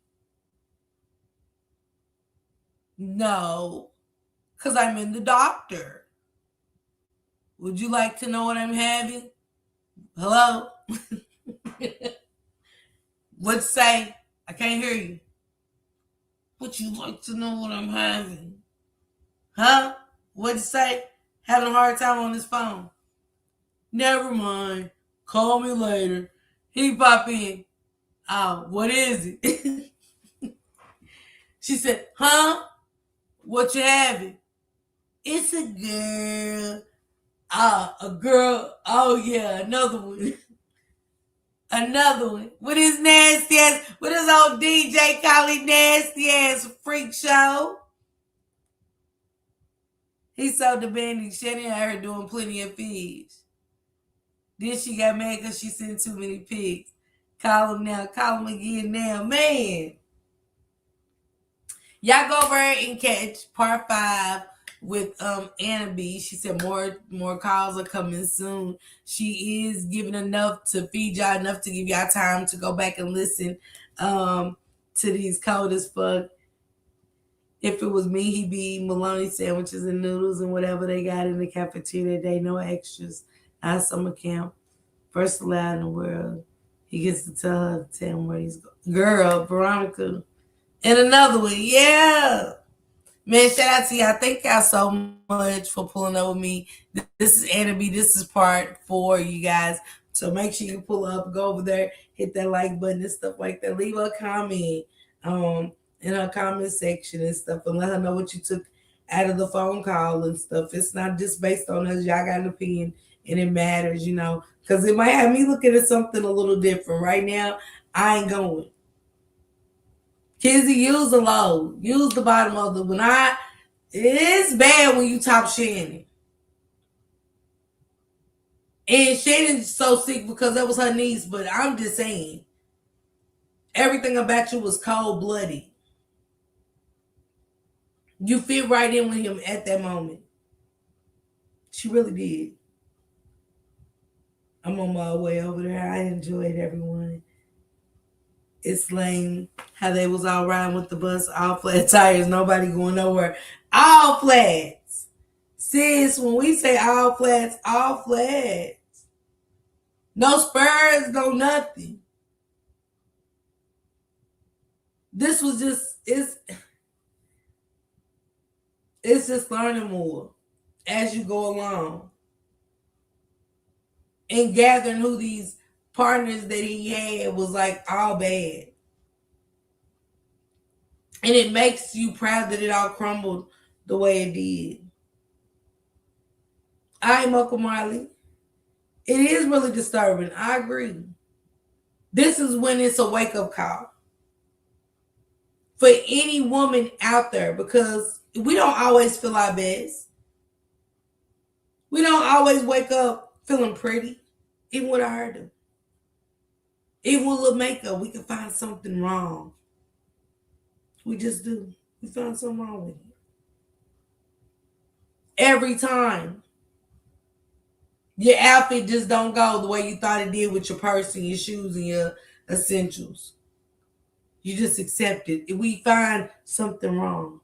No, because I'm in the doctor. Would you like to know what I'm having? Hello? What'd you say? I can't hear you. Would you like to know what I'm having? Huh? What'd you say? Having a hard time on his phone. Never mind. Call me later. He pop in. Oh, what is it? She said, huh? What you having? It's a girl. Ah, a girl. Oh yeah, another one. Another one. With his nasty ass, with his old DJ Khaled nasty ass freak show. He so demanding. Shannon had her doing plenty of feeds. Then she got mad because she sent too many pics. Call him now. Call him again now. Man. Y'all go over and catch part 5 with Anna B. She said more calls are coming soon. She is giving enough to feed y'all, enough to give y'all time to go back and listen to these cold as fuck. If it was me, he'd be eating bologna sandwiches and noodles and whatever they got in the cafeteria today. No extras. Not summer camp. First allowed in the world. He gets to tell her to tell him where he's going. Girl, Veronica. And another one. Yeah. Man, shout out to y'all. Thank y'all so much for pulling up with me. This is Anna B. This is part 4, you guys. So make sure you pull up, go over there, hit that like button and stuff like that. Leave a comment in her comment section and stuff, and let her know what you took out of the phone call and stuff. It's not just based on us. Y'all got an opinion, and it matters, because it might have me looking at something a little different. Right now, I ain't going. Kizzy, use the low. Use the bottom of the it is bad when you top Shannon. And Shannon's so sick because that was her niece, but I'm just saying. Everything about you was cold-blooded. You fit right in with him at that moment. She really did. I'm on my way over there. I enjoyed everyone. It's lame how they was all riding with the bus, all flat tires, nobody going nowhere. All flats. Sis, when we say all flats, all flats. No spurs, no nothing. This was just, it's just learning more as you go along. And gathering who these partners that he had was like all bad. And it makes you proud that it all crumbled the way it did. I'm Uncle Marley. It is really disturbing. I agree. This is when it's a wake-up call for any woman out there, because we don't always feel our best. We don't always wake up feeling pretty, even with our hairdo. Even with a little makeup, we can find something wrong. We just do. We find something wrong with it. Every time. Your outfit just don't go the way you thought it did with your purse and your shoes and your essentials. You just accept it. We find something wrong.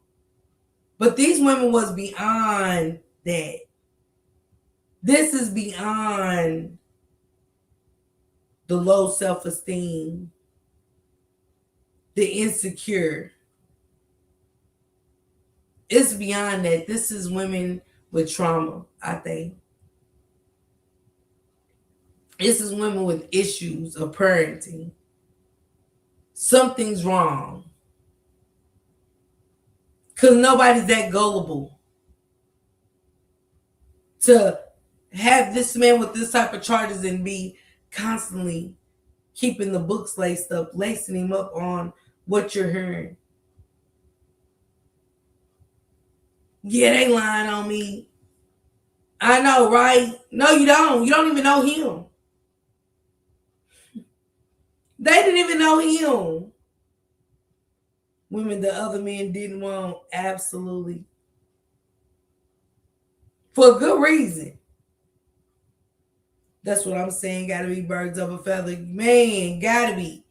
But these women was beyond that. This is beyond the low self-esteem, the insecure. It's beyond that. This is women with trauma, I think. This is women with issues of parenting. Something's wrong. Because nobody's that gullible to have this man with this type of charges and be constantly keeping the books laced up, lacing him up on what you're hearing. Yeah, they lying on me. I know, right? No, you don't. You don't even know him. They didn't even know him. Women the other men didn't want, absolutely. For a good reason. That's what I'm saying. Gotta be birds of a feather. Man, gotta be.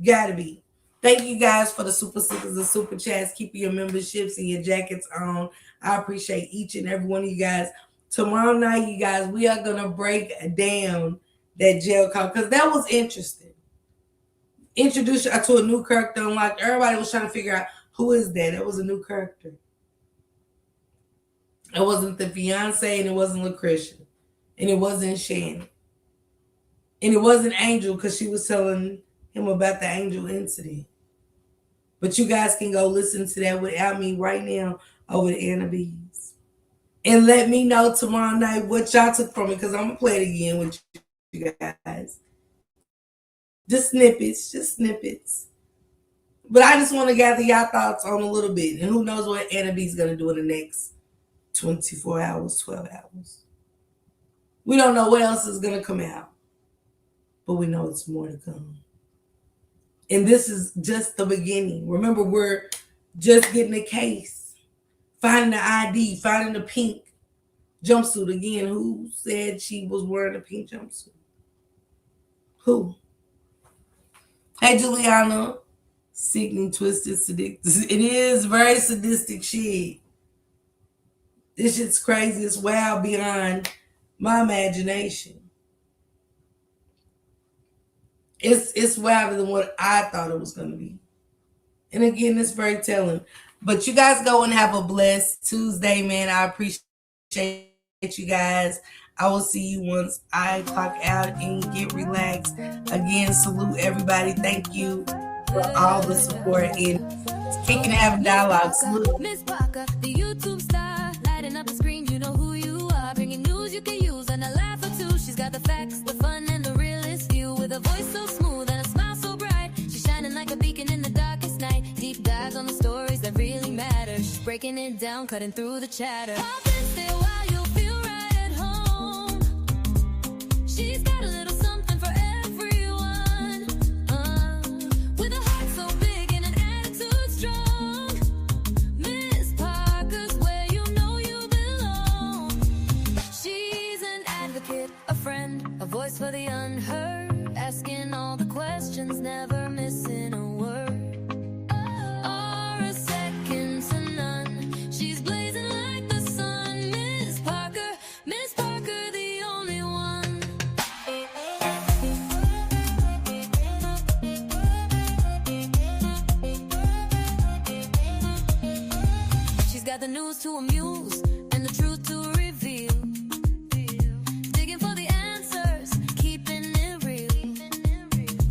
Gotta be. Thank you guys for the super stickers and super chats. Keep your memberships and your jackets on. I appreciate each and every one of you guys. Tomorrow night, you guys, we are going to break down that jail call because that was interesting. introduced her to a new character, and like everybody was trying to figure out who is that. It was a new character. It wasn't the fiance, and it wasn't Lucretia, and it wasn't Shannon, and it wasn't Angel because she was telling him about the Angel incident. But you guys can go listen to that without me right now over the Anna B's. And let me know tomorrow night what y'all took from it, because I'm going to play it again with you guys. Just snippets. But I just want to gather y'all thoughts on a little bit. And who knows what Anna B's going to do in the next 24 hours, 12 hours. We don't know what else is going to come out. But we know it's more to come. And this is just the beginning. Remember, we're just getting the case, finding the ID, finding the pink jumpsuit. Again, who said she was wearing a pink jumpsuit? Who? Hey, Juliana. Sickening, twisted, sadistic. It is very sadistic shit. This shit's crazy. It's wild beyond my imagination. It's wilder than what I thought it was going to be. And again, it's very telling. But you guys go and have a blessed Tuesday, man. I appreciate you guys. I will see you once I clock out and get relaxed. Again, salute everybody. Thank you for all the support and kicking and having dialogue. Salute. Miss Parker, the YouTube star, lighting up the screen, you know who you are. Bringing news you can use and a laugh or two. She's got the facts, the fun, and the realest view. With a voice so smooth and a smile so bright. She's shining like a beacon in the darkest night. Deep dives on the stories that really matter. She's breaking it down, cutting through the chatter. Pop and stay a while, you'll feel right at home. She's got a little something for everyone. With a heart so big and an attitude strong. Miss Parker's where you know you belong. She's an advocate, a friend, a voice for the unheard. Asking all the questions, never missing a word. Or a second to none. She's blazing like the sun. Miss Parker, the only one. She's got the news to amuse and the truth to reveal. Digging for the answers, keeping it real.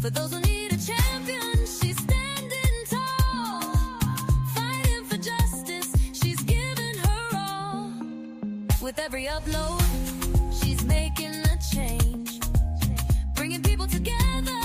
For those who need a champion, she's standing tall. Fighting for justice, she's giving her all. With every upload, she's making a change. Bringing people together.